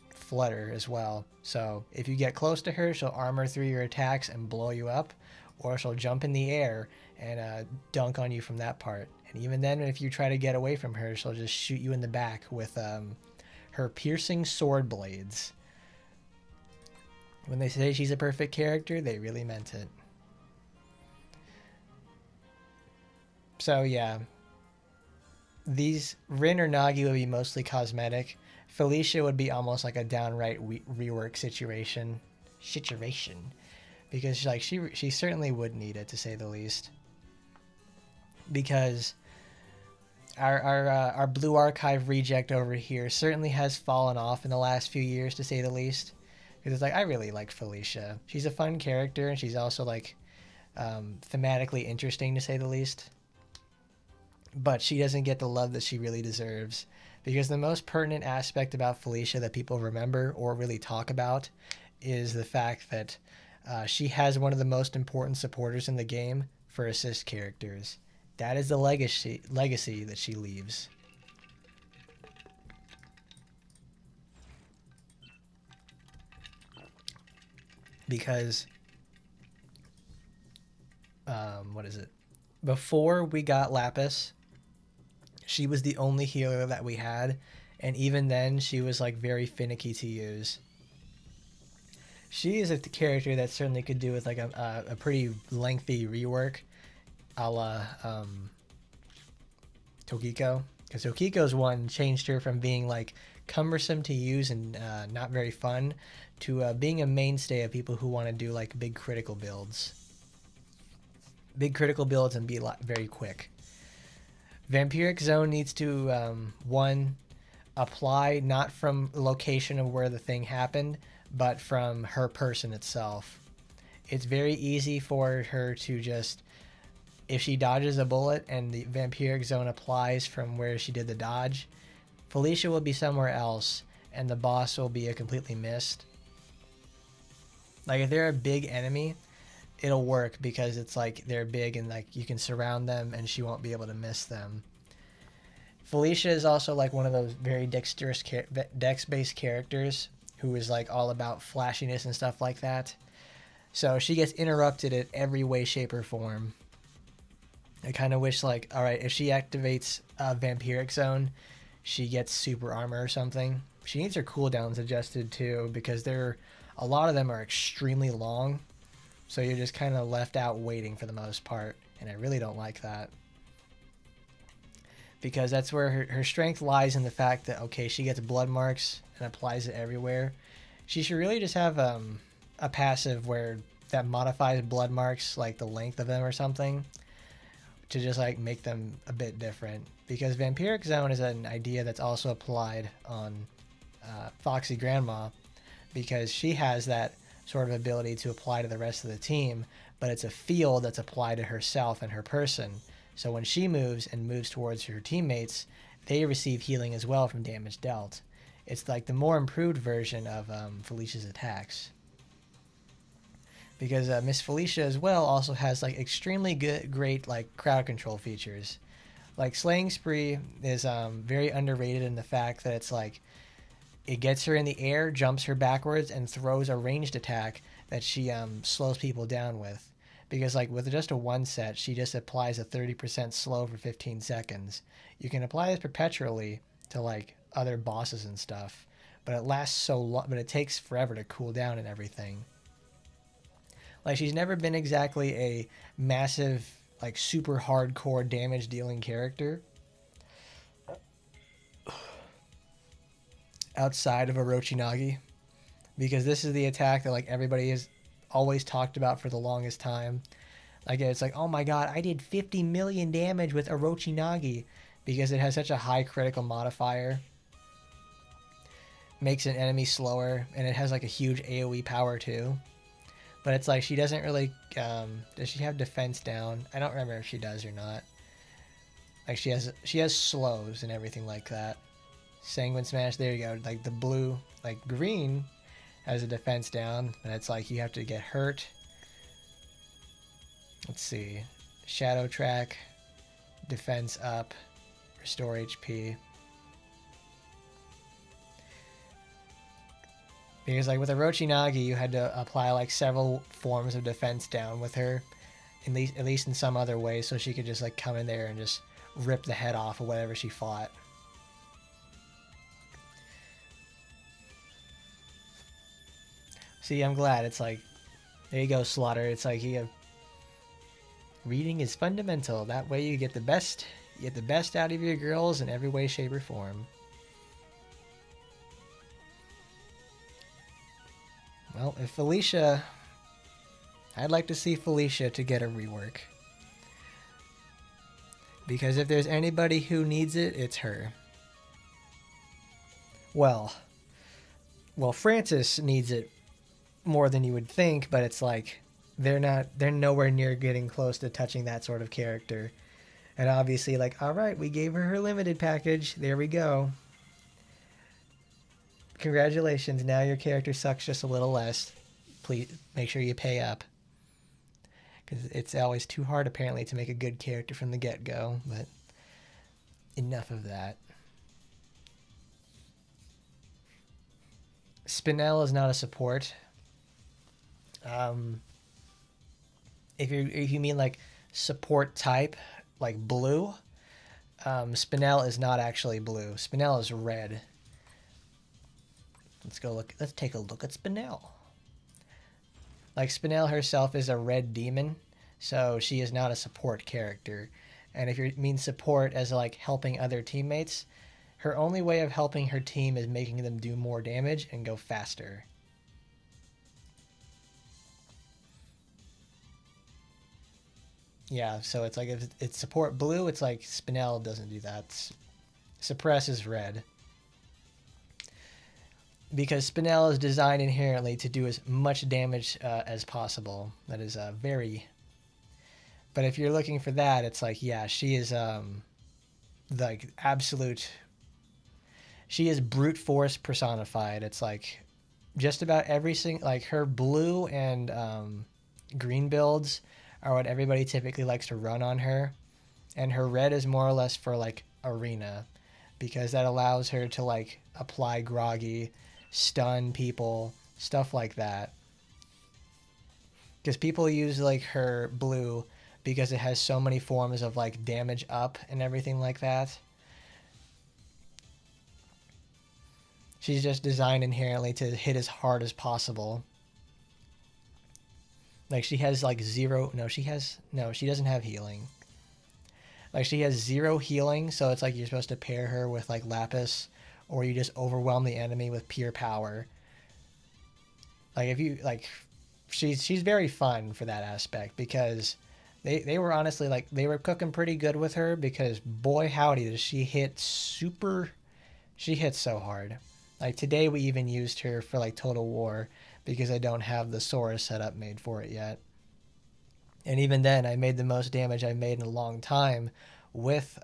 Flutter as well. So if you get close to her, she'll armor through your attacks and blow you up, or she'll jump in the air and dunk on you from that part. And even then, if you try to get away from her, she'll just shoot you in the back with her piercing sword blades. When they say she's a perfect character, they really meant it. So yeah, these Rin or Nagi would be mostly cosmetic. Felicia would be almost like a downright rework situation, because like she certainly would need it, to say the least. Because our Blue Archive reject over here certainly has fallen off in the last few years, to say the least. Because it's like, I really like Felicia. She's a fun character, and she's also like thematically interesting, to say the least. But she doesn't get the love that she really deserves. Because the most pertinent aspect about Felicia that people remember or really talk about is the fact that she has one of the most important supporters in the game for assist characters. That is the legacy that she leaves. Because, what is it? Before we got Lapis, she was the only healer that we had, and even then she was like very finicky to use. She is a character that certainly could do with like a pretty lengthy rework, a la Tokiko, because Tokiko's one changed her from being like cumbersome to use and not very fun to being a mainstay of people who want to do like big critical builds and be very quick. Vampiric Zone needs to, one, apply not from the location of where the thing happened, but from her person itself. It's very easy for her to just, if she dodges a bullet and the Vampiric Zone applies from where she did the dodge, Felicia will be somewhere else, and the boss will be a completely missed. Like if they're a big enemy, it'll work because it's like they're big and like you can surround them and she won't be able to miss them. Felicia is also like one of those very dexterous dex-based characters who is like all about flashiness and stuff like that. So she gets interrupted in every way, shape, or form. I kind of wish like, all right, if she activates a vampiric zone, she gets super armor or something. She needs her cooldowns adjusted too because a lot of them are extremely long. So you're just kind of left out waiting for the most part. And I really don't like that. Because that's where her strength lies in the fact that, okay, she gets blood marks and applies it everywhere. She should really just have a passive where that modifies blood marks, like the length of them or something, to just like make them a bit different. Because Vampiric Zone is an idea that's also applied on Foxy Grandma, because she has that sort of ability to apply to the rest of the team, but it's a field that's applied to herself and her person. So when she moves towards her teammates, they receive healing as well from damage dealt. It's like the more improved version of Felicia's attacks. Because Miss Felicia as well also has like extremely great like crowd control features. Like Slaying Spree is very underrated in the fact that it's like it gets her in the air, jumps her backwards, and throws a ranged attack that she slows people down with. Because like with just a one set, she just applies a 30% slow for 15 seconds. You can apply this perpetually to like other bosses and stuff, but it lasts so long, but it takes forever to cool down and everything. Like she's never been exactly a massive, like super hardcore damage dealing character outside of Orochimaru, because this is the attack that like everybody has always talked about for the longest time. Like it's like, oh my god, I did 50 million damage with Orochimaru, because it has such a high critical modifier, makes an enemy slower, and it has like a huge AoE power too. But it's like she doesn't really does she have defense down? I don't remember if she does or not. Like she has slows and everything like that. Sanguine Smash, there you go. Like the blue, like green has a defense down, and it's like you have to get hurt. Let's see. Shadow Track, defense up, restore HP. Because like with Orochimaru, you had to apply like several forms of defense down with her, at least in some other way, so she could just like come in there and just rip the head off of whatever she fought. See, I'm glad. It's like, there you go, Slaughter. It's like reading is fundamental. That way you get the best out of your girls in every way, shape, or form. Well, if Felicia, I'd like to see Felicia to get a rework. Because if there's anybody who needs it, it's her. Well, Francis needs it more than you would think, but it's like they're nowhere near getting close to touching that sort of character. And obviously, like, all right, we gave her limited package. There we go. Congratulations, now your character sucks just a little less. Please make sure you pay up. Because it's always too hard, apparently, to make a good character from the get-go. But enough of that. Spinel is not a support. If you mean like support type, like blue, Spinel is not actually blue. Spinel is red. Let's take a look at Spinel. Like Spinel herself is a red demon, so she is not a support character. And if you mean support as like helping other teammates, her only way of helping her team is making them do more damage and go faster. Yeah, so it's like if it's support blue, it's like Spinel doesn't do that. Suppress is red. Because Spinel is designed inherently to do as much damage as possible. That is very... But if you're looking for that, it's like, yeah, she is like absolute... She is brute force personified. It's like just about every single, like her blue and green builds are what everybody typically likes to run on her, and her red is more or less for like arena, because that allows her to like apply groggy, stun people, stuff like that. Because people use like her blue because it has so many forms of like damage up and everything like that. She's just designed inherently to hit as hard as possible. Like she has like zero, no, she doesn't have healing. Like she has 0 healing, so it's like you're supposed to pair her with like Lapis, or you just overwhelm the enemy with pure power. Like if you like, she's very fun for that aspect, because they were honestly like they were cooking pretty good with her, because boy howdy does she hit she hits so hard. Like today we even used her for like Total War because I don't have the Sora setup made for it yet. And even then I made the most damage I've made in a long time with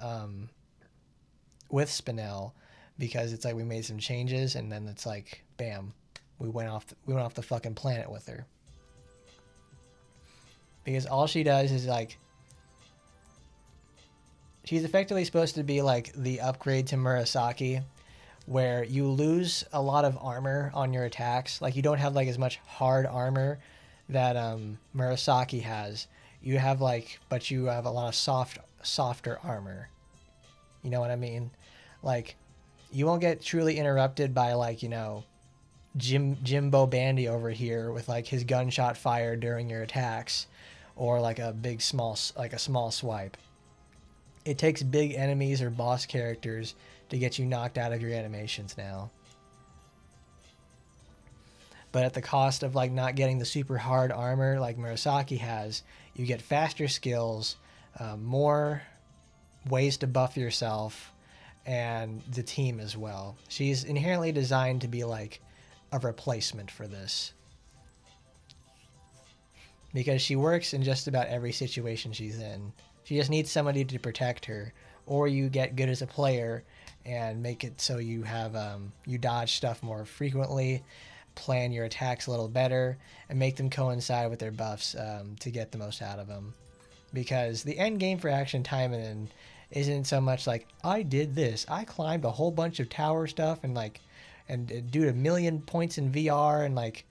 Spinel, because it's like we made some changes and then it's like bam, we went off the fucking planet with her. Because all she does is like, she's effectively supposed to be like the upgrade to Murasaki, where you lose a lot of armor on your attacks. Like you don't have like as much hard armor that Murasaki has. You have like, but you have a lot of softer armor. You know what I mean? Like you won't get truly interrupted by like, you know, Jimbo Bandy over here with like his gunshot fire during your attacks, or like a small swipe. It takes big enemies or boss characters to get you knocked out of your animations now. But at the cost of like not getting the super hard armor like Murasaki has, you get faster skills, more ways to buff yourself, and the team as well. She's inherently designed to be like a replacement for this, because she works in just about every situation she's in. She just needs somebody to protect her, or you get good as a player and make it so you have you dodge stuff more frequently, plan your attacks a little better, and make them coincide with their buffs to get the most out of them. Because the end game for Action Taimanin isn't so much like, I did this, I climbed a whole bunch of tower stuff and like, and do 1,000,000 points in VR, and like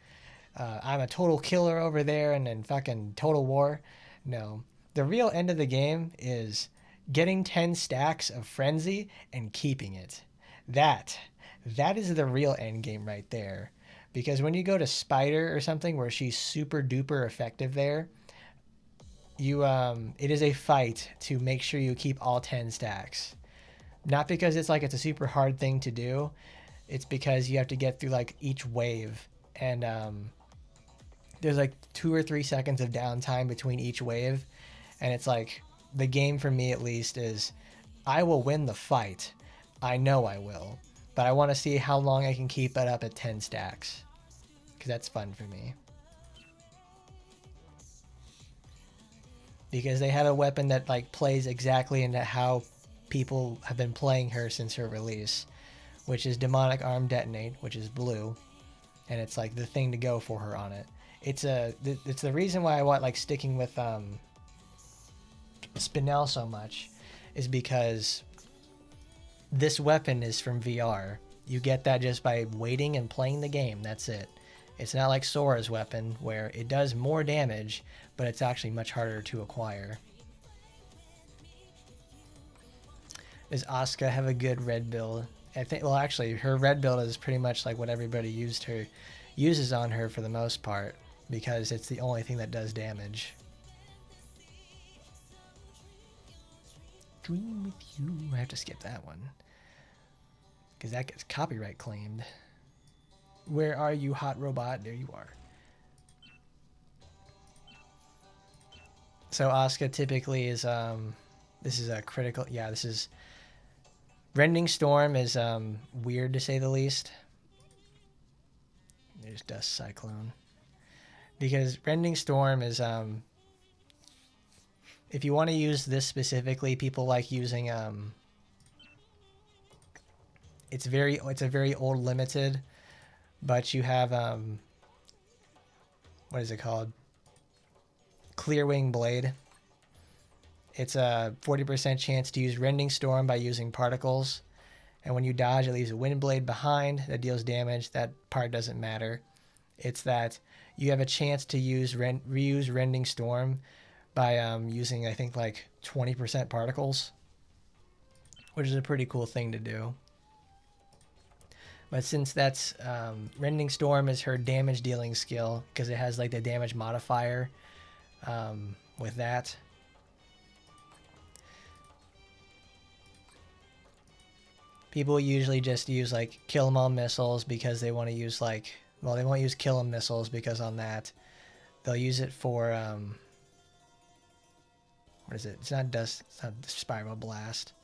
I'm a total killer over there, and then fucking Total War. No, the real end of the game is getting 10 stacks of Frenzy and keeping it. That is the real end game right there. Because when you go to Spider or something where she's super duper effective there, you it is a fight to make sure you keep all 10 stacks. Not because it's like it's a super hard thing to do. It's because you have to get through like each wave, and there's like 2 or 3 seconds of downtime between each wave, and it's like, the game for me at least is, I will win the fight. I know I will. But I want to see how long I can keep it up at 10 stacks. Because that's fun for me. Because they have a weapon that like plays exactly into how people have been playing her since her release, which is Demonic Arm Detonate, which is blue. And it's like the thing to go for her on it. It's the reason why I want like sticking with Spinel so much, is because this weapon is from VR. You get that just by waiting and playing the game. That's it. It's not like Sora's weapon, where it does more damage, but it's actually much harder to acquire. Does Asuka have a good red build? I think, well, actually, her red build is pretty much like what everybody uses on her for the most part, because it's the only thing that does damage. Dream with you. I have to skip that one, because that gets copyright claimed. Where are you, hot robot? There you are. So Asuka typically is this is a critical, yeah, this is Rending Storm is weird to say the least. There's Dust Cyclone. Because Rending Storm is if you want to use this specifically, people like using it's a very old limited but you have what is it called? Clear Wing Blade. It's a 40% chance to use Rending Storm by using particles, and when you dodge, it leaves a Wind Blade behind that deals damage. That part doesn't matter. It's that you have a chance to reuse Rending Storm by using, I think, like 20% particles, which is a pretty cool thing to do. But since that's Rending Storm is her damage dealing skill, because it has like the damage modifier with that. People usually just use like Kill 'em all missiles because they want to use like, well, they won't use Kill 'em missiles because on that they'll use it for what is it? It's not dust. It's not Spiral Blast.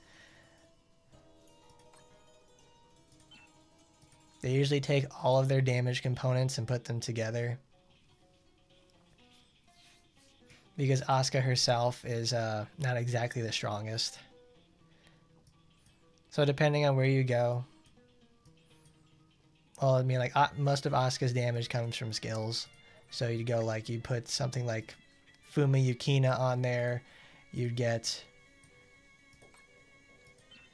They usually take all of their damage components and put them together, because Asuka herself is not exactly the strongest. So depending on where you go, well, I mean, like most of Asuka's damage comes from skills. So you go like, you put something like Fumi Yukina on there, you'd get,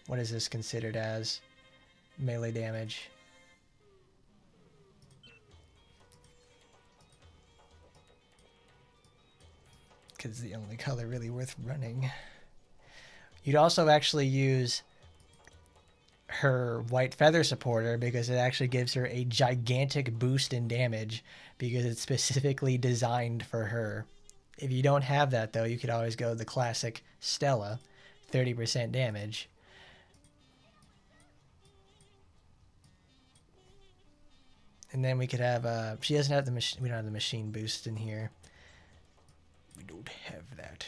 what is this considered as? Melee damage. Because it's the only color really worth running. You'd also actually use her White Feather Supporter because it actually gives her a gigantic boost in damage because it's specifically designed for her. If you don't have that though, you could always go the classic Stella, 30% damage. And then we could have, she doesn't have we don't have the machine boost in here. We don't have that.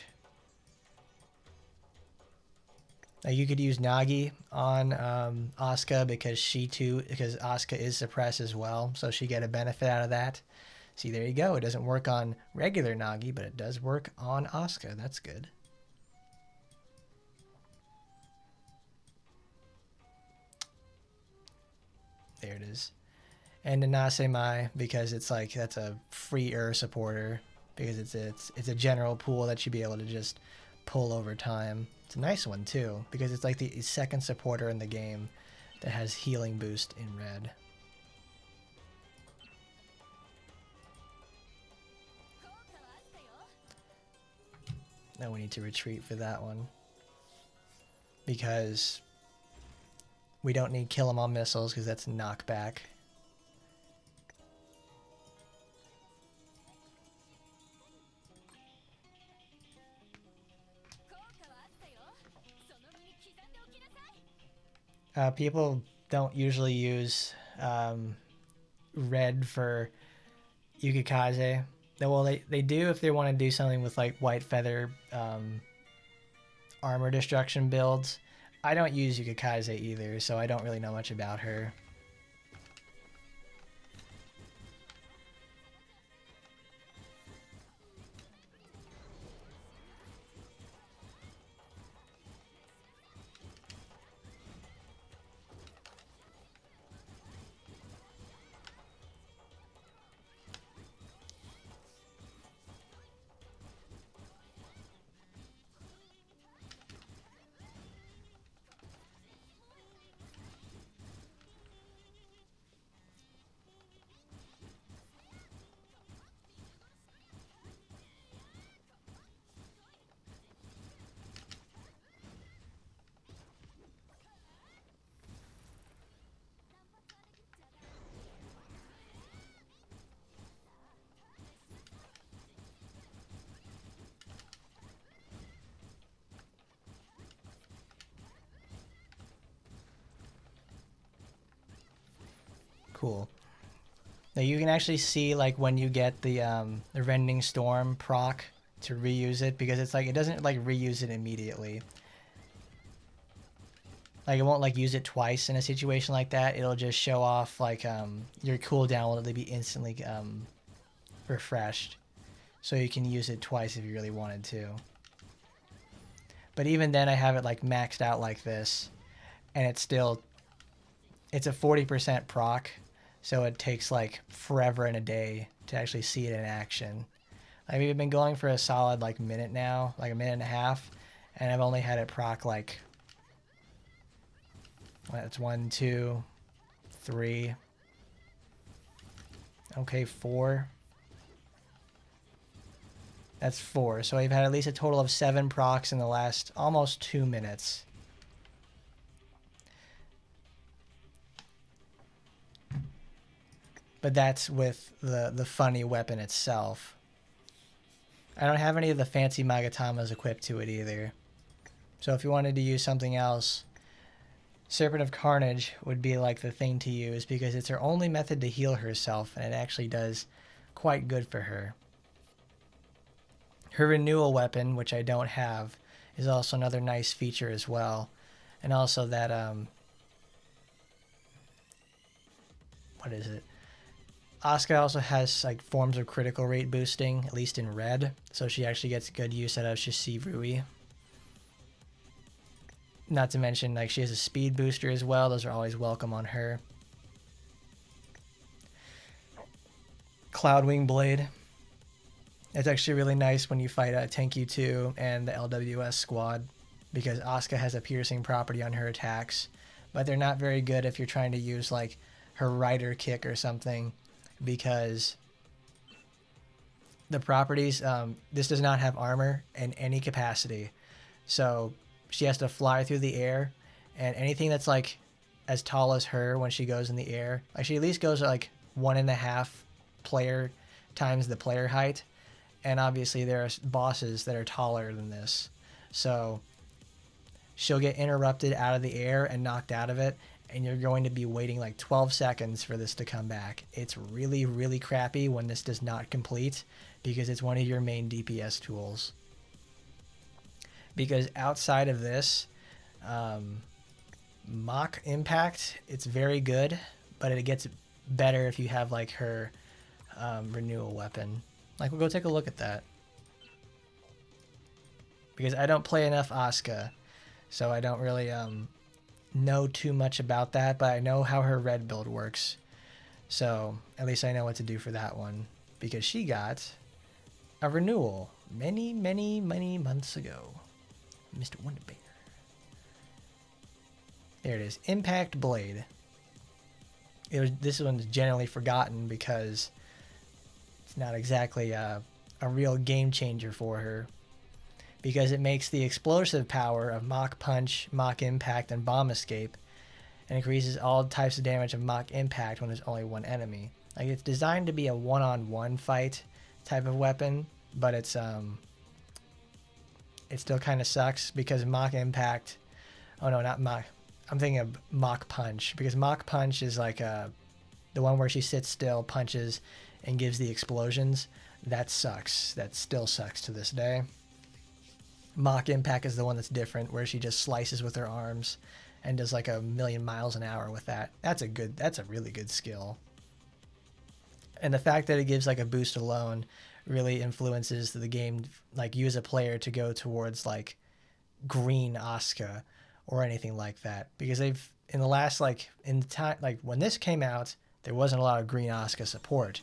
Now you could use Nagi on Asuka because Asuka is suppressed as well, so she get a benefit out of that. See, there you go. It doesn't work on regular Nagi, but it does work on Asuka. That's good. There it is. And the Nasemai, because it's like, that's a free supporter, because it's a general pool that you'd be able to just pull over time. It's a nice one too, because it's like the second supporter in the game that has healing boost in red. Now we need to retreat for that one, because we don't need Kill 'em all missiles because that's knockback. People don't usually use red for Yukikaze. Well, they do if they want to do something with like White Feather armor destruction builds. I don't use Yukikaze either, so I don't really know much about her. Cool. Now you can actually see like when you get the Rending Storm proc to reuse it, because it's like it doesn't like reuse it immediately. Like it won't like use it twice in a situation like that. It'll just show off like your cooldown will be instantly refreshed, so you can use it twice if you really wanted to. But even then, I have it like maxed out like this, and it's a 40% proc. so it takes like forever and a day to actually see it in action. Like, we've been going for a solid like minute now, like a minute and a half, and I've only had it proc like, that's 1, 2, 3, okay, 4. That's 4. So I've had at least a total of 7 procs in the last almost 2 minutes. But that's with the funny weapon itself. I don't have any of the fancy Magatamas equipped to it either. So if you wanted to use something else, Serpent of Carnage would be like the thing to use, because it's her only method to heal herself, and it actually does quite good for her. Her renewal weapon, which I don't have, is also another nice feature as well. And also that, what is it? Asuka also has like forms of critical rate boosting, at least in red, so she actually gets good use out of Shisivui. Not to mention, like, she has a speed booster as well. Those are always welcome on her. Cloudwing Blade. It's actually really nice when you fight Tenkyu 2 and the LWS squad, because Asuka has a piercing property on her attacks, but they're not very good if you're trying to use like her rider kick or something, because the properties, this does not have armor in any capacity, so she has to fly through the air, and anything that's like as tall as her when she goes in the air, like, she at least goes like 1.5 player times the player height, and obviously there are bosses that are taller than this, so she'll get interrupted out of the air and knocked out of it, and you're going to be waiting like 12 seconds for this to come back. It's really, really crappy when this does not complete, because it's one of your main DPS tools. Because outside of this, Mach Impact, it's very good, but it gets better if you have like her renewal weapon. Like, we'll go take a look at that. Because I don't play enough Asuka, so I don't really know too much about that, but I know how her red build works. So at least I know what to do for that one, because she got a renewal many, many, many months ago. Mr. Wonderbear. There it is. Impact Blade. This one's generally forgotten because it's not exactly a real game changer for her, because it makes the explosive power of Mach Punch, Mach Impact, and Bomb Escape, and increases all types of damage of Mach Impact when there's only one enemy. Like, it's designed to be a one-on-one fight type of weapon, but it still kind of sucks, because Mach Impact, oh no, not Mach, I'm thinking of Mach Punch, because Mach Punch is like the one where she sits still, punches, and gives the explosions. That sucks. That still sucks to this day. Mach Impact is the one that's different, where she just slices with her arms and does like 1,000,000 miles an hour with that. That's a really good skill. And the fact that it gives like a boost alone really influences the game, like, you as a player to go towards like green Asuka or anything like that, because they've, in the last, like, in time, like when this came out, there wasn't a lot of green Asuka support,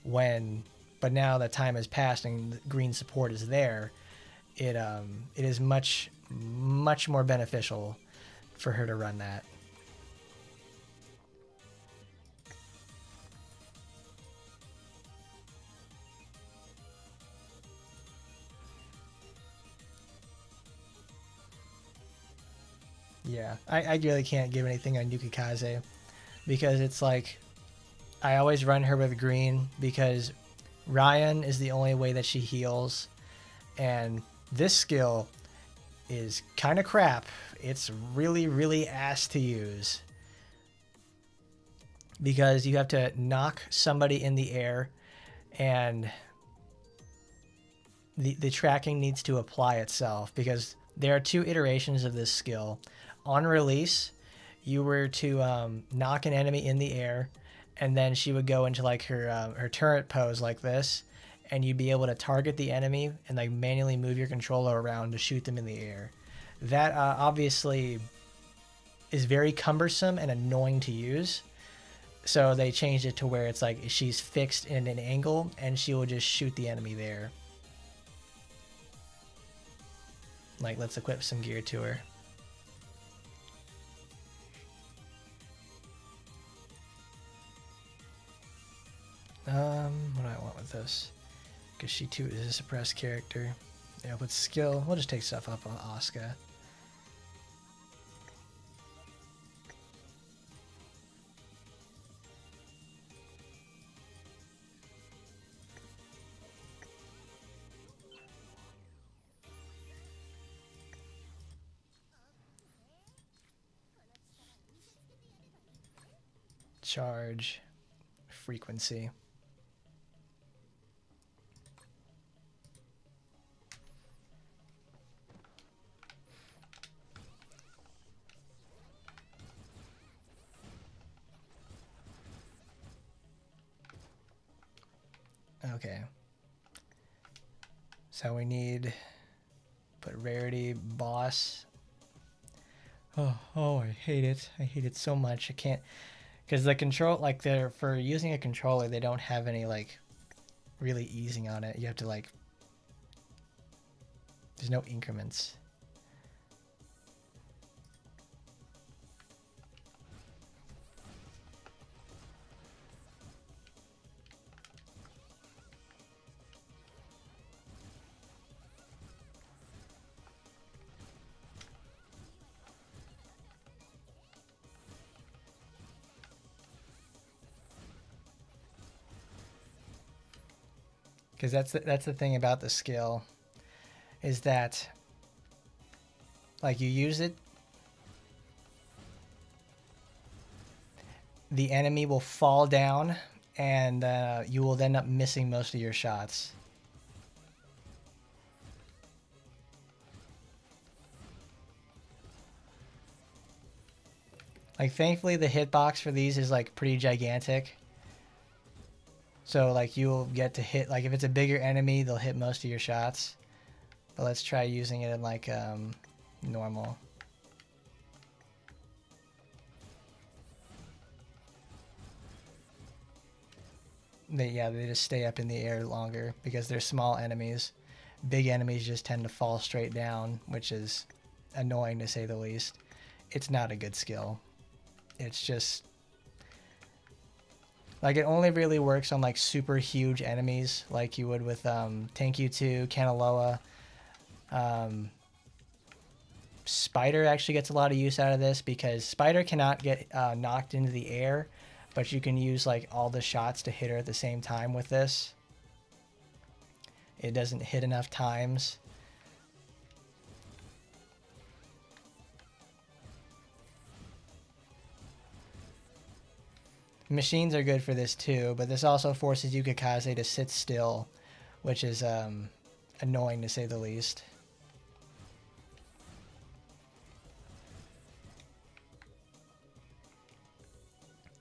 but now that time has passed and green support is there, it is much more beneficial for her to run that. Yeah, I really can't give anything on Yukikaze, because it's like, I always run her with green, because Ryan is the only way that she heals, and this skill is kind of crap. It's really, really ass to use, because you have to knock somebody in the air, and the tracking needs to apply itself, because there are 2 iterations of this skill. On release, you were to knock an enemy in the air, and then she would go into like her turret pose like this, and you'd be able to target the enemy and like manually move your controller around to shoot them in the air. That obviously is very cumbersome and annoying to use, So they changed it to where it's like she's fixed in an angle and she will just shoot the enemy there. Like, let's equip some gear to her. What do I want with this? Because she too is a suppressed character. Yeah, with skill, we'll just take stuff up on Asuka. Charge, frequency. Okay. So we need put rarity, boss. Oh, I hate it. I hate it so much. I can't, because the control, like, they're for using a controller, they don't have any like really easing on it. You have to like, there's no increments. Because that's the thing about the skill, is that like you use it, the enemy will fall down, and you will end up missing most of your shots. Like, thankfully the hitbox for these is like pretty gigantic. So like you'll get to hit, like if it's a bigger enemy, they'll hit most of your shots. But let's try using it in like normal. They just stay up in the air longer because they're small enemies. Big enemies just tend to fall straight down, which is annoying to say the least. It's not a good skill. It's just like, it only really works on like super huge enemies, like you would with Tenkyu 2, Kanaloa. Spider actually gets a lot of use out of this because Spider cannot get knocked into the air, but you can use like all the shots to hit her at the same time with this. It doesn't hit enough times. Machines are good for this too, but this also forces Yukikaze to sit still, which is annoying to say the least.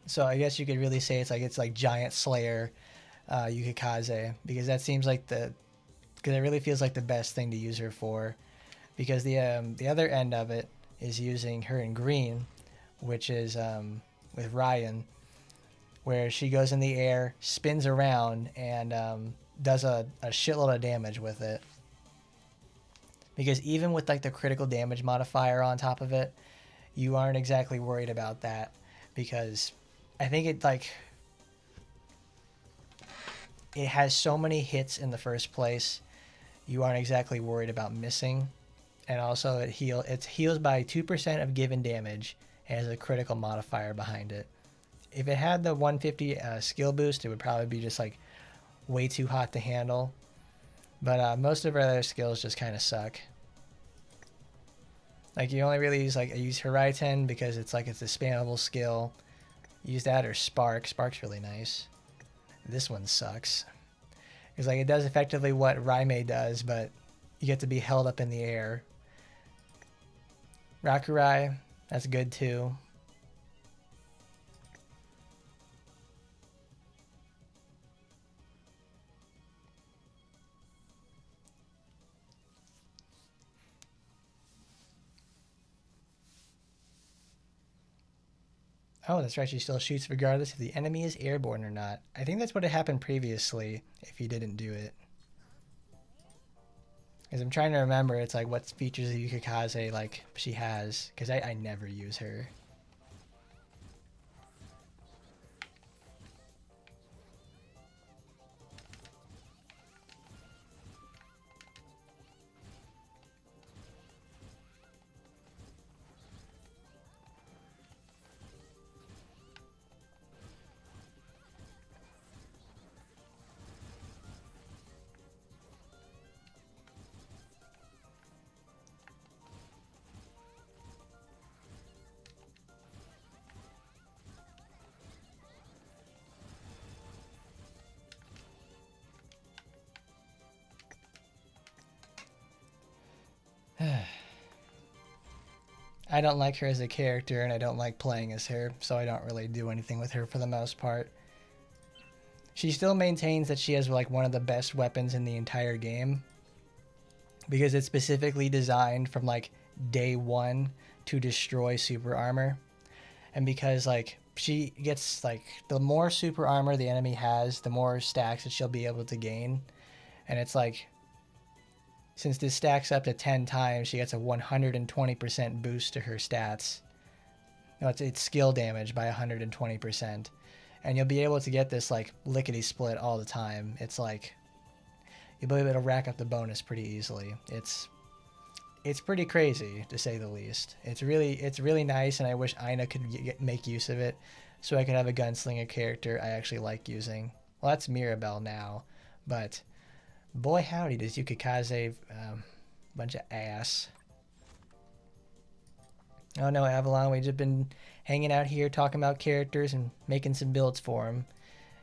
So I guess you could really say it's like Giant Slayer Yukikaze, because that seems like because it really feels like the best thing to use her for, because the other end of it is using her in green, which is with Ryan, where she goes in the air, spins around, and does a shitload of damage with it. Because even with like the critical damage modifier on top of it, you aren't exactly worried about that, because I think it has so many hits in the first place, you aren't exactly worried about missing. And also it heals by 2% of given damage and has a critical modifier behind it. If it had the 150 skill boost, it would probably be just like way too hot to handle. But most of our other skills just kind of suck. Like, you only really use, like, I use Horizon because it's a spammable skill. Use that or Spark. Spark's really nice. This one sucks. It's like, it does effectively what Raimei does, but you get to be held up in the air. Rakurai, that's good too. Oh, that's right. She still shoots regardless if the enemy is airborne or not. I think that's what had happened previously if you didn't do it. Because I'm trying to remember, it's like what features of Yukikaze like she has. Because I never use her. I don't like her as a character, and I don't like playing as her, so I don't really do anything with her for the most part. She still maintains that she has like one of the best weapons in the entire game, because it's specifically designed from like day one to destroy super armor, and because like she gets like the more super armor the enemy has, the more stacks that she'll be able to gain, and it's like, since this stacks up to 10 times, she gets a 120% boost to her stats. No, it's skill damage by 120%. And you'll be able to get this like lickety split all the time. It's like you'll be able to rack up the bonus pretty easily. It's pretty crazy, to say the least. It's really nice, and I wish Aina could make use of it so I could have a gunslinger character I actually like using. Well, that's Mirabelle now, but boy howdy does Yukikaze bunch of ass. Oh no, Avalon, we've just been hanging out here talking about characters and making some builds for them.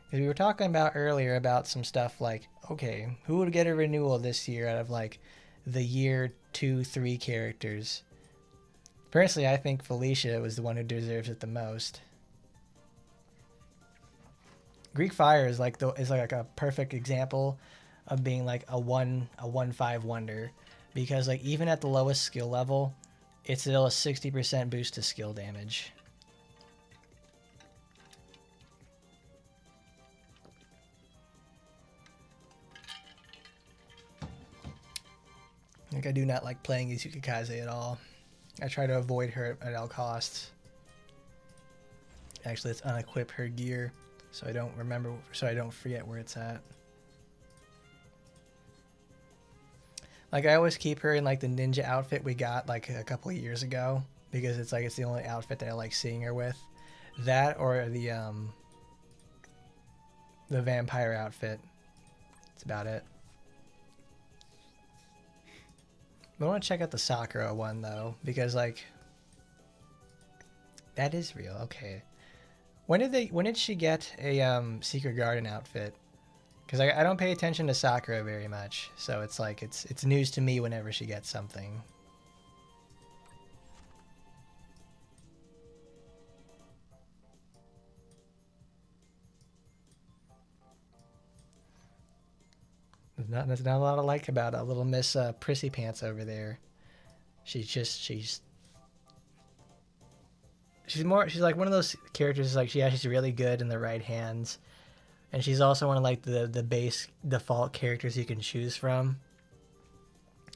Because we were talking about earlier about some stuff like, okay, who would get a renewal this year out of like the year 2, 3 characters? Personally, I think Felicia was the one who deserves it the most. Greek Fire is like a perfect example of being like a 1-5 wonder, because like even at the lowest skill level, it's still a 60% boost to skill damage. Like, I do not like playing as Yukikaze at all. I try to avoid her at all costs. Actually, let's unequip her gear so I don't forget where it's at. Like, I always keep her in like the ninja outfit we got like a couple of years ago, because it's the only outfit that I like seeing her with. That or the vampire outfit. That's about it. I want to check out the Sakura one though, because like that is real. Okay, when did she get a Secret Garden outfit? Because I don't pay attention to Sakura very much, so it's like it's news to me whenever she gets something. There's not a lot to like about a little Miss Prissy Pants over there. She's like one of those characters, like she's really good in the right hands, and she's also one of like the base default characters you can choose from.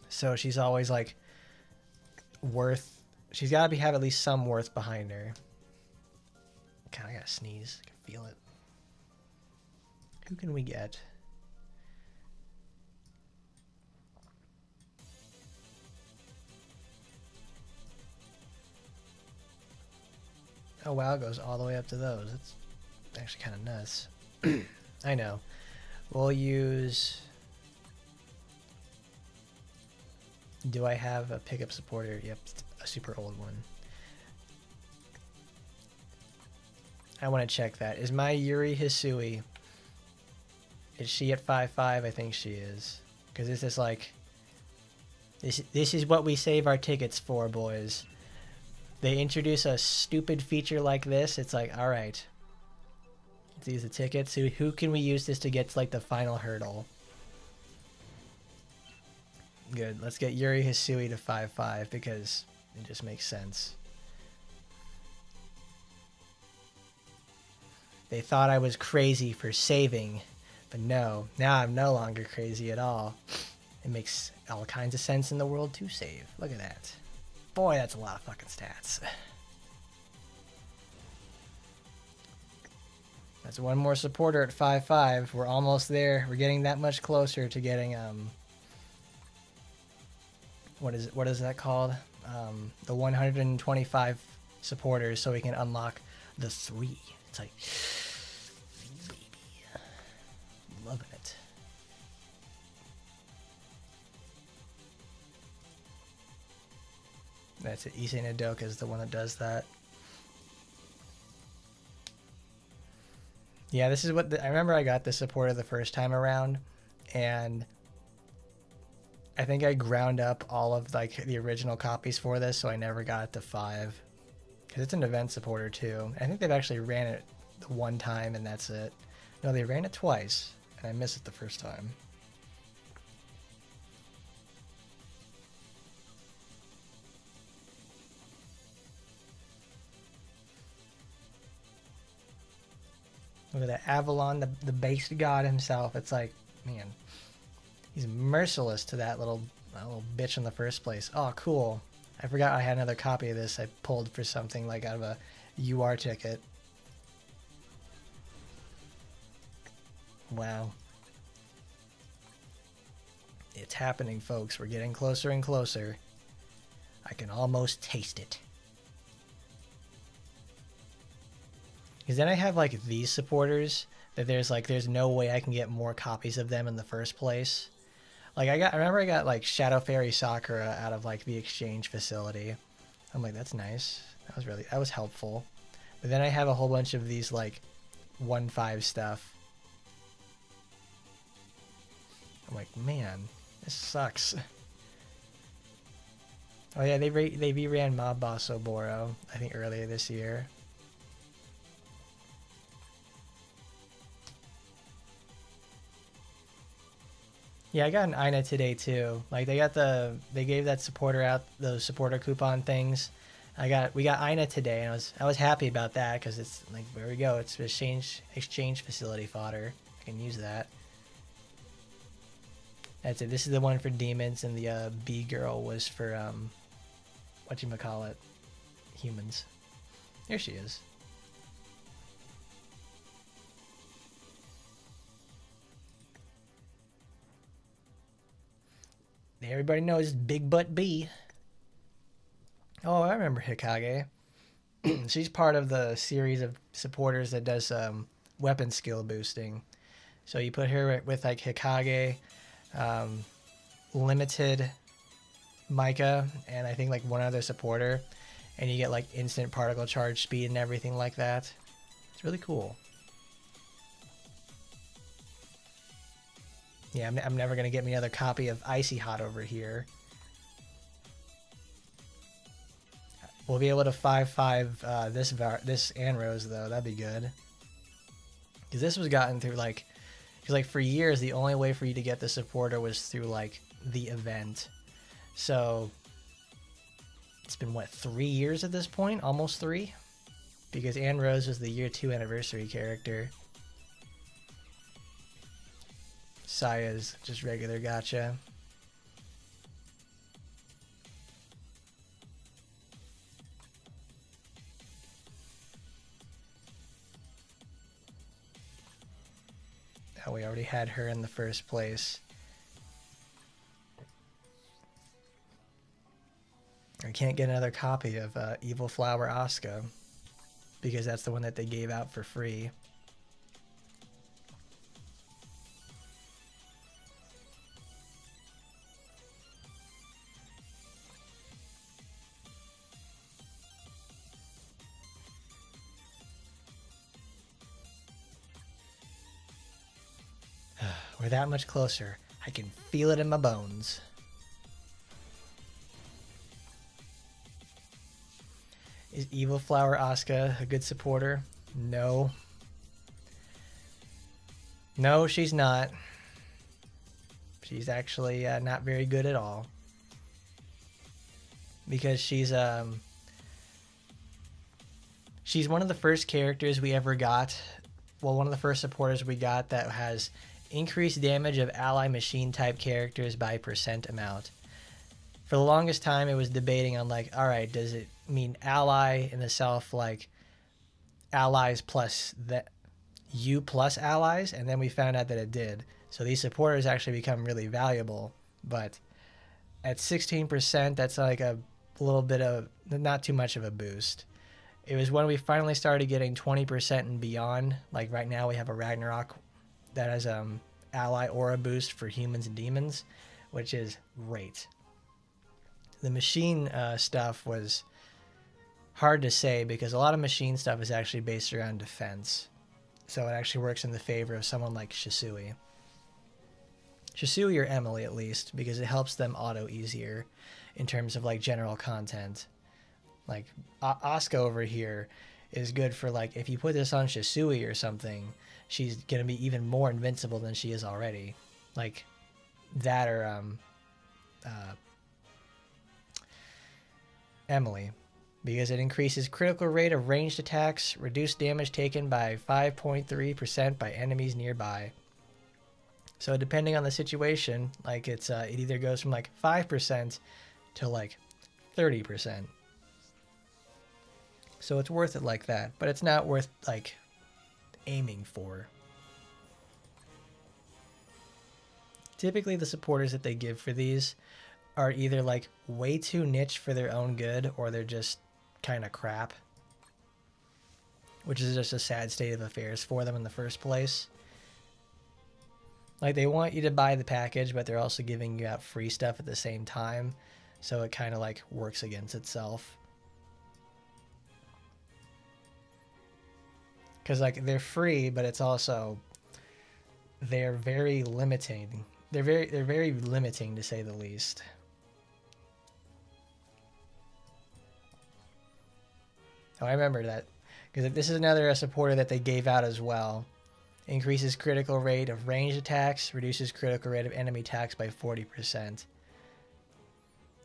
So she's always like she's got to have at least some worth behind her. God, I gotta sneeze. I can feel it. Who can we get? Oh wow, it goes all the way up to those. That's actually kind of nuts. I know. We'll use... Do I have a pickup supporter? Yep, a super old one. I want to check that. Is my Yuri Hisui... Is she at 5'5"? I think she is. Because this is like... This is what we save our tickets for, boys. They introduce a stupid feature like this, it's like, alright. Let's use the tickets. Who can we use this to get to like the final hurdle? Good. Let's get Yuri Hisui to 5'5", because it just makes sense. They thought I was crazy for saving, but no, now I'm no longer crazy at all. It makes all kinds of sense in the world to save. Look at that. Boy, that's a lot of fucking stats. That's one more supporter at 5-5. We're almost there. We're getting that much closer to getting what is that called? The 125 supporters, so we can unlock the 3. It's like, baby, loving it. That's it. Issei Nodoka is the one that does that. Yeah, this is what I remember. I got the supporter the first time around, and I think I ground up all of like the original copies for this, so I never got it to 5. Because it's an event supporter too. I think they've actually ran it one time and that's it. No, they ran it twice, and I missed it the first time. Look at that, Avalon, the base god himself. It's like, man, he's merciless to that little bitch in the first place. Oh, cool. I forgot I had another copy of this I pulled for something like out of a UR ticket. Wow. It's happening, folks. We're getting closer and closer. I can almost taste it. Because then I have like these supporters that there's no way I can get more copies of them in the first place. Like I remember I got like Shadow Fairy Sakura out of like the exchange facility. I'm like, that's nice. That was helpful. But then I have a whole bunch of these like 1-5 stuff. I'm like, man, this sucks. Oh yeah, they reran Mob Boss Oboro, I think earlier this year. Yeah, I got an Ina today too. Like they gave that supporter out those supporter coupon things. We got Ina today, and I was happy about that because it's like, there we go. It's exchange facility fodder. I can use that. That's it. This is the one for demons, and the B girl was for whatchamacallit, humans. There she is. Everybody knows Big Butt B. Oh, I remember Hikage. She's part of the series of supporters that does weapon skill boosting. So you put her with like Hikage, Limited, Micah, and I think like one other supporter, and you get like instant particle charge speed and everything like that. It's really cool. Yeah, I'm never going to get me another copy of Icy Hot over here. We'll be able to 5-5 this Anrose, though. That'd be good. Because this was gotten through, like... Because, like, for years, the only way for you to get the supporter was through, like, the event. So... It's been, what, 3 years at this point? Almost 3? Because Anrose was the year 2 anniversary character. Saya's just regular gacha. Oh, we already had her in the first place. I can't get another copy of Evil Flower Asuka because that's the one that they gave out for free. We're that much closer. I can feel it in my bones. Is Evil Flower Asuka a good supporter? No. No, she's not. She's actually not very good at all. Because she's one of the first characters we ever got one of the first supporters we got that has increased damage of ally machine type characters by % amount. For the longest time, it was debating on like, all right, does it mean ally in itself, like allies plus that you plus allies? And then we found out that it did. So these supporters actually become really valuable. But at 16%, that's like a little bit of, not too much of a boost. It was when we finally started getting 20% and beyond. Like right now we have a Ragnarok that has ally aura boost for humans and demons, which is great. The machine stuff was hard to say because a lot of machine stuff is actually based around defense. So it actually works in the favor of someone like Shisui. Shisui or Emily at least, because it helps them auto easier in terms of like general content. Like Asuka over here is good for like if you put this on Shisui or something, she's gonna be even more invincible than she is already. Like that or Emily, because it increases critical rate of ranged attacks, reduced damage taken by 5.3% by enemies nearby. So depending on the situation, like it either goes from like 5% to like 30%. So it's worth it like that, but it's not worth like aiming for. Typically the supporters that they give for these are either like way too niche for their own good, or they're just kind of crap, which is just a sad state of affairs for them in the first place. Like they want you to buy the package, but they're also giving you out free stuff at the same time, so it kind of like works against itself. Because like they're free, but it's also they're very limiting. They're very limiting to say the least. Oh, I remember that, because this is another supporter that they gave out as well. Increases critical rate of ranged attacks, reduces critical rate of enemy attacks by 40%.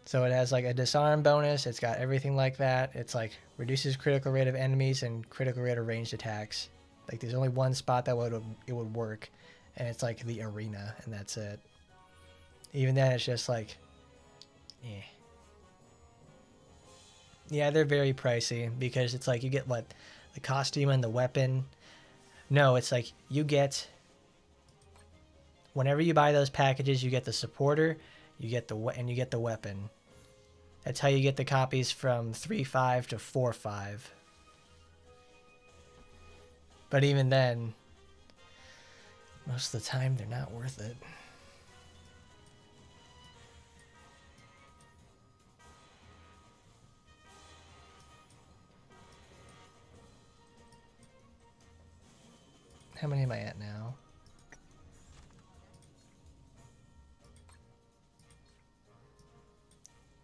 So it has like a disarm bonus, it's got everything like that. It's like reduces critical rate of enemies and critical rate of ranged attacks. Like there's only one spot that it would work, and it's like the arena, and that's it. Even then it's just like, eh. Yeah, they're very pricey because it's like you get what? The costume and the weapon. No, it's like you get, whenever you buy those packages, you get the supporter, you get and you get the weapon. That's how you get the copies from 3.5 to 4.5. But even then, most of the time they're not worth it. How many am I at now?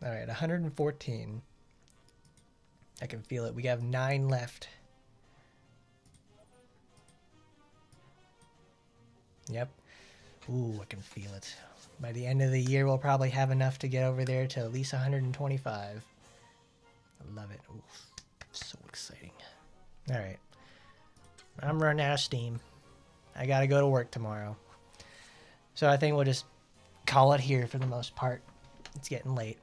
All right, 114. I can feel it. We have 9 left. Yep. Ooh, I can feel it. By the end of the year, we'll probably have enough to get over there to at least 125. I love it. Ooh, so exciting. All right. I'm running out of steam. I gotta go to work tomorrow. So I think we'll just call it here for the most part. It's getting late.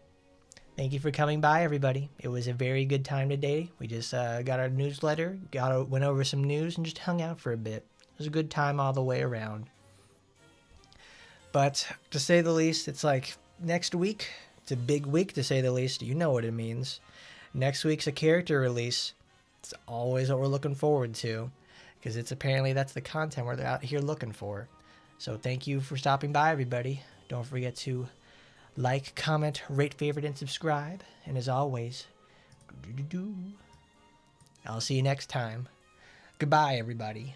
Thank you for coming by, everybody. It was a very good time today. We just got our newsletter, went over some news, and just hung out for a bit. It was a good time all the way around. But to say the least, it's like next week. It's a big week to say the least. You know what it means. Next week's a character release. It's always what we're looking forward to, because it's apparently that's the content we're out here looking for. So thank you for stopping by, everybody. Don't forget to like, comment, rate, favorite, and subscribe. And as always, I'll see you next time. Goodbye, everybody.